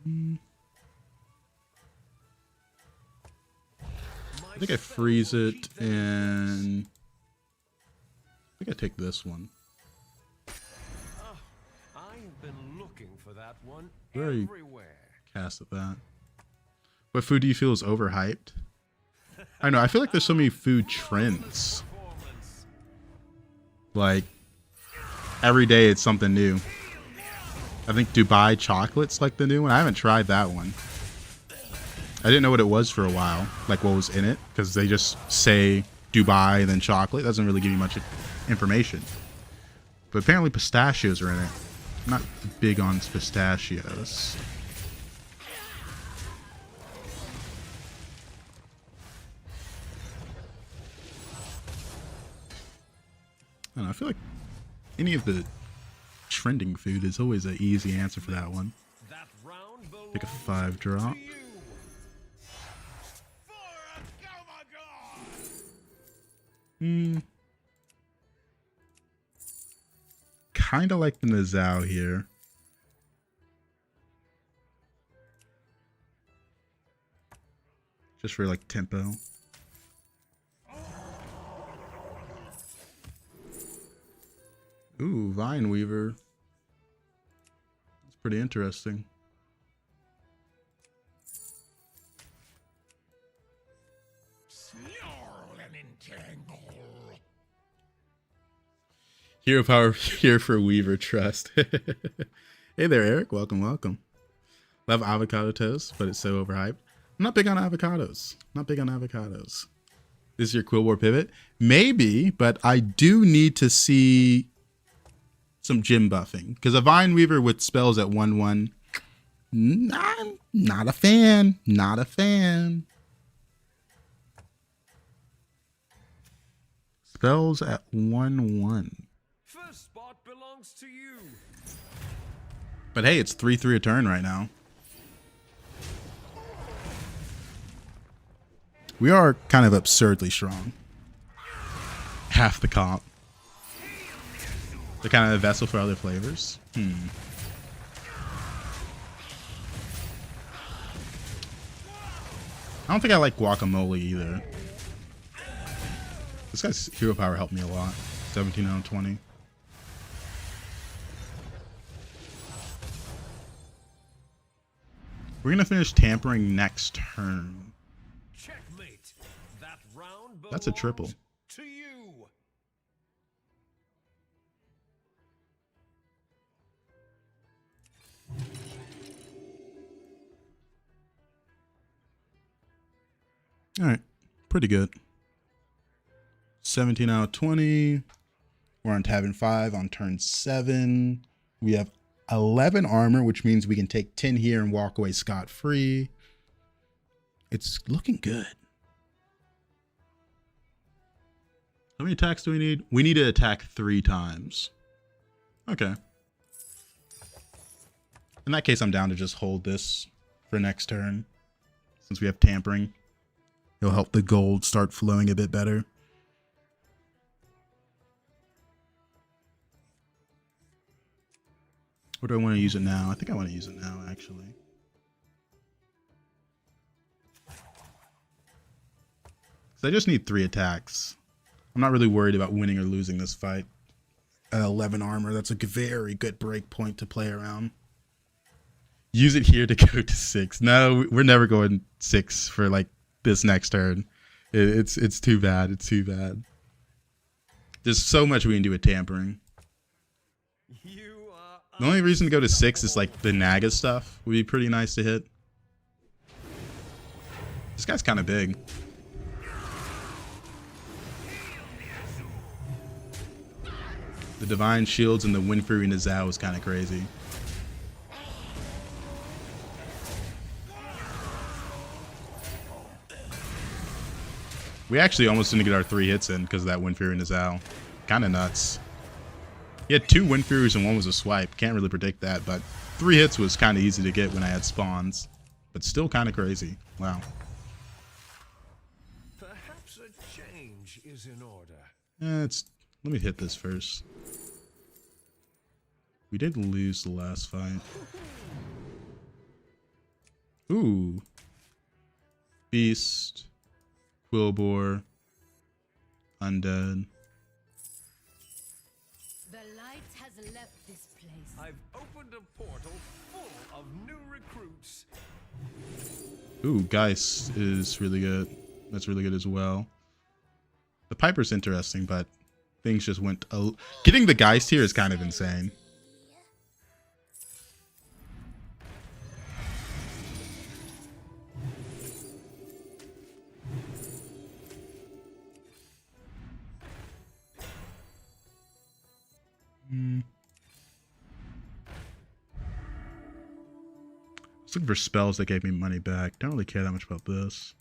I think I freeze it and I think I take this one. I've been looking for that one Very everywhere. cast at that. What food do you feel is overhyped? I know, I feel like there's so many food trends. Like, every day it's something new. I think Dubai chocolate's like the new one. I haven't tried that one. I didn't know what it was for a while, like what was in it, because they just say Dubai and then chocolate. It doesn't really give you much information. But apparently pistachios are in it. I'm not big on pistachios. I don't know, I feel like any of the trending food is always an easy answer for that one. That round Pick a belongs 5 drop. to you. Kind of like the Nizao here. Just for like tempo. Ooh, Vine Weaver. That's pretty interesting. Snarl and entangle. Hero power here for Weaver Trust. Hey there, Eric. Welcome, welcome. Love avocado toast, but it's so overhyped. I'm not big on avocados. Not big on avocados. This is your Quill War pivot? Maybe, but I do need to see some gym buffing. Because a Vine Weaver with spells at 1/1, not a fan. Not a fan. Spells at 1/1. First spot belongs to you. But hey, it's 3/3 a turn right now. We are kind of absurdly strong. Half the comp. They're kind of a vessel for other flavors. I don't think I like guacamole either. This guy's hero power helped me a lot. 17 out of 20. We're gonna finish tampering next turn. Checkmate. That round That's a triple. belongs to you. All right, pretty good. 17 out of 20. We're on Tavern 5 on turn 7. We have 11 armor, which means we can take 10 here and walk away scot-free. It's looking good. How many attacks do we need? We need to attack 3 times. Okay. In that case, I'm down to just hold this for next turn. Since we have tampering, it'll help the gold start flowing a bit better. Or do I want to use it now? I think I want to use it now, actually. Because I just need 3 attacks. I'm not really worried about winning or losing this fight. At 11 armor, that's a very good break point to play around. Use it here to go to 6. No, we're never going 6 for like this next turn. It's too bad. It's too bad. There's so much we can do with tampering. The only reason to go to 6 is like the Naga stuff would be pretty nice to hit. This guy's kind of big. The Divine Shields and the Wind Fury Nizao is kind of crazy. We actually almost didn't get our 3 hits in because of that Wind Fury Nizao. Kind of nuts. He had 2 Wind Furies and 1 was a swipe. Can't really predict that, but 3 hits was kind of easy to get when I had spawns. But still kind of crazy. Wow. Perhaps a change is in order. Let me hit this first. We did lose the last fight. Ooh. Beast. Quillbore. Undead. The light has left this place. I've opened a portal full of new recruits. Ooh, Geist is really good. That's really good as well. The Piper's interesting, but things just went... Getting the Geist here is kind of insane. Let's look for spells that gave me money back. Don't really care that much about this.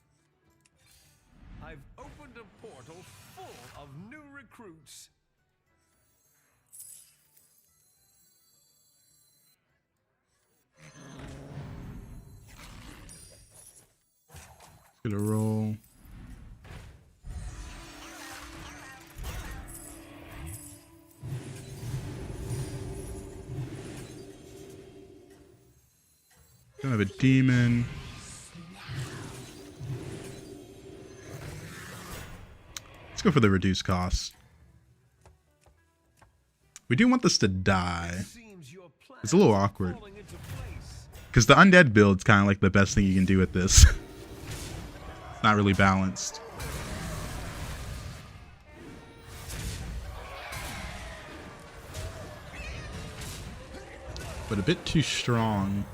I've opened a portal full of new recruits. Let's get a roll. Don't have a demon. Let's go for the reduced cost. We do want this to die. It's a little awkward. Because the undead build's kind of like the best thing you can do with this. It's not really balanced. But a bit too strong.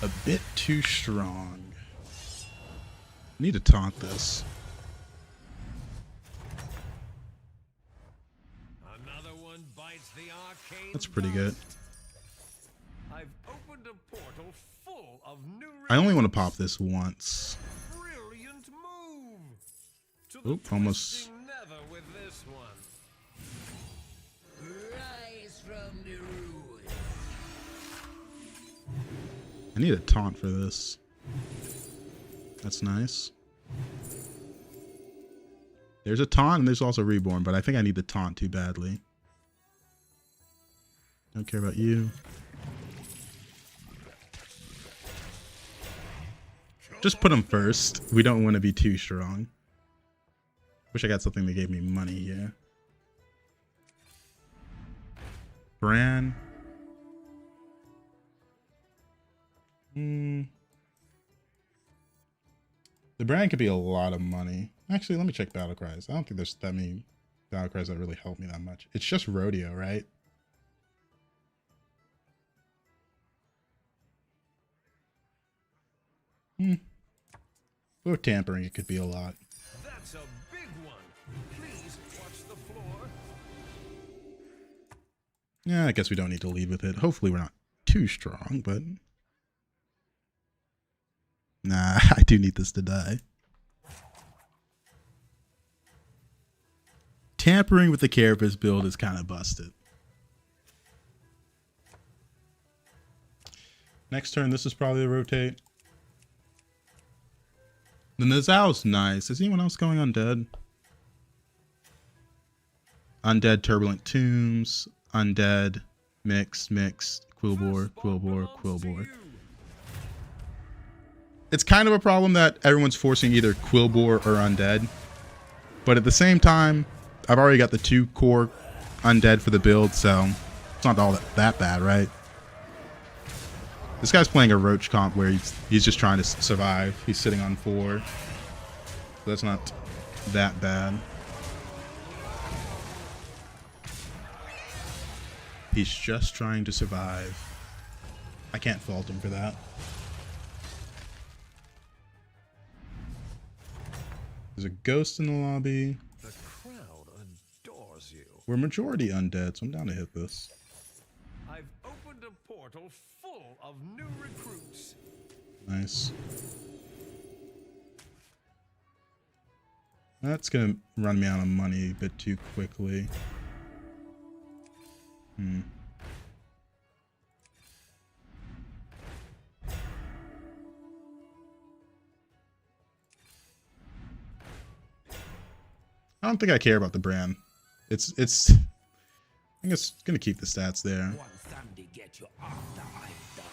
A bit too strong. Need to taunt this. Another one bites the arcane. That's pretty good. I've opened a portal full of new I only want to pop this once. brilliant move. To the Oop, almost. twisting nether with this one. Rise from the ruins. I need a taunt for this. That's nice. There's a taunt and there's also reborn, but I think I need the taunt too badly. Don't care about you. Just put him first. We don't want to be too strong. Wish I got something that gave me money here. Bran. The Bran could be a lot of money. Actually, let me check battle cries. I don't think there's that many battle cries that really help me that much. It's just rodeo, right? Or tampering, it could be a lot. That's a big one. Please watch the floor. Yeah, I guess we don't need to lead with it. Hopefully we're not too strong, but... Nah, I do need this to die. Tampering with the Carapace build is kind of busted. Next turn, this is probably a rotate. The Nizal's nice. Is anyone else going undead? Undead Turbulent Tombs. Undead. Mixed. Quillbore. It's kind of a problem that everyone's forcing either Quillbore or Undead. But at the same time, I've already got the 2 core Undead for the build, so it's not all that bad, right? This guy's playing a Roach comp where he's just trying to survive. He's sitting on 4. So that's not that bad. He's just trying to survive. I can't fault him for that. There's a ghost in the lobby. The crowd adores you. We're majority undead, so I'm down to hit this. I've opened a portal full of new recruits. Nice. That's gonna run me out of money a bit too quickly. I don't think I care about the brand. I think it's gonna keep the stats there. One Sunday get you after I'm done.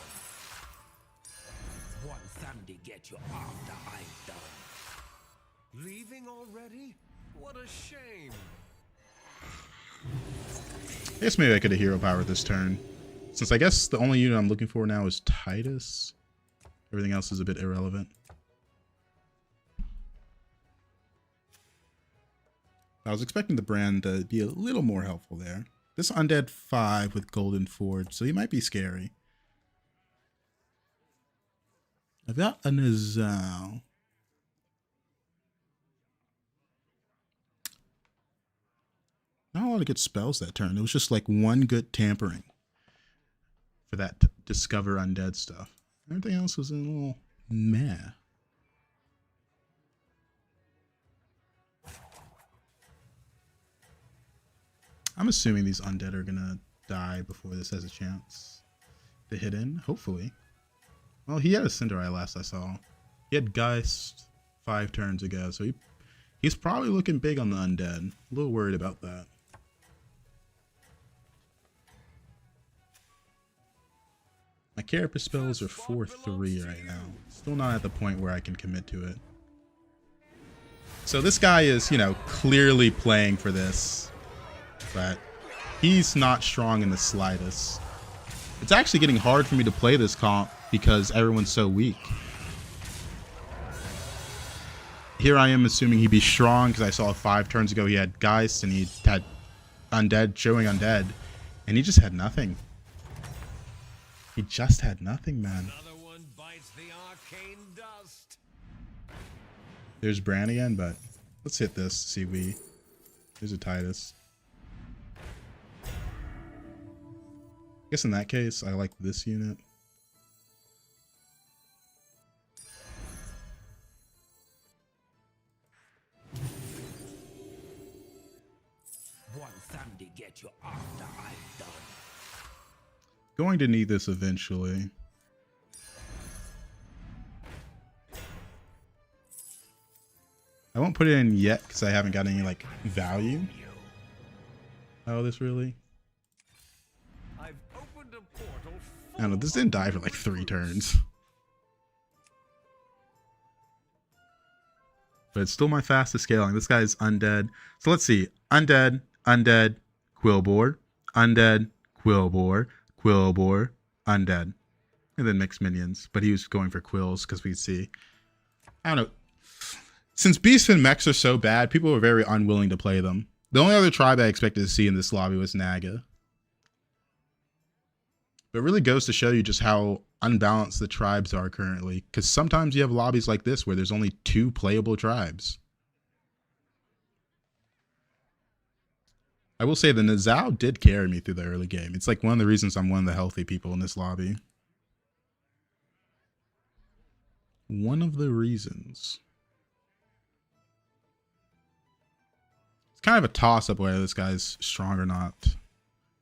One Sunday get you after I'm done. Leaving already? What a shame. I guess maybe I could have hero power this turn. Since I guess the only unit I'm looking for now is Titus. Everything else is a bit irrelevant. I was expecting the brand to be a little more helpful there. This undead 5 with Golden Forge, so he might be scary. I've got a Nizal. Not a lot of good spells that turn. It was just like one good tampering for that discover undead stuff. Everything else was a little meh. I'm assuming these undead are gonna die before this has a chance to hit in, hopefully. Well, he had a Cinderai last I saw. He had Geist 5 turns ago, so he's probably looking big on the undead. A little worried about that. My Carapace spells are 4/3 right now. Still not at the point where I can commit to it. So this guy is, you know, clearly playing for this. But he's not strong in the slightest. It's actually getting hard for me to play this comp because everyone's so weak. Here I am assuming he'd be strong because I saw 5 turns ago he had Geist and he had Undead showing Undead. And he just had nothing. He just had nothing, man. Another one bites the arcane dust. There's Bran again, but let's hit this. See we. There's a Titus. I guess in that case, I like this unit. One Sunday get you after I'm done. Going to need this eventually. I won't put it in yet because I haven't got any like value. Oh, this really? I've opened a portal I don't know, this didn't die for like 3 turns. but it's still my fastest scaling. This guy's undead. So let's see. Undead, undead, Quillbore, undead, Quillbore, Quillbore, undead. And then mixed minions. But he was going for quills because we see. I don't know. Since Beasts and Mechs are so bad, people were very unwilling to play them. The only other tribe I expected to see in this lobby was Naga. But it really goes to show you just how unbalanced the tribes are currently. Because sometimes you have lobbies like this where there's only 2 playable tribes. I will say the Nizao did carry me through the early game. It's like one of the reasons I'm one of the healthy people in this lobby. One of the reasons. It's kind of a toss-up whether this guy's strong or not.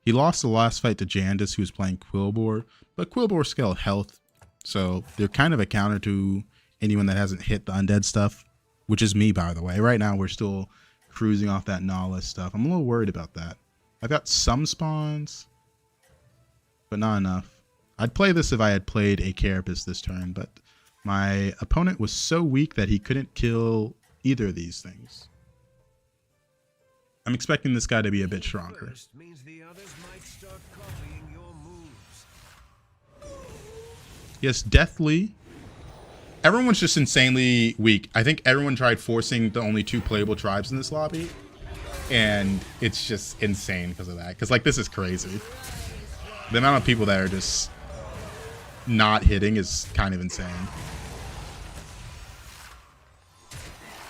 He lost the last fight to Jandis, who was playing Quillbore, but Quillbore scaled health, so they're kind of a counter to anyone that hasn't hit the undead stuff, which is me, by the way. Right now, we're still cruising off that Nala stuff. I'm a little worried about that. I've got some spawns, but not enough. I'd play this if I had played a Carapace this turn, but my opponent was so weak that he couldn't kill either of these things. I'm expecting this guy to be a bit stronger. Means the others might start copying your moves. Yes, Deathly. Everyone's just insanely weak. I think everyone tried forcing the only 2 playable tribes in this lobby, and it's just insane because of that. Because like this is crazy. The amount of people that are just not hitting is kind of insane.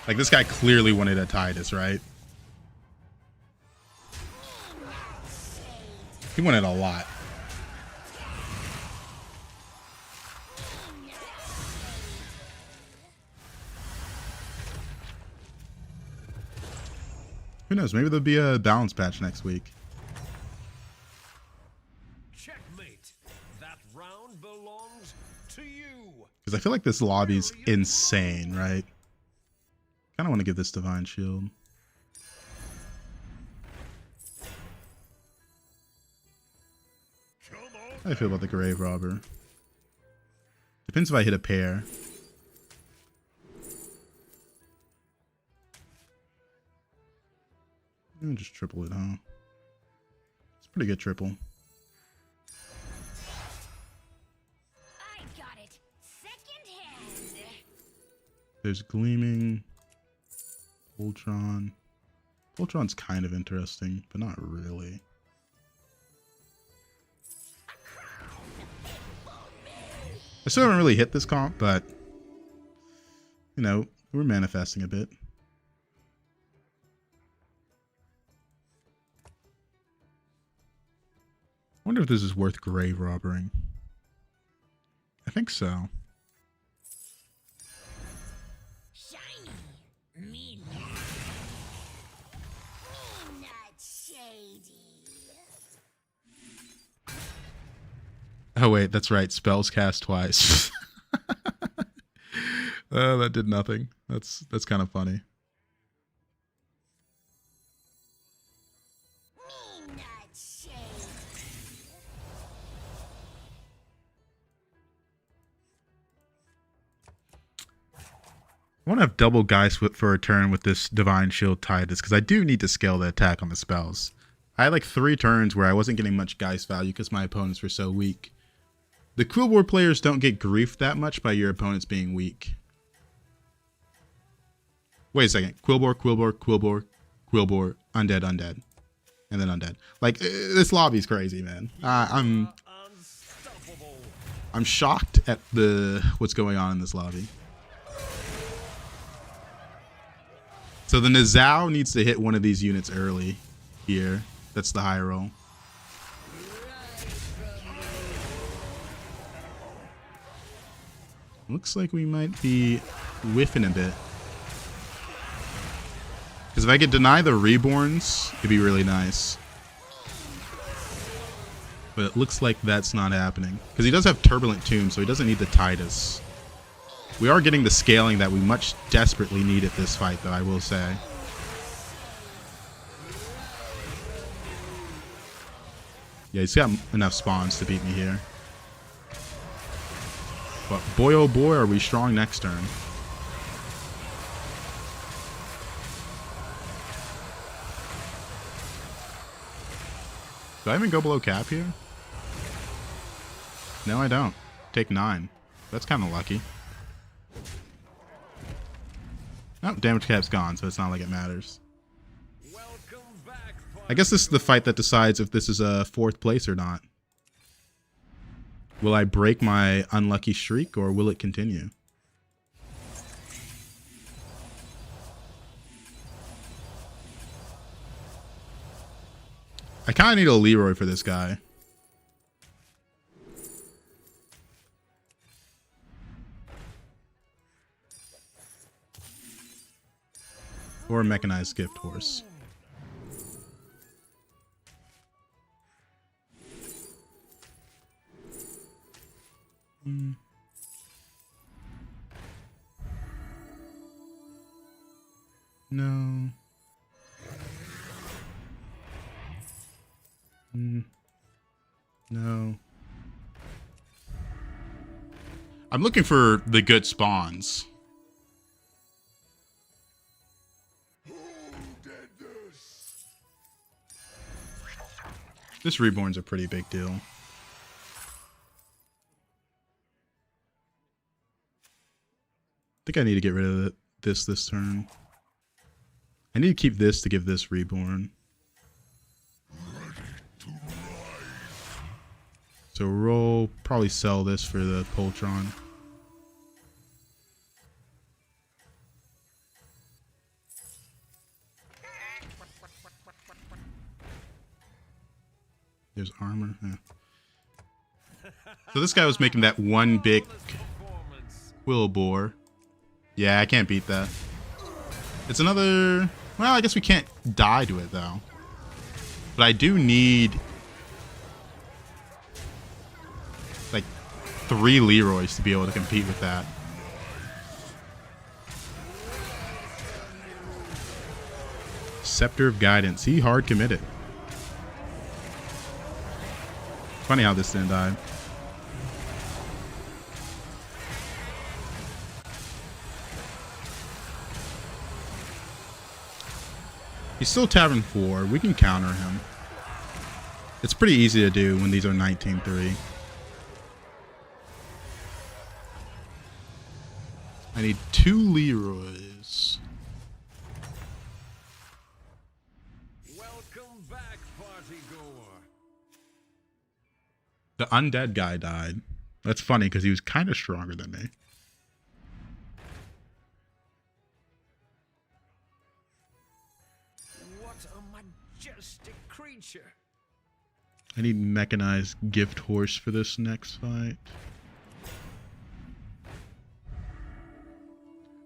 Like this guy clearly wanted a Titus, right? He wanted a lot. Who knows? Maybe there'll be a balance patch next week. Checkmate. That round belongs to you. Because I feel like this lobby's insane, right? Kind of want to give this Divine Shield. How do I feel about the Grave Robber? Depends if I hit a pair. Just triple it, huh? It's a pretty good triple. I got it. Second hand. There's Gleaming. Voltron. Voltron's kind of interesting, but not really. I still haven't really hit this comp, but you know, we're manifesting a bit. I wonder if this is worth grave robbering. I think so. Shiny. Me not shady. Oh wait, that's right. Spells cast twice. That did nothing. That's kind of funny. Me not shady. I want to have double Geist Whip for a turn with this Divine Shield Titus, because I do need to scale the attack on the spells. I had like 3 turns where I wasn't getting much Geist value because my opponents were so weak. The Quillbore players don't get griefed that much by your opponents being weak. Wait a second. Quillbore, Quillbore, Quillbore, Quillbore, Undead, Undead. And then Undead. Like, this lobby's crazy, man. I'm shocked at what's going on in this lobby. So the Nizao needs to hit one of these units early here. That's the high roll. Looks like we might be whiffing a bit. Because if I could deny the Reborns, it'd be really nice. But it looks like that's not happening. Because he does have Turbulent Tomb, so he doesn't need the Titus. We are getting the scaling that we much desperately need at this fight, though, I will say. Yeah, he's got enough spawns to beat me here. But boy, oh boy, are we strong next turn. Do I even go below cap here? No, I don't. Take 9. That's kind of lucky. Oh, damage cap's gone, so it's not like it matters. I guess this is the fight that decides if this is a 4th place or not. Will I break my unlucky streak, or will it continue? I kind of need a Leroy for this guy. Or a mechanized gift horse. No. No. I'm looking for the good spawns. This reborn's a pretty big deal. I think I need to get rid of this turn. I need to keep this to give this reborn. So roll, probably sell this for the Poltron. There's armor. Yeah. So this guy was making that one big Willowboar. Yeah, I can't beat that. It's another... Well, I guess we can't die to it, though. But I do need... like 3 Leroys to be able to compete with that. Scepter of Guidance. He hard committed. Funny how this didn't die. He's still Tavern 4. We can counter him. It's pretty easy to do when these are 19-3. I need 2 Leroys. Welcome back, partygoer. The undead guy died. That's funny because he was kind of stronger than me. What a majestic creature. I need mechanized gift horse for this next fight.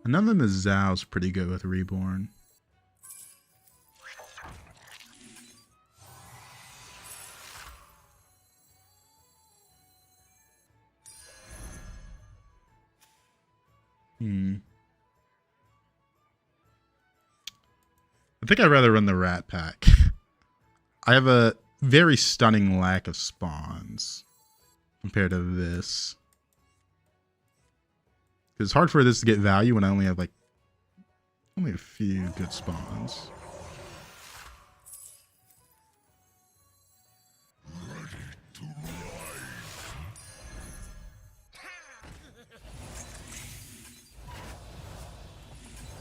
And then the Zhao's pretty good with Reborn. I think I'd rather run the Rat Pack. I have a very stunning lack of spawns compared to this. It's hard for this to get value when I only have like only a few good spawns.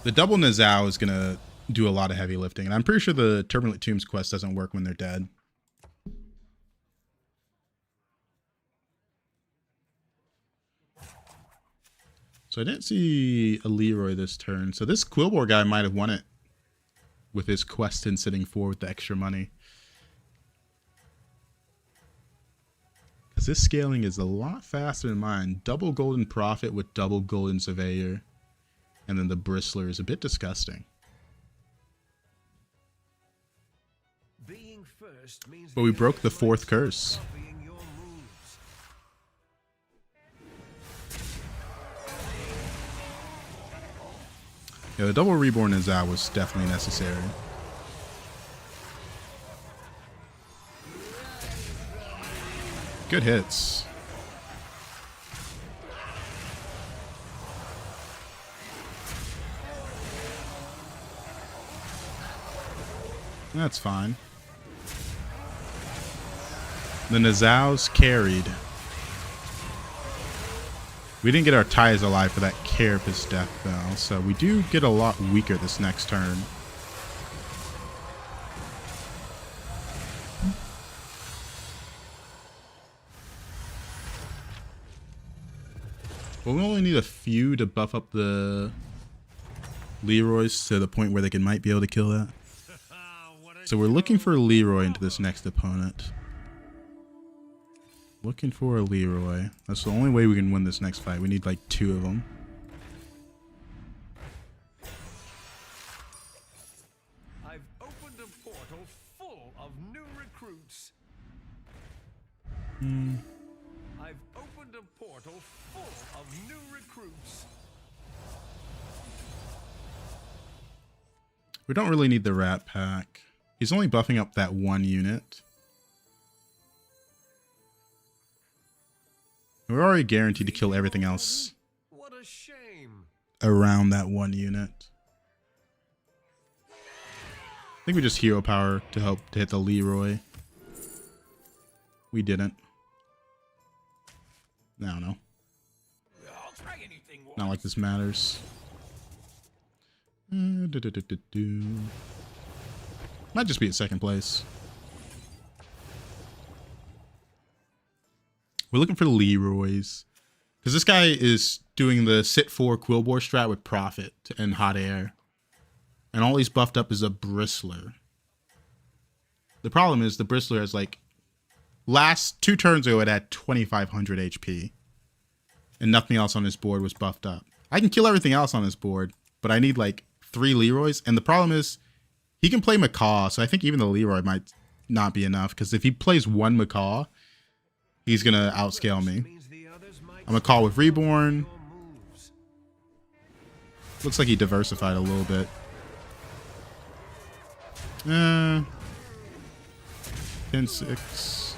The double Nizao is gonna do a lot of heavy lifting, and I'm pretty sure the Turbulent Tombs quest doesn't work when they're dead. So I didn't see a Leroy this turn. So this Quillbore guy might have won it with his quest and sitting 4 with the extra money. Because this scaling is a lot faster than mine. Double Golden Prophet with double Golden Surveyor. And then the Bristler is a bit disgusting. Being first means But we broke the 4th curse. copying your moves. Yeah, the double Reborn Nizao was definitely necessary. Good hits. That's fine. The Nazau's carried. We didn't get our ties alive for that Carapace death though, so we do get a lot weaker this next turn. But we only need a few to buff up the Leroys to the point where they might be able to kill that. So we're looking for Leroy into this next opponent. Looking for a Leroy. That's the only way we can win this next fight. We need like 2 of them. I've opened a portal full of new recruits. I've opened a portal full of new recruits. We don't really need the Rat Pack. He's only buffing up that 1 unit. We're already guaranteed to kill everything else What a shame. around that 1 unit. I think we just hero power to help to hit the Leroy. We didn't. I don't know. I'll try anything once. Not like this matters. Might just be at 2nd place. We're looking for Leroy's. Because this guy is doing the sit 4 Quillbore strat with Prophet and Hot Air. And all he's buffed up is a Bristler. The problem is the Bristler has like... Last 2 turns ago it had 2500 HP. And nothing else on his board was buffed up. I can kill everything else on his board. But I need like 3 Leroys. And the problem is... He can play Macaw. So I think even the Leroy might not be enough. Because if he plays 1 Macaw... He's going to outscale me. I'm going to call with Reborn. Looks like he diversified a little bit. 10-6.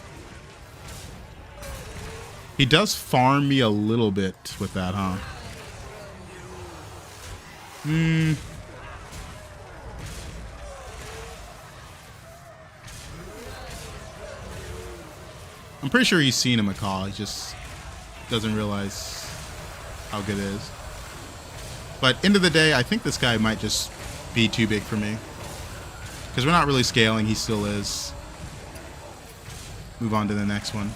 He does farm me a little bit with that, huh? I'm pretty sure he's seen a Macaw. He just doesn't realize how good it is. But end of the day, I think this guy might just be too big for me. Because we're not really scaling. He still is. Move on to the next one.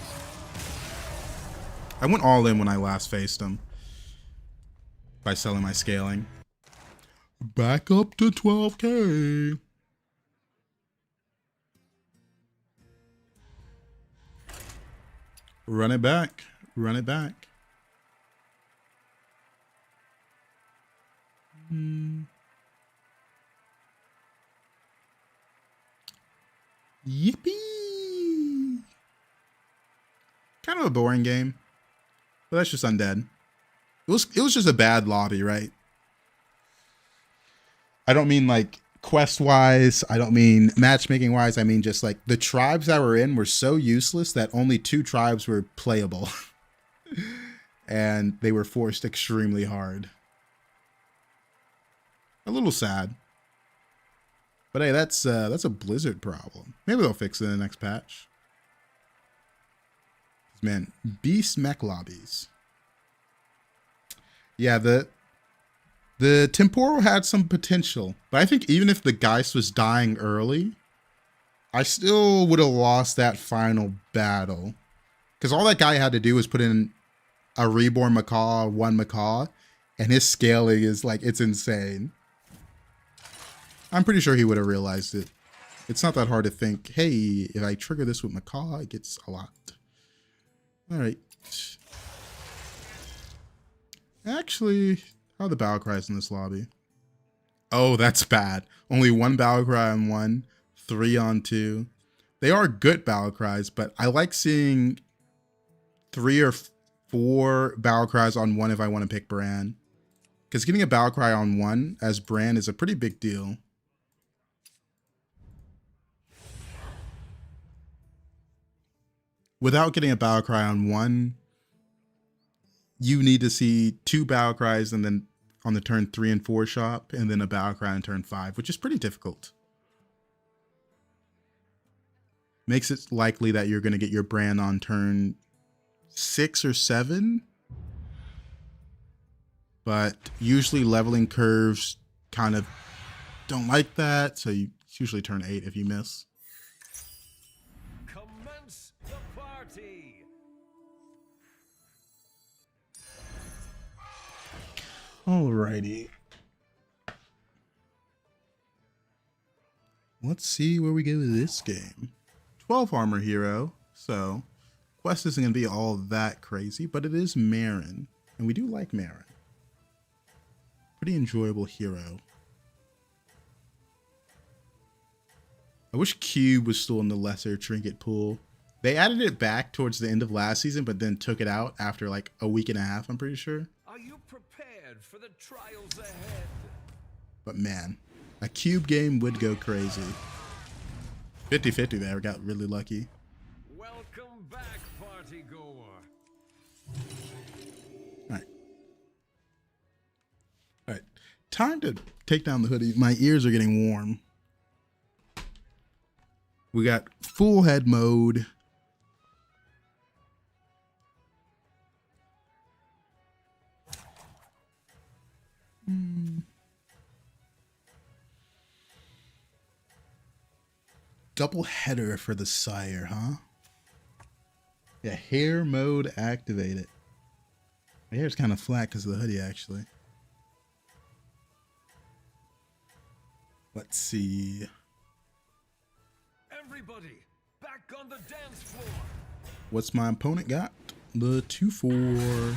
I went all in when I last faced him. By selling my scaling. Back up to 12k. Run it back. Run it back. Yippee! Kind of a boring game. But that's just undead. It was just a bad lobby, right? I don't mean like quest wise, I don't mean matchmaking wise, I mean just like the tribes that were in were so useless that only 2 tribes were playable. And they were forced extremely hard. A little sad. But hey, that's a Blizzard problem. Maybe they'll fix it in the next patch. Man, beast mech lobbies. Yeah, the Temporal had some potential, but I think even if the Geist was dying early, I still would have lost that final battle. Because all that guy had to do was put in a Reborn Macaw, 1 Macaw, and his scaling is like, it's insane. I'm pretty sure he would have realized it. It's not that hard to think, hey, if I trigger this with Macaw, it gets a lot. All right. Actually... How are the battle cries in this lobby? Oh, that's bad. Only 1 battle cry on 1, 3 on 2. They are good battle cries, but I like seeing 3 or 4 battle cries on 1 if I want to pick Bran. Because getting a battle cry on 1 as Bran is a pretty big deal. Without getting a battle cry on 1, you need to see 2 battle cries and then on the turn 3 and 4 shop, and then a battle cry on turn 5, which is pretty difficult. Makes it likely that you're going to get your brand on turn 6 or 7. But usually leveling curves kind of don't like that. So it's usually turn 8 if you miss. Commence the party. Alrighty. Let's see where we go with this game. 12 armor hero, so quest isn't going to be all that crazy, but it is Marin, and we do like Marin. Pretty enjoyable hero. I wish Cube was still in the lesser trinket pool. They added it back towards the end of last season, but then took it out after like a week and a half, I'm pretty sure. Are you prepared for the trials ahead? But man, a Cube game would go crazy. 50-50 there, got really lucky. Welcome back, party goer. Alright, time to take down the hoodie. My ears are getting warm. We got full head mode. Double header for the sire, huh? Yeah, hair mode activated. My hair's kind of flat because of the hoodie, actually. Let's see. Everybody, back on the dance floor. What's my opponent got? The 2/4.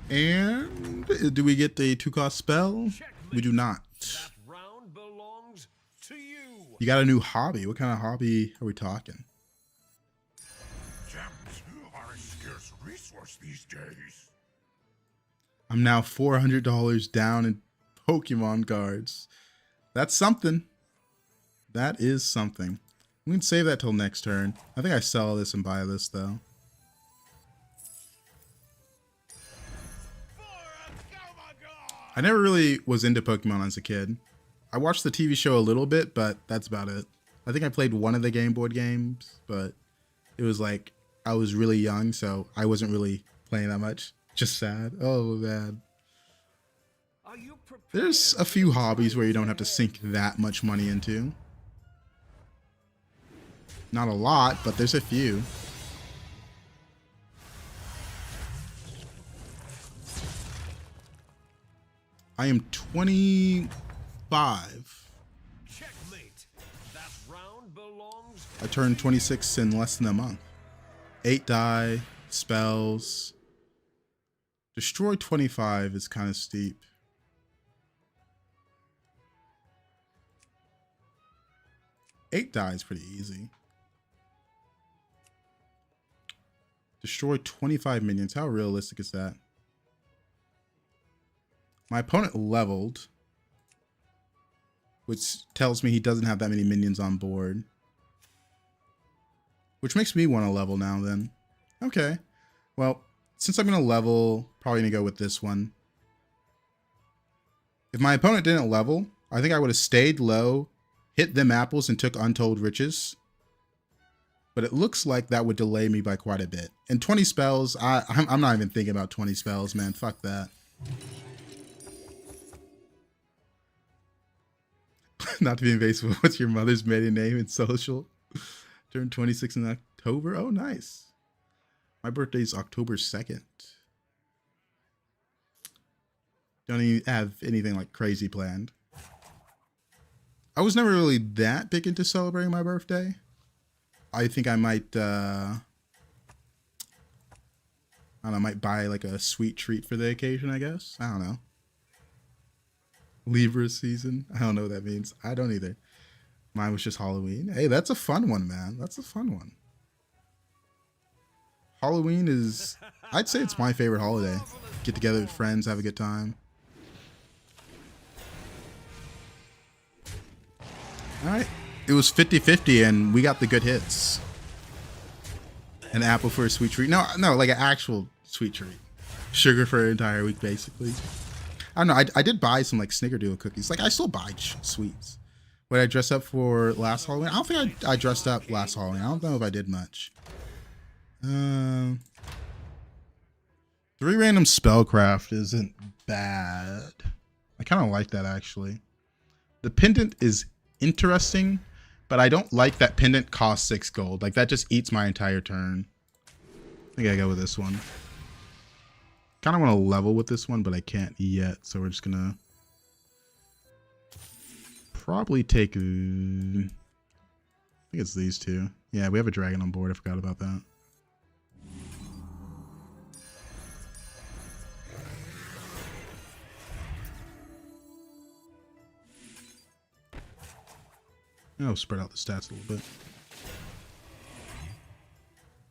And do we get the 2-cost spell? We do not. That round belongs to you. You got a new hobby. What kind of hobby are we talking? Gems are a scarce resource these days. I'm now $400 down in Pokemon cards. That's something. That is something. We can save that till next turn. I think I sell this and buy this, though. I never really was into Pokemon as a kid. I watched the TV show a little bit, but that's about it. I think I played one of the Game Boy games, but it was like I was really young, so I wasn't really playing that much. Just sad. Oh, man. Are you prepared? There's a few hobbies where you don't have to sink that much money into. Not a lot, but there's a few. I am 25. Checkmate. That round belongs. I turned 26 in less than a month. 8 die, spells. Destroy 25 is kind of steep. Eight die is pretty easy. Destroy 25 minions. How realistic is that? My opponent leveled, which tells me he doesn't have that many minions on board. Which makes me want to level now then. Okay. Well, since I'm going to level, probably going to go with this one. If my opponent didn't level, I think I would have stayed low, hit them apples, and took Untold Riches. But it looks like that would delay me by quite a bit. And 20 spells, I'm not even thinking about 20 spells, man. Fuck that. Not to be invasive, what's your mother's maiden name and social? Turned 26 in October. Oh, nice. My birthday is October 2nd. Don't even have anything like crazy planned. I was never really that big into celebrating my birthday. I think I might, I don't know, I might buy like a sweet treat for the occasion, I guess. I don't know. Libra season. I don't know what that means. I don't either. Mine was just Halloween. Hey, that's a fun one, man. That's a fun one. Halloween is, I'd say it's my favorite holiday. Get together with friends, have a good time. All right. It was 50-50 and we got the good hits. An apple for a sweet treat. No, like an actual sweet treat. Sugar for an entire week, basically. I don't know. I did buy some like snickerdoodle cookies. Like I still buy sweets. Would I dress up for last Halloween? I don't think I dressed up last Halloween. I don't know if I did much. 3 random spellcraft isn't bad. I kind of like that actually. The pendant is interesting, but I don't like that pendant costs 6 gold. Like that just eats my entire turn. I think I go with this one. Kind of want to level with this one, but I can't yet. So we're just gonna probably take. I think it's these two. Yeah, we have a dragon on board. I forgot about that. I'll spread out the stats a little bit.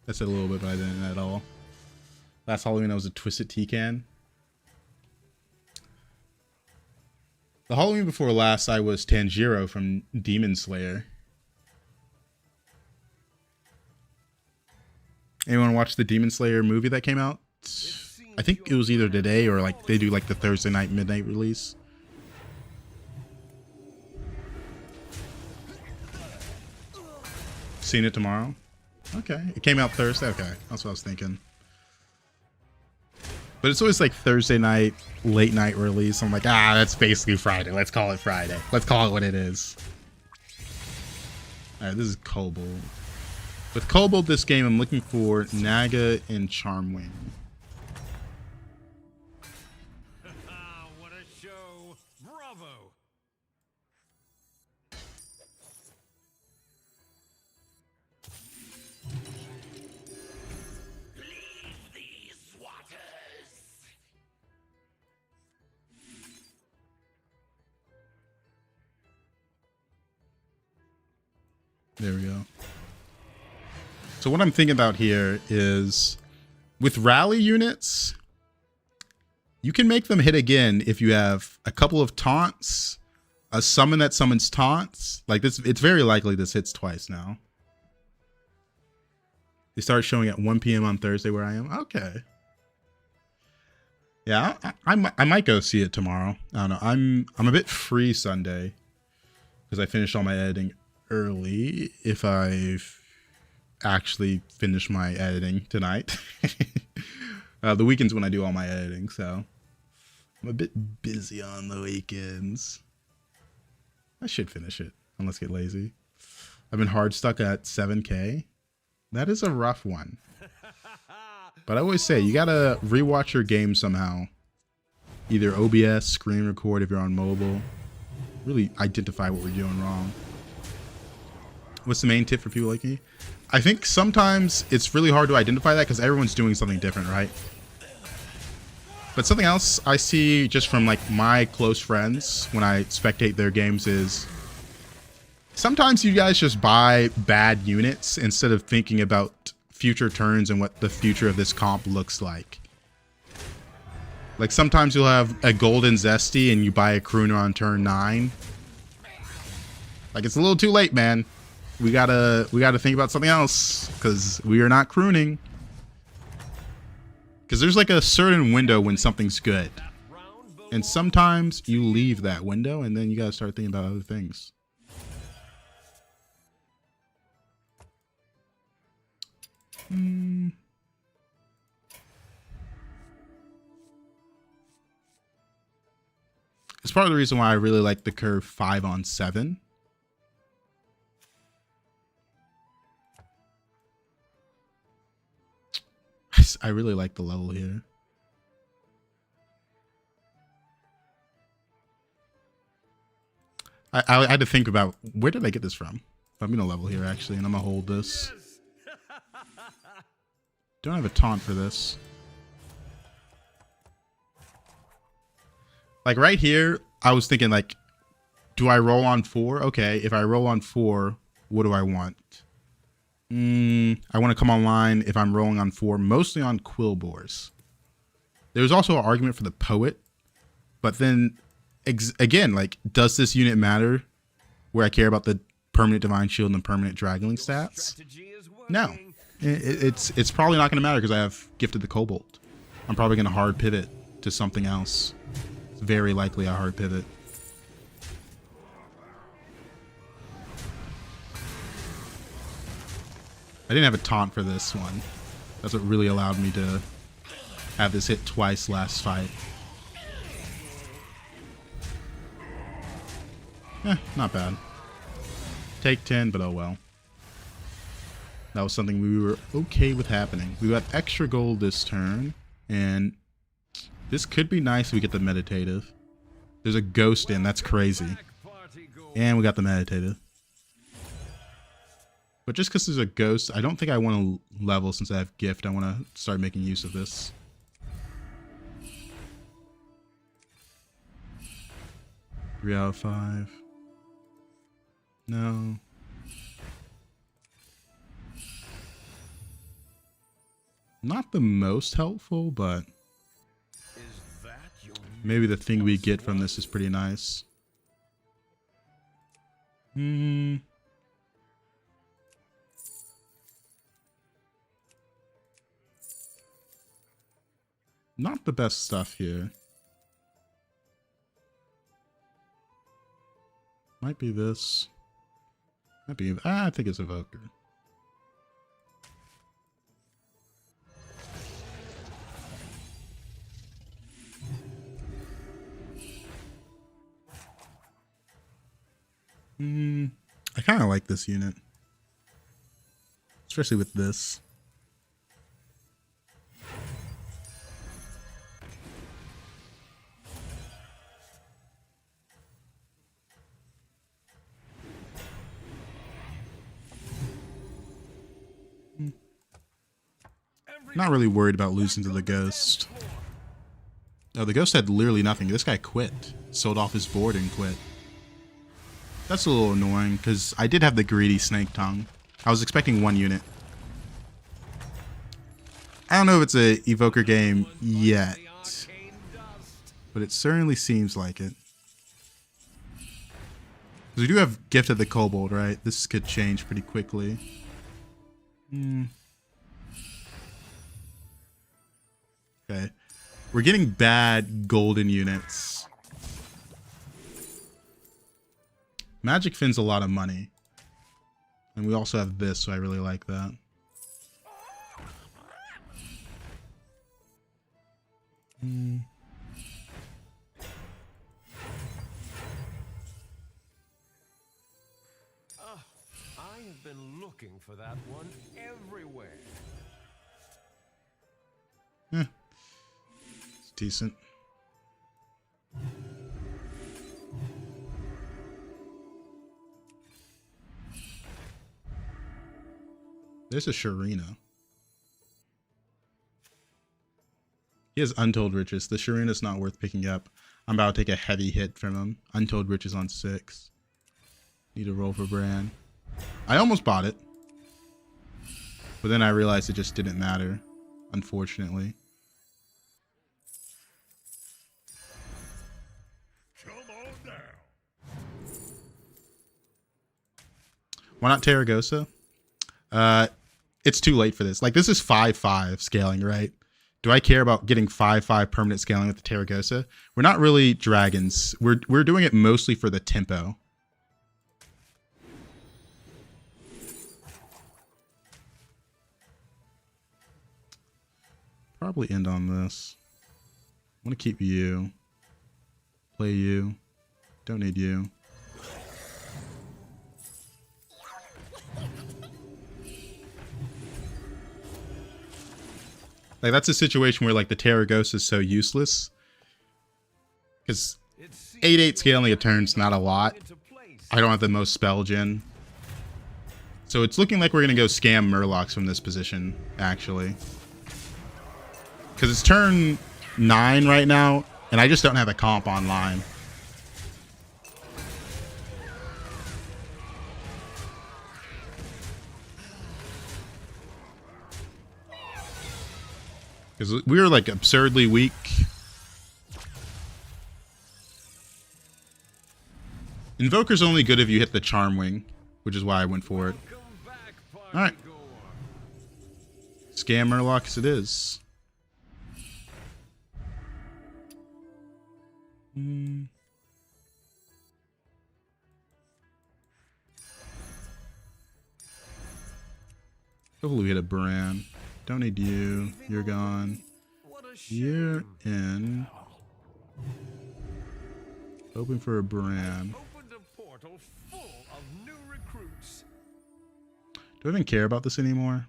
That's a little bit, but I didn't at all. Last Halloween, I was a Twisted Tea-Can. The Halloween before last, I was Tanjiro from Demon Slayer. Anyone watch the Demon Slayer movie that came out? I think it was either today or like they do like the Thursday night midnight release. Seen it tomorrow? Okay. It came out Thursday? Okay. That's what I was thinking. But it's always like Thursday night, late night release. I'm like, that's basically Friday. Let's call it Friday. Let's call it what it is. Alright, this is Kobold. With Kobold this game, I'm looking for Naga and Charmwing. What a show. Bravo. There we go. So what I'm thinking about here is with rally units, you can make them hit again if you have a couple of taunts, a summon that summons taunts. Like this, it's very likely this hits twice now. They start showing at 1 p.m. on Thursday where I am. Okay. Yeah, I might go see it tomorrow. I don't know. I'm a bit free Sunday because I finished all my editing early. If I've actually finished my editing tonight. The weekends when I do all my editing, so I'm a bit busy on the weekends. I should finish it unless I get lazy. I've been hard stuck at 7K. That is a rough one. But I always say you gotta rewatch your game somehow. Either OBS, screen record if you're on mobile. Really identify what we're doing wrong. What's the main tip for people like me? I think sometimes it's really hard to identify that because everyone's doing something different, right? But something else I see just from like my close friends when I spectate their games is sometimes you guys just buy bad units instead of thinking about future turns and what the future of this comp looks like. Like sometimes you'll have a golden zesty and you buy a crooner on turn 9. Like it's a little too late, man. We gotta think about something else because we are not crooning. Because there's like a certain window when something's good, and sometimes you leave that window and then you gotta start thinking about other things. It's part of the reason why I really like the curve 5 on 7. I really like the level here. I had to think about where did I get this from? I'm gonna level here actually, and I'm gonna hold this. Don't have a taunt for this. Like right here, I was thinking like, do I roll on 4? Okay, if I roll on 4, what do I want? I want to come online if I'm rolling on 4, mostly on Quillbores. There's also an argument for the Poet, but then again, like, does this unit matter where I care about the permanent Divine Shield and the permanent Dragonling stats? No, it's probably not going to matter because I have gifted the Kobold. I'm probably going to hard pivot to something else It's very likely a hard pivot. I didn't have a taunt for this one. That's what really allowed me to have this hit twice last fight. Not bad. Take 10, but oh well. That was something we were okay with happening. We got extra gold this turn, and this could be nice if we get the meditative. There's a ghost in, that's crazy. And we got the meditative. But just because there's a ghost, I don't think I want to level since I have gift. I want to start making use of this. Three out of 5. No. Not the most helpful, but maybe the thing we get from this is pretty nice. Not the best stuff here. Might be this. Might be. I think it's Evoker. I kind of like this unit, especially with this. Not really worried about losing to the ghost. Oh, the ghost had literally nothing. This guy quit. Sold off his board and quit. That's a little annoying, because I did have the greedy snake tongue. I was expecting 1 unit. I don't know if it's a evoker game yet, but it certainly seems like it. Because we do have Gift of the Kobold, right? This could change pretty quickly. Okay. We're getting bad golden units. Magic Finn's a lot of money. And we also have this, so I really like that. I have been looking for that one everywhere. It's decent. There's a Sharina. He has Untold Riches. The Sharina's not worth picking up. I'm about to take a heavy hit from him. Untold Riches on 6. Need a roll for Bran. I almost bought it. But then I realized it just didn't matter. Unfortunately. Come on down. Why not Terragosa? It's too late for this. Like, this is 5/5 scaling, right? Do I care about getting 5/5 permanent scaling with the Terragosa? We're not really dragons. We're doing it mostly for the tempo. Probably end on this. I want to keep you. Play you. Don't need you. Like, that's a situation where, like, the Terragosa is so useless. Because 8/8 scaling a turn's not a lot. I don't have the most spell gen. So it's looking like we're going to go scam Murlocs from this position, actually. Because it's turn 9 right now, and I just don't have a comp online. Because we were, like, absurdly weak. Invoker's only good if you hit the Charm Wing, which is why I went for it. Alright. Scam Murlocs it is. Hopefully we hit a brand. Don't need you. You're gone. What a You're shame. in. Hoping for a brand. Opened a portal full of new recruits. Do I even care about this anymore?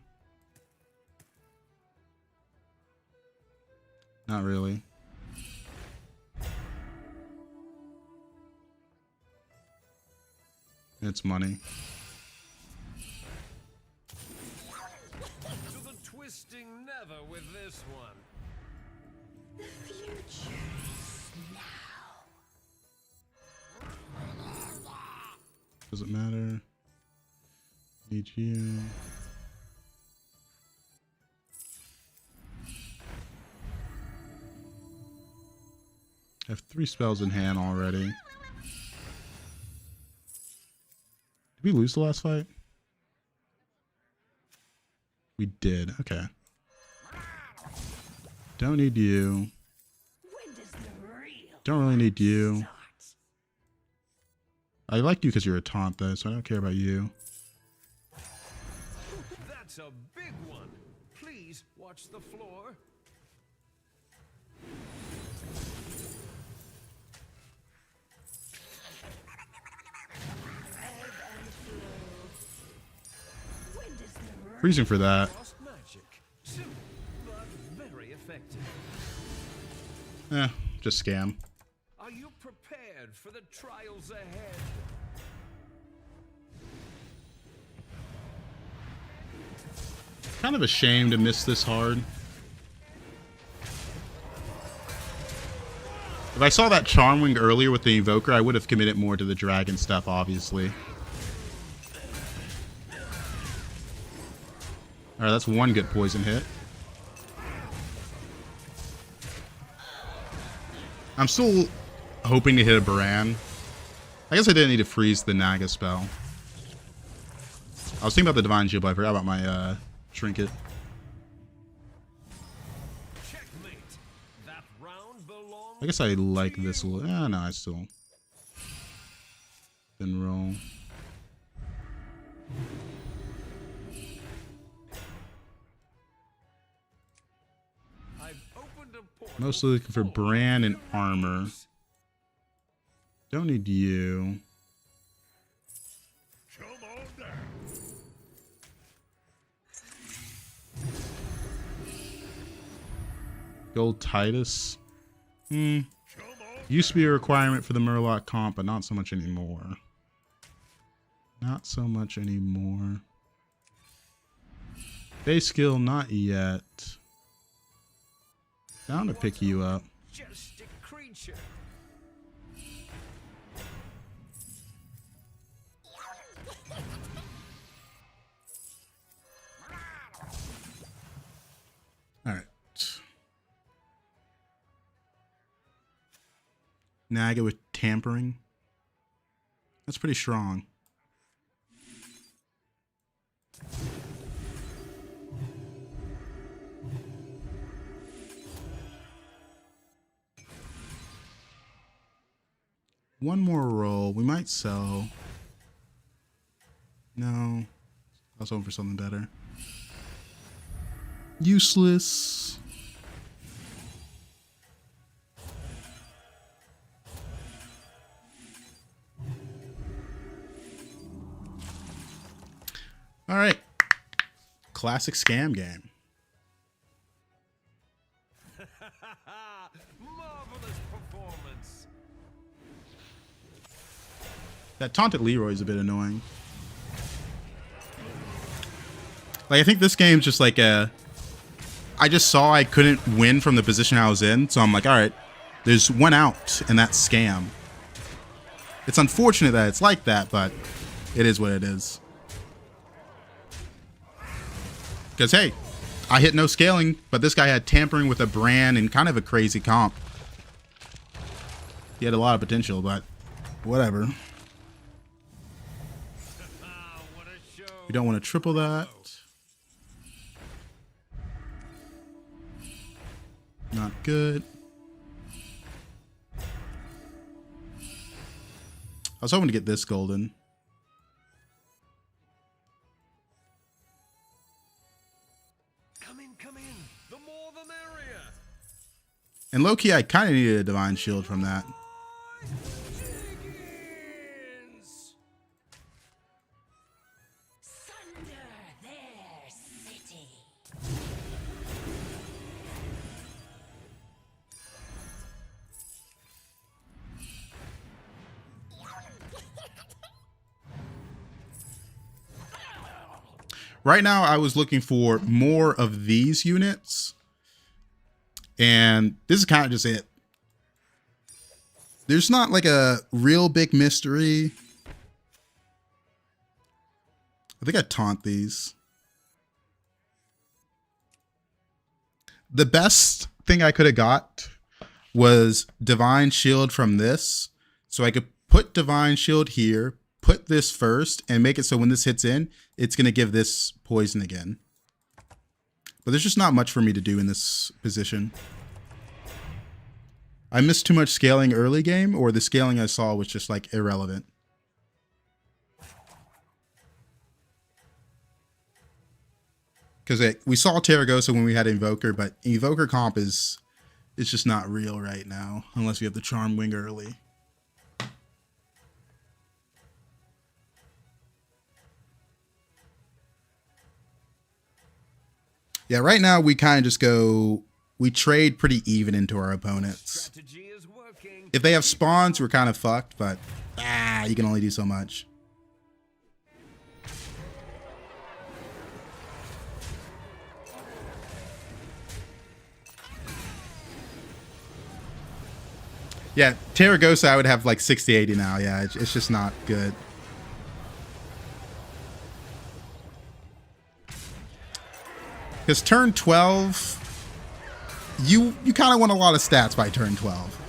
Not really. It's money. To the twisting nether with this one. The future is now. Doesn't matter. Need you. I have 3 spells in hand already. Did we lose the last fight? We did. Okay. Don't need you. When does the real Don't really need you. start? I like you because you're a taunt though, so I don't care about you. That's a big one. Please watch the floor. When does the real Freezing for that. Frost magic. Simple, but very effective. Just scam. Are you prepared for the trials ahead? Kind of a shame to miss this hard. If I saw that Charmwing earlier with the Invoker, I would have committed more to the dragon stuff, obviously. Alright, that's one good poison hit. I'm still hoping to hit a Baran. I guess I didn't need to freeze the Naga spell. I was thinking about the Divine Shield, but I forgot about my trinket. Checkmate. That round belongs. I guess I like this a little. No, I still didn't roll. I've opened a portal. Mostly looking for brand and armor. Don't need you. Come on down. Gold Titus. Used to be a requirement for the Murloc comp, but not so much anymore. Not so much anymore. Base skill, not yet. Down to pick you up. Just a creature. Alright. Naga with tampering. That's pretty strong. One more roll. We might sell. No. I was hoping for something better. Useless. All right. Classic scam game. Marvelous performance. That taunted Leroy is a bit annoying. Like, I think this game's just like a... I just saw I couldn't win from the position I was in, so I'm like, alright, there's one out, and that's scam. It's unfortunate that it's like that, but it is what it is. Because, hey, I hit no scaling, but this guy had tampering with a brand and kind of a crazy comp. He had a lot of potential, but whatever. What a show. We don't want to triple that. Not good. was hoping to get this golden. Come in, come in. The more the merrier. And low-key, I kind of needed a divine shield from that. Thunder their city. Right now, I was looking for more of these units. And this is kind of just it. There's not like a real big mystery. I think I taunt these. The best thing I could have got was Divine Shield from this. So I could put Divine Shield here, put this first, and make it so when this hits in, it's going to give this poison again. But there's just not much for me to do in this position. I missed too much scaling early game, or the scaling I saw was just like irrelevant. Because we saw Terragosa when we had Invoker, but Invoker comp is just not real right now, unless you have the Charm Wing early. Yeah, right now we kind of just go, we trade pretty even into our opponents. Strategy is working. If they have spawns, we're kind of fucked, but you can only do so much. Yeah, Terragosa I would have like 60-80 now. Yeah, it's just not good. Because turn 12, you kind of want a lot of stats by turn 12.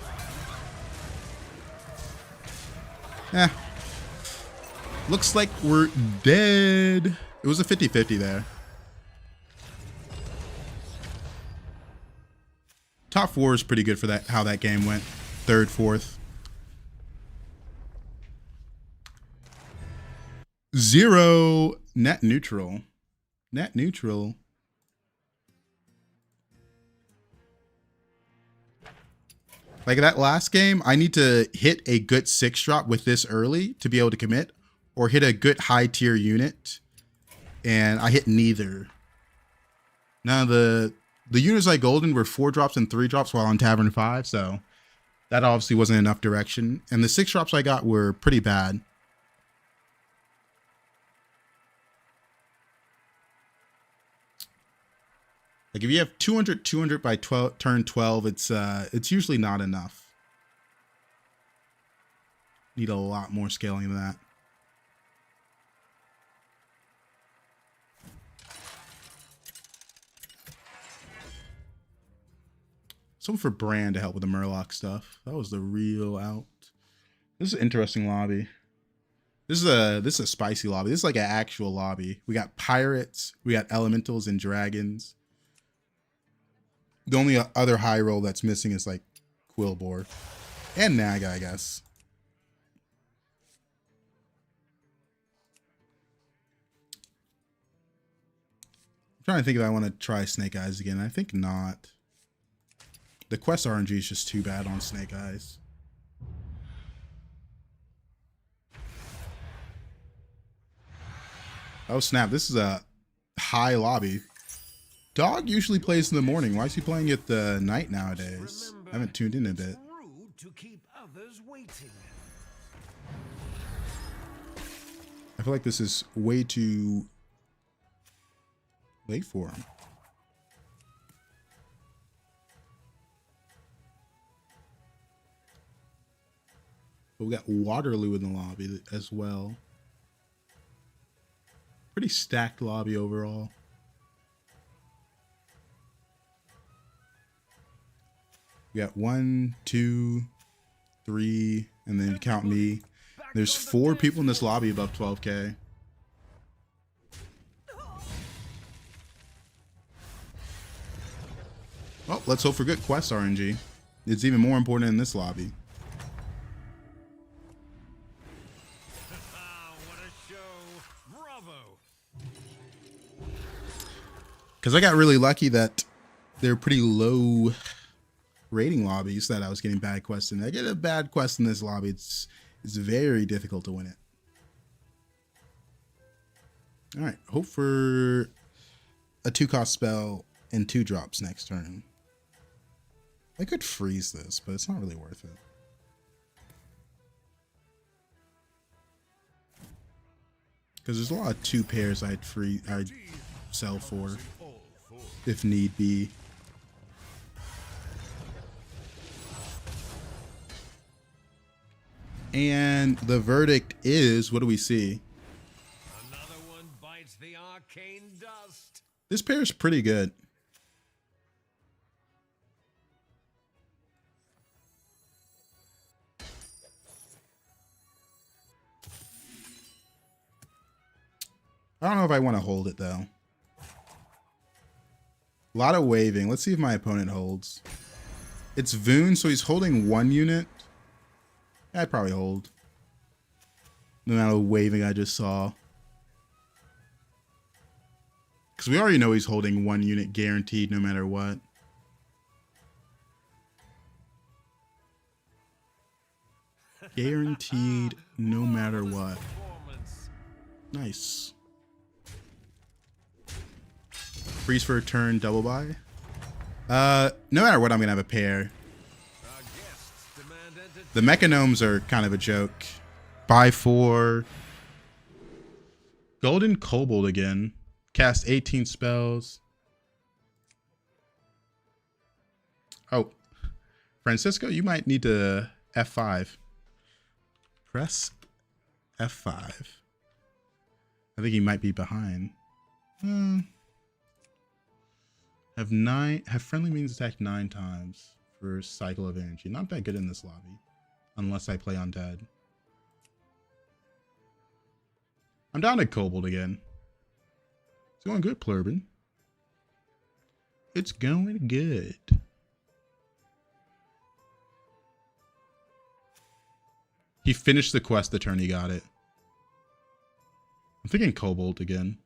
Looks like we're dead. It was a 50-50 there. Top 4 is pretty good for that. How that game went. 3rd, 4th. 0 net neutral. Net neutral. Like that last game, I need to hit a good 6-drop with this early to be able to commit, or hit a good high tier unit, and I hit neither. Now the units I golden were 4 drops and 3 drops while on Tavern 5, so that obviously wasn't enough direction. And the 6 drops I got were pretty bad. Like if you have 200 by turn 12, it's usually not enough. Need a lot more scaling than that. Something for Brand to help with the Murloc stuff. That was the real out. This is an interesting lobby. This is a spicy lobby. This is like an actual lobby. We got pirates, we got elementals and dragons. The only other high roll that's missing is like Quillbore and Naga, I guess. I'm trying to think if I want to try Snake Eyes again. I think not. The quest RNG is just too bad on Snake Eyes. Oh snap, this is a high lobby. Dog usually plays in the morning. Why is he playing at the night nowadays? I haven't tuned in a bit. Rude to keep others waiting. I feel like this is way too late for him. But we got Waterloo in the lobby as well. Pretty stacked lobby overall. We got 1, 2, 3, and then count me. There's 4 people in this lobby above 12K. Well, let's hope for good quest RNG. It's even more important in this lobby. Bravo. Because I got really lucky that they're pretty low rating lobbies that I was getting bad quests in. I get a bad quest in this lobby, it's very difficult to win it. All right, hope for a 2-cost spell and 2 drops next turn. I could freeze this, but it's not really worth it. Because there's a lot of 2 pairs I'd sell for if need be. And the verdict is, what do we see? Another one bites the arcane dust. This pair is pretty good. I don't know if I want to hold it though. A lot of waving. Let's see if my opponent holds. It's Voon, so he's holding 1 unit. I'd probably hold. The amount of waving I just saw. Because we already know he's holding 1 unit guaranteed no matter what. Guaranteed no matter what. Nice. Freeze for a turn, double buy. No matter what, I'm gonna have a pair. The Mechanomes are kind of a joke. Buy 4. Golden Kobold again. Cast 18 spells. Oh, Francisco, you might need to F5. Press F5. I think he might be behind. Have friendly minions attacked 9 times for cycle of energy. Not that good in this lobby. Unless I play undead. I'm down to Kobold again. It's going good, Plurban. It's going good. He finished the quest the turn he got it. I'm thinking Kobold again.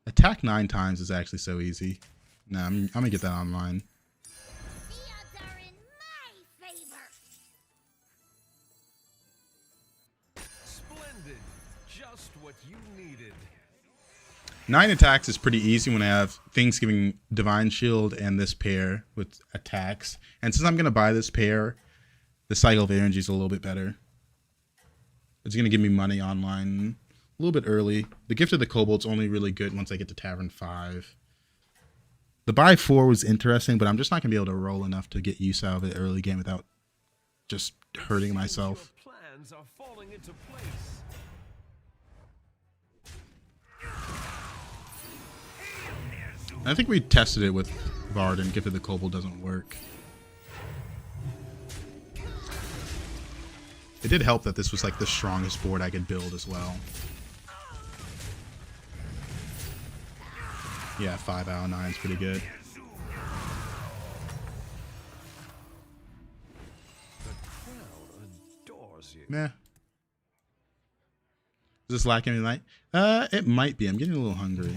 Attack 9 times is actually so easy. Nah, I'm gonna get that online. The odds are in my favor. Splendid. Just what you needed. 9 attacks is pretty easy when I have things giving Divine Shield and this pair with attacks. And since I'm gonna buy this pair, the cycle of energy is a little bit better. It's gonna give me money online a little bit early. The Gift of the Kobold's only really good once I get to Tavern 5. The buy 4 was interesting, but I'm just not going to be able to roll enough to get use out of it early game without just hurting myself. Your plans are falling into place. I think we tested it with Varden. Gift of the Kobold doesn't work. It did help that this was like the strongest board I could build as well. Yeah, 5 out of 9 is pretty good. The crowd adores you. Meh. Is this lacking tonight? It might be. I'm getting a little hungry.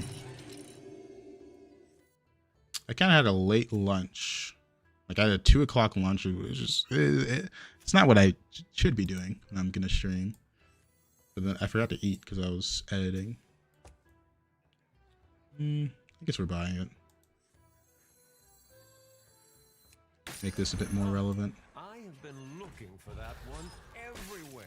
I kind of had a late lunch. Like I had a 2 o'clock lunch. It was just, it's not what I should be doing when I'm gonna stream. But then I forgot to eat because I was editing. I guess we're buying it. Make this a bit more relevant. I have been looking for that one everywhere.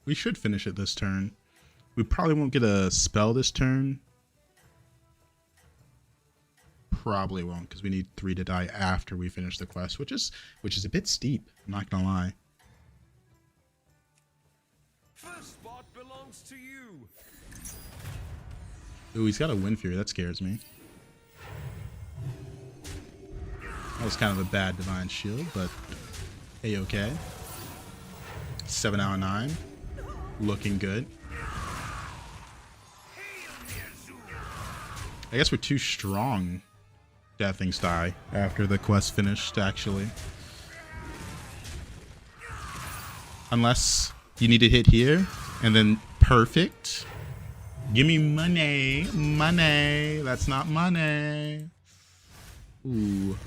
We should finish it this turn. We probably won't get a spell this turn. Probably won't, because we need 3 to die after we finish the quest, which is a bit steep. I'm not gonna lie. First spot belongs to you. Ooh, he's got a Wind Fury. That scares me. That was kind of a bad Divine Shield, but A-okay. 7 out of 9. Looking good. I guess we're too strong to have things die after the quest finished, actually. Unless you need to hit here, and then perfect. Give me money. Money. That's not money. Ooh.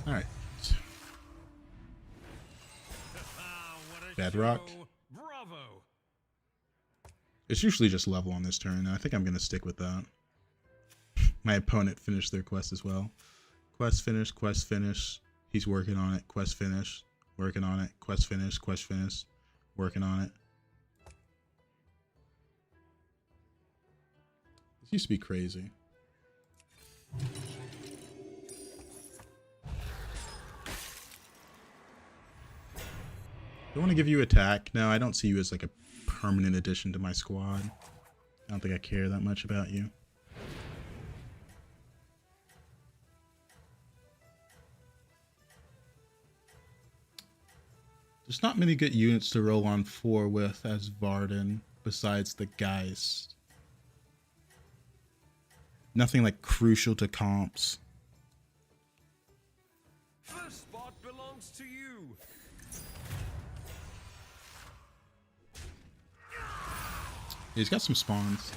Alright. Bedrock. Bravo. It's usually just level on this turn, and I think I'm going to stick with that. My opponent finished their quest as well. Quest finish, quest finish. He's working on it. Quest finish, working on it. Quest finish, working on it. This used to be crazy. Do I want to give you attack? No, I don't see you as like a permanent addition to my squad. I don't think I care that much about you. There's not many good units to roll on 4 with as Varden besides the Geist. Nothing like crucial to comps. First spot belongs to you. He's got some spawns.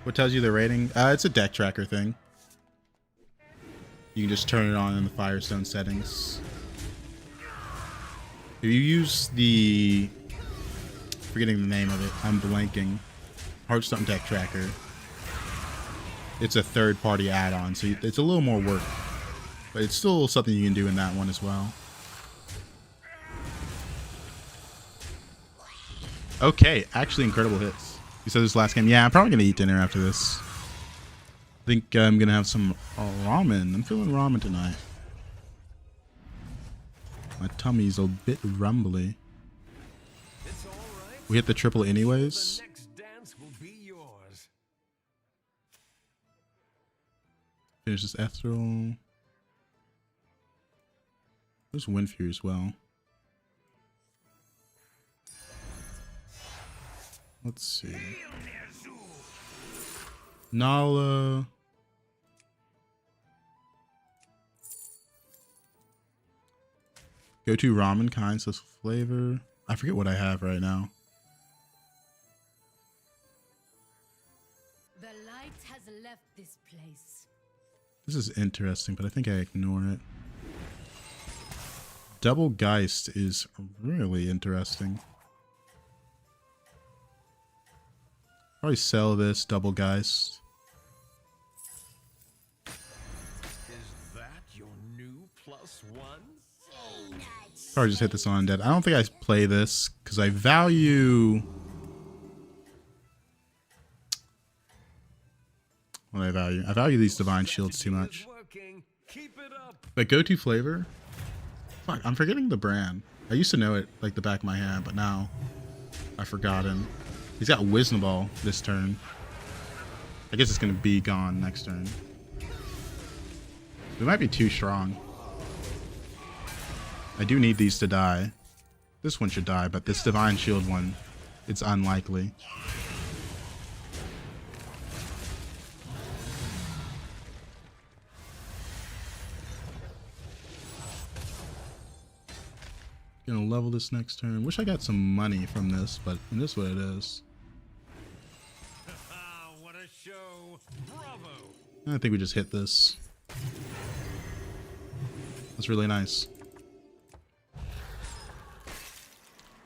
What tells you the rating? It's a deck tracker thing. You can just turn it on in the Firestone settings. If you use the... forgetting the name of it. I'm blanking. Hearthstone deck tracker. It's a third-party add-on, so it's a little more work. But it's still something you can do in that one as well. Okay, actually incredible hits. You said this last game. Yeah, I'm probably going to eat dinner after this. I think I'm going to have some ramen. I'm feeling ramen tonight. My tummy's a bit rumbly. It's all right. We hit the triple anyways. The next dance will be yours. Finish this ethereal. There's Wind Fury as well. Let's see. Nala. Go to ramen kind, so flavor. I forget what I have right now. The light has left this place. This is interesting, but I think I ignore it. Double Geist is really interesting. Probably sell this Double Geist. Is that your new +1? Probably just hit this on undead. I don't think I play this because I value. What do I value? I value these divine shields too much. Keep it up. But go-to flavor. Fuck, I'm forgetting the brand. I used to know it like the back of my hand, but now I've forgotten. He's got Wisnaball this turn. I guess it's gonna be gone next turn. We might be too strong. I do need these to die. This one should die, but this Divine Shield one, it's unlikely. Gonna level this next turn. Wish I got some money from this, but it is what it is. What a show. Bravo. I think we just hit this. That's really nice.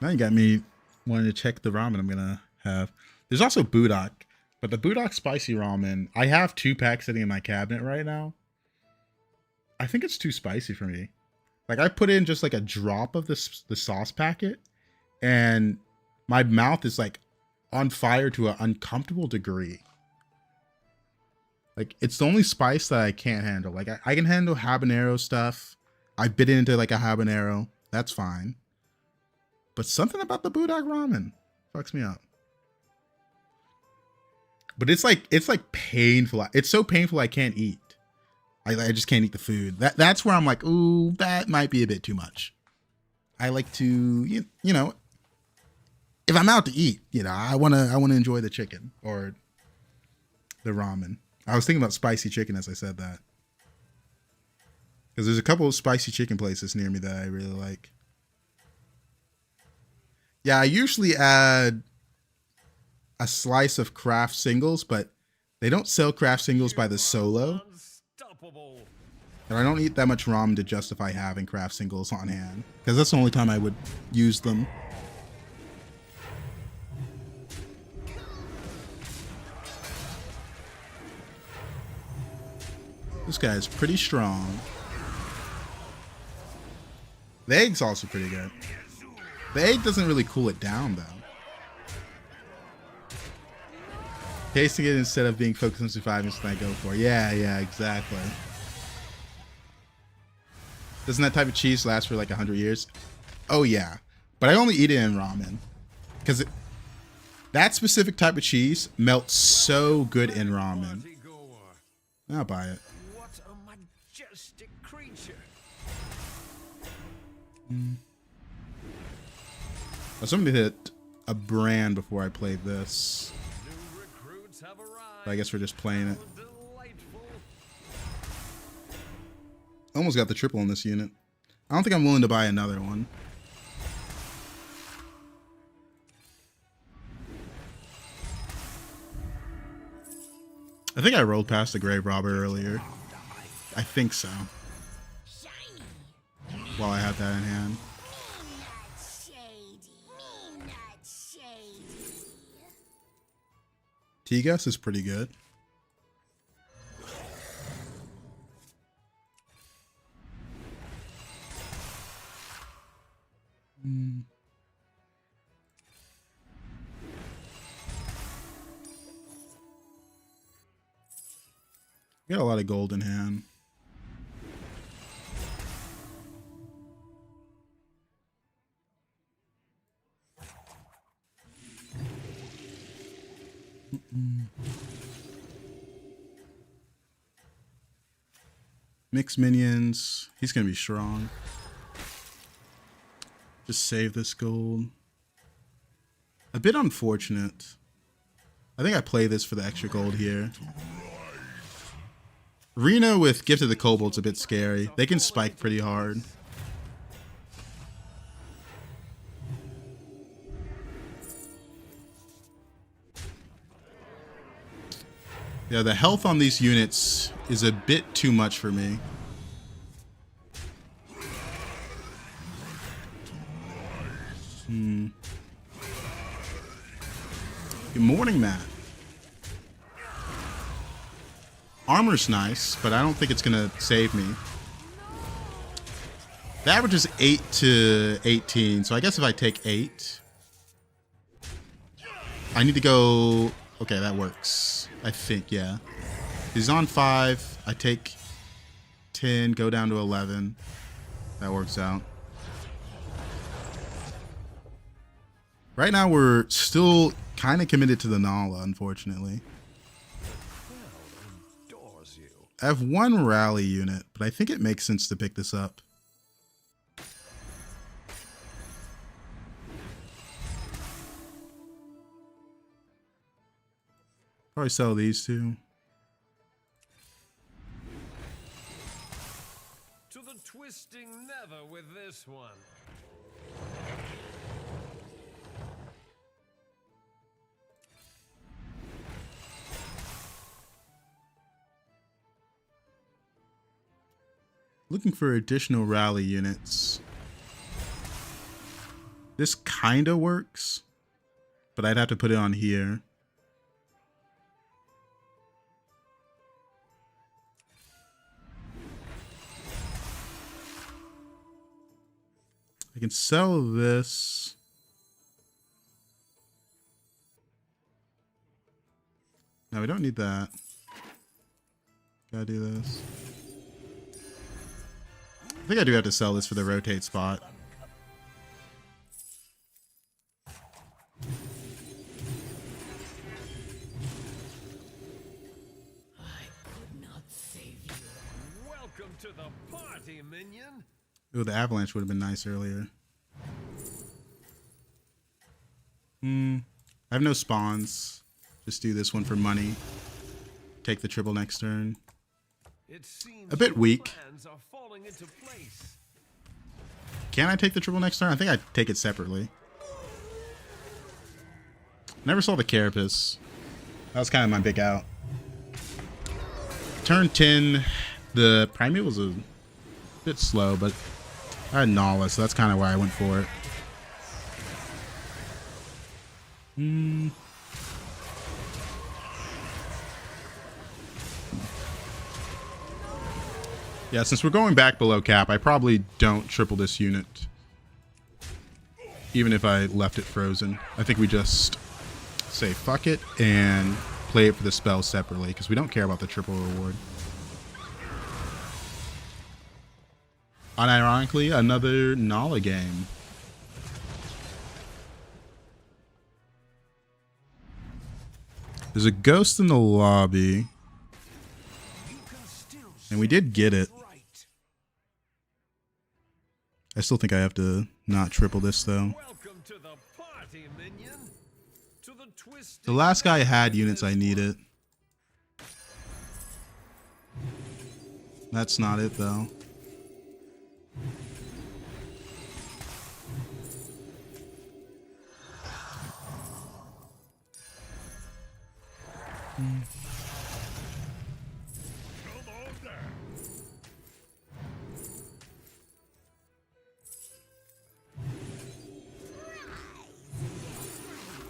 Now you got me wanting to check the ramen I'm gonna have. There's also Budok, but the Budok spicy ramen, I have 2 packs sitting in my cabinet right now. I think it's too spicy for me. Like I put in just like a drop of the sauce packet, and my mouth is like on fire to an uncomfortable degree. Like it's the only spice that I can't handle. Like I can handle habanero stuff. I bit into like a habanero. That's fine. But something about the Budok ramen fucks me up. But it's like painful. It's so painful I can't eat. I just can't eat the food. That's where I'm like, ooh, that might be a bit too much. I like to, you know, if I'm out to eat, you know, I wanna enjoy the chicken or the ramen. I was thinking about spicy chicken as I said that. Because there's a couple of spicy chicken places near me that I really like. Yeah, I usually add a slice of craft singles, but they don't sell craft singles by the solo. Unstoppable. And I don't eat that much ramen to justify having craft singles on hand. Because that's the only time I would use them. This guy is pretty strong. The egg's also pretty good. The egg doesn't really cool it down, though. Tasting it instead of being focused on surviving is what I go for. Yeah, exactly. Doesn't that type of cheese last for like 100 years? Oh, yeah. But I only eat it in ramen. Because that specific type of cheese melts so good in ramen. I'll buy it. What a majestic creature. I was hoping to hit a brand before I played this. New recruits have arrived. But I guess we're just playing it. Delightful. Almost got the triple in this unit. I don't think I'm willing to buy another one. I think I rolled past the Grave Robber earlier. I think so. Shiny. While I have that in hand. Not shady. Me not shady. T-Gus is pretty good. Got a lot of gold in hand. Mixed minions. He's gonna be strong. Just save this gold. A bit unfortunate. I think I play this for the extra gold here. Reno with Gift of the Kobold's a bit scary. They can spike pretty hard. Yeah, the health on these units is a bit too much for me. Good morning, Matt. Armor's nice, but I don't think it's gonna save me. The average is 8 to 18, so I guess if I take 8, I need to go. Okay, that works. I think, yeah. He's on 5. I take 10, go down to 11. That works out. Right now, we're still kind of committed to the Nala, unfortunately. I have one rally unit, but I think it makes sense to pick this up. Probably sell these two. To the twisting nether with this one. Looking for additional rally units. This kind of works, but I'd have to put it on here. I can sell this. No, we don't need that. Gotta do this. I think I do have to sell this for the rotate spot. I could not save you. Welcome to the party, minion. Ooh, the avalanche would have been nice earlier. I have no spawns. Just do this one for money. Take the triple next turn. It seems A bit your weak. plans are falling into place. Can I take the triple next turn? I think I take it separately. Never saw the Carapace. That was kind of my big out. Turn 10, the Primeval was a bit slow, but I had Nala, so that's kind of why I went for it. Yeah, since we're going back below cap, I probably don't triple this unit. Even if I left it frozen. I think we just say fuck it and play it for the spell separately, because we don't care about the triple reward. Unironically, another Nala game. There's a ghost in the lobby. And we did get it. I still think I have to not triple this though. Welcome to the party, minion. To the twist. The last guy had units I needed. That's not it though.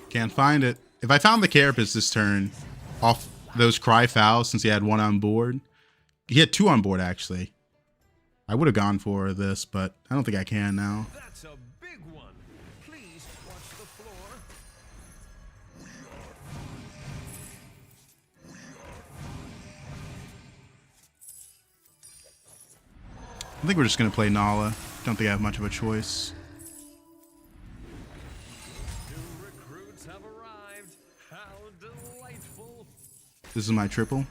Can't find it. If I found the Carapace this turn off those Cry Fouls, since he had one on board. He had two on board actually. I would have gone for this, but I don't think I can now. That's a big one. Please watch the floor. I think we're just gonna play Nala. Don't think I have much of a choice. New recruits have arrived. How delightful. This is my triple.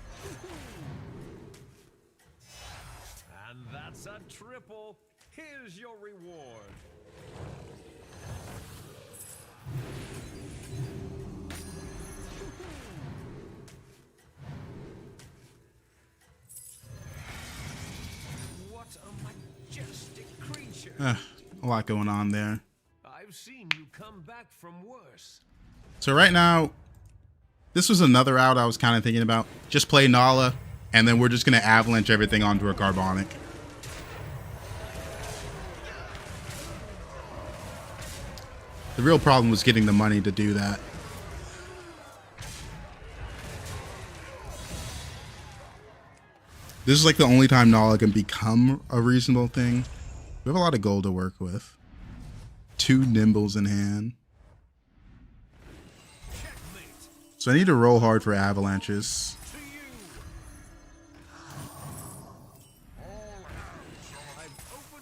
And that's a triple. Here's your reward. What a majestic creature. A lot going on there. I've seen you come back from worse. So right now, this was another out I was kind of thinking about. Just play Nala, and then we're just going to avalanche everything onto a Carbonic. The real problem was getting the money to do that. This is like the only time Nala can become a reasonable thing. We have a lot of gold to work with. 2 Nimbles in hand. So I need to roll hard for avalanches.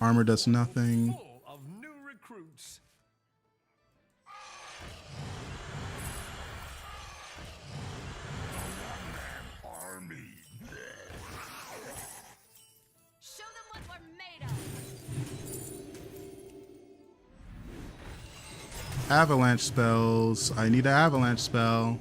Armor does nothing. Full of new recruits. Show them what we're made of. Avalanche spells. I need an avalanche spell.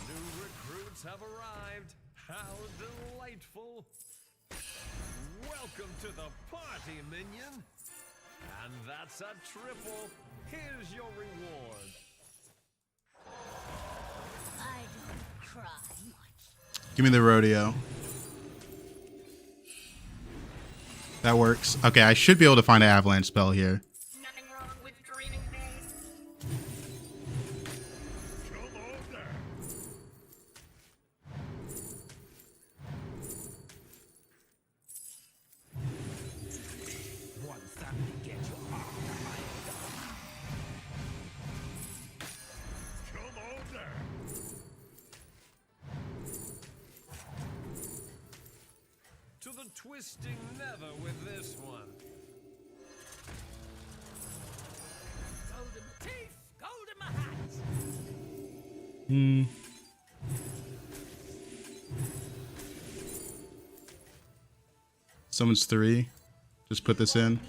New recruits have arrived. How delightful. Welcome to the party, minion. And that's a triple. Here's your reward. I don't cry much. Give me the rodeo. That works. Okay, I should be able to find an avalanche spell here. Nothing wrong with dreaming big. Want something to get you after To the twisting nether with this one. Summons 3. Just put this in.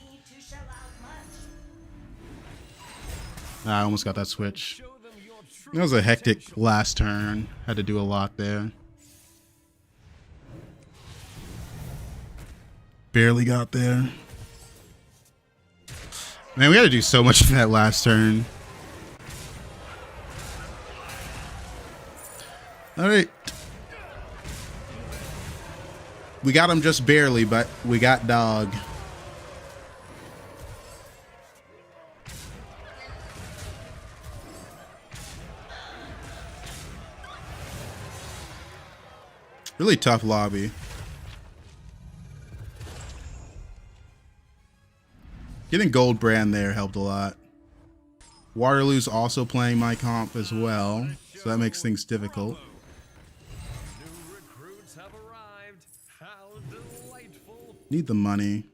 I almost got that switch. It was a hectic last turn. Had to do a lot there. Barely got there. Man, we had to do so much in that last turn. Alright. We got him just barely, but we got Dog. Really tough lobby. Getting Gold Brand there helped a lot. Waterloo's also playing my comp as well, so that makes things difficult. New recruits have arrived. How delightful. Need the money.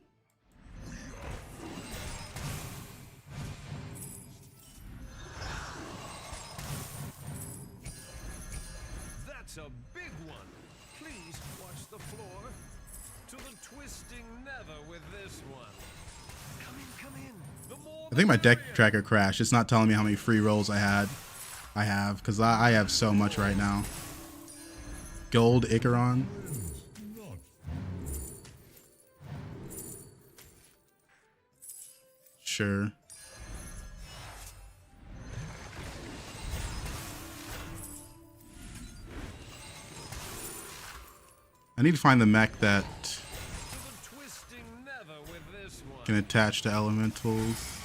That's a big one. Please watch the floor. To the twisting nether with this one. Come in, come in. The more I think my deck tracker crashed. It's not telling me how many free rolls I have, because I have so much right now. Gold Icaron. Sure. I need to find the mech that can attach to elementals.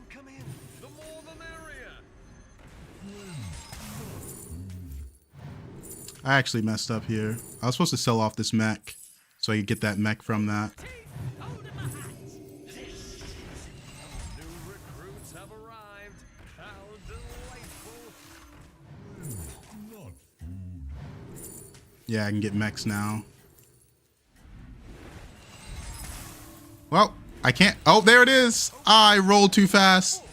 Come in. The more the merrier. I actually messed up here. I was supposed to sell off this mech so I could get that mech from that. New recruits have arrived. How delightful. Yeah, I can get mechs now. Well, I can't. Oh, there it is. Ah, I rolled too fast.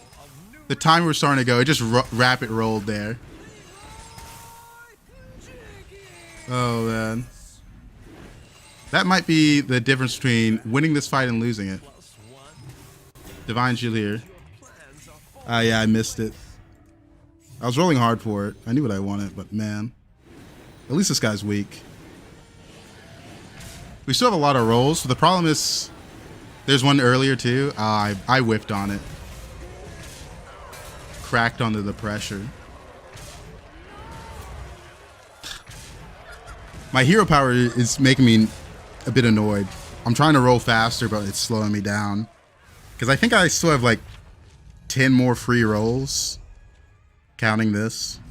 The timer was starting to go. It just rapid rolled there. Oh, man. That might be the difference between winning this fight and losing it. Divine Shield here. Ah, yeah, I missed it. I was rolling hard for it. I knew what I wanted, but man. At least this guy's weak. We still have a lot of rolls. The problem is, there's one earlier too. I whiffed on it. Cracked under the pressure. My hero power is making me a bit annoyed. I'm trying to roll faster, but it's slowing me down. Because I think I still have like 10 more free rolls. Counting this.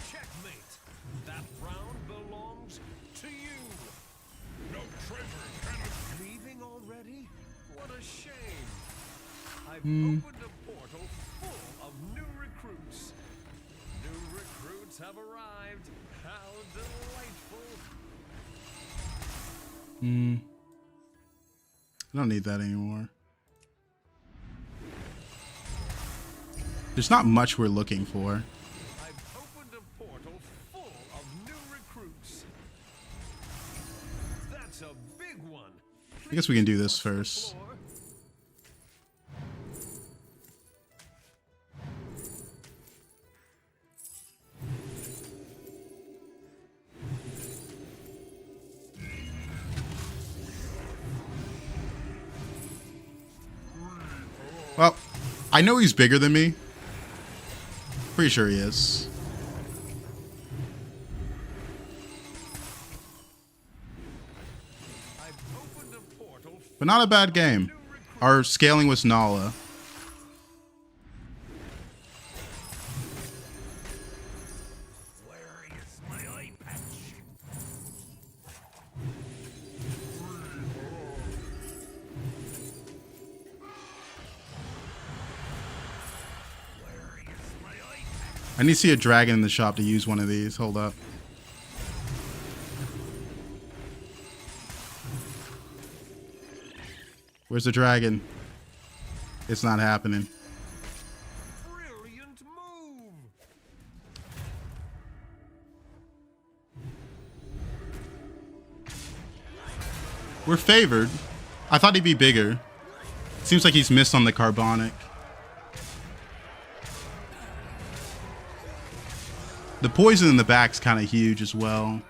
Checkmate. That round belongs to you. No treasure can leaving already? What a shame. I've opened a portal full of new recruits. New recruits have arrived. How delightful. I don't need that anymore. There's not much we're looking for. I've opened a portal full of new recruits. That's a big one. I guess we can do this first. Floor. Well, I know he's bigger than me. Pretty sure he is. I've opened a portal. But not a bad game. Our scaling was Nala. Where is my eye patch? Where is my eye patch? I need to see a dragon in the shop to use one of these. Hold up. Where's the dragon? It's not happening. Brilliant move. We're favored. I thought he'd be bigger. Seems like he's missed on the carbonic. The poison in the back's kind of huge as well.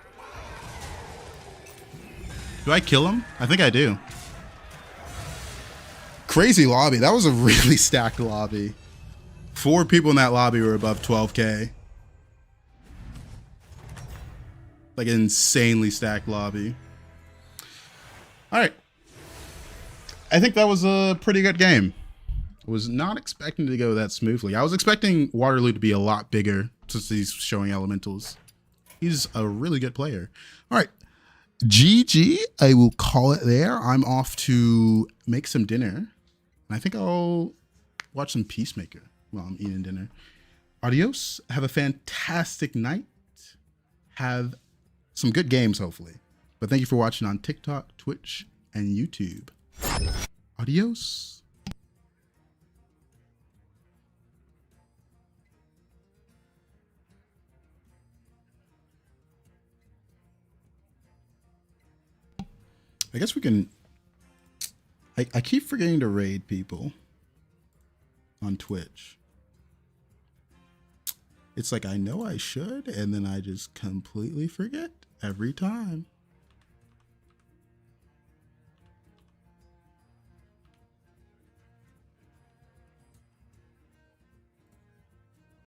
Do I kill him? I think I do. Crazy lobby. That was a really stacked lobby. 4 people in that lobby were above 12k. Like an insanely stacked lobby. All right. I think that was a pretty good game. Was not expecting to go that smoothly. I was expecting Waterloo to be a lot bigger since he's showing elementals. He's a really good player. All right. GG. I will call it there. I'm off to make some dinner. And I think I'll watch some Peacemaker while I'm eating dinner. Adios. Have a fantastic night. Have some good games, hopefully. But thank you for watching on TikTok, Twitch, and YouTube. Adios. I guess we can... I keep forgetting to raid people on Twitch. It's like I know I should, and then I just completely forget every time.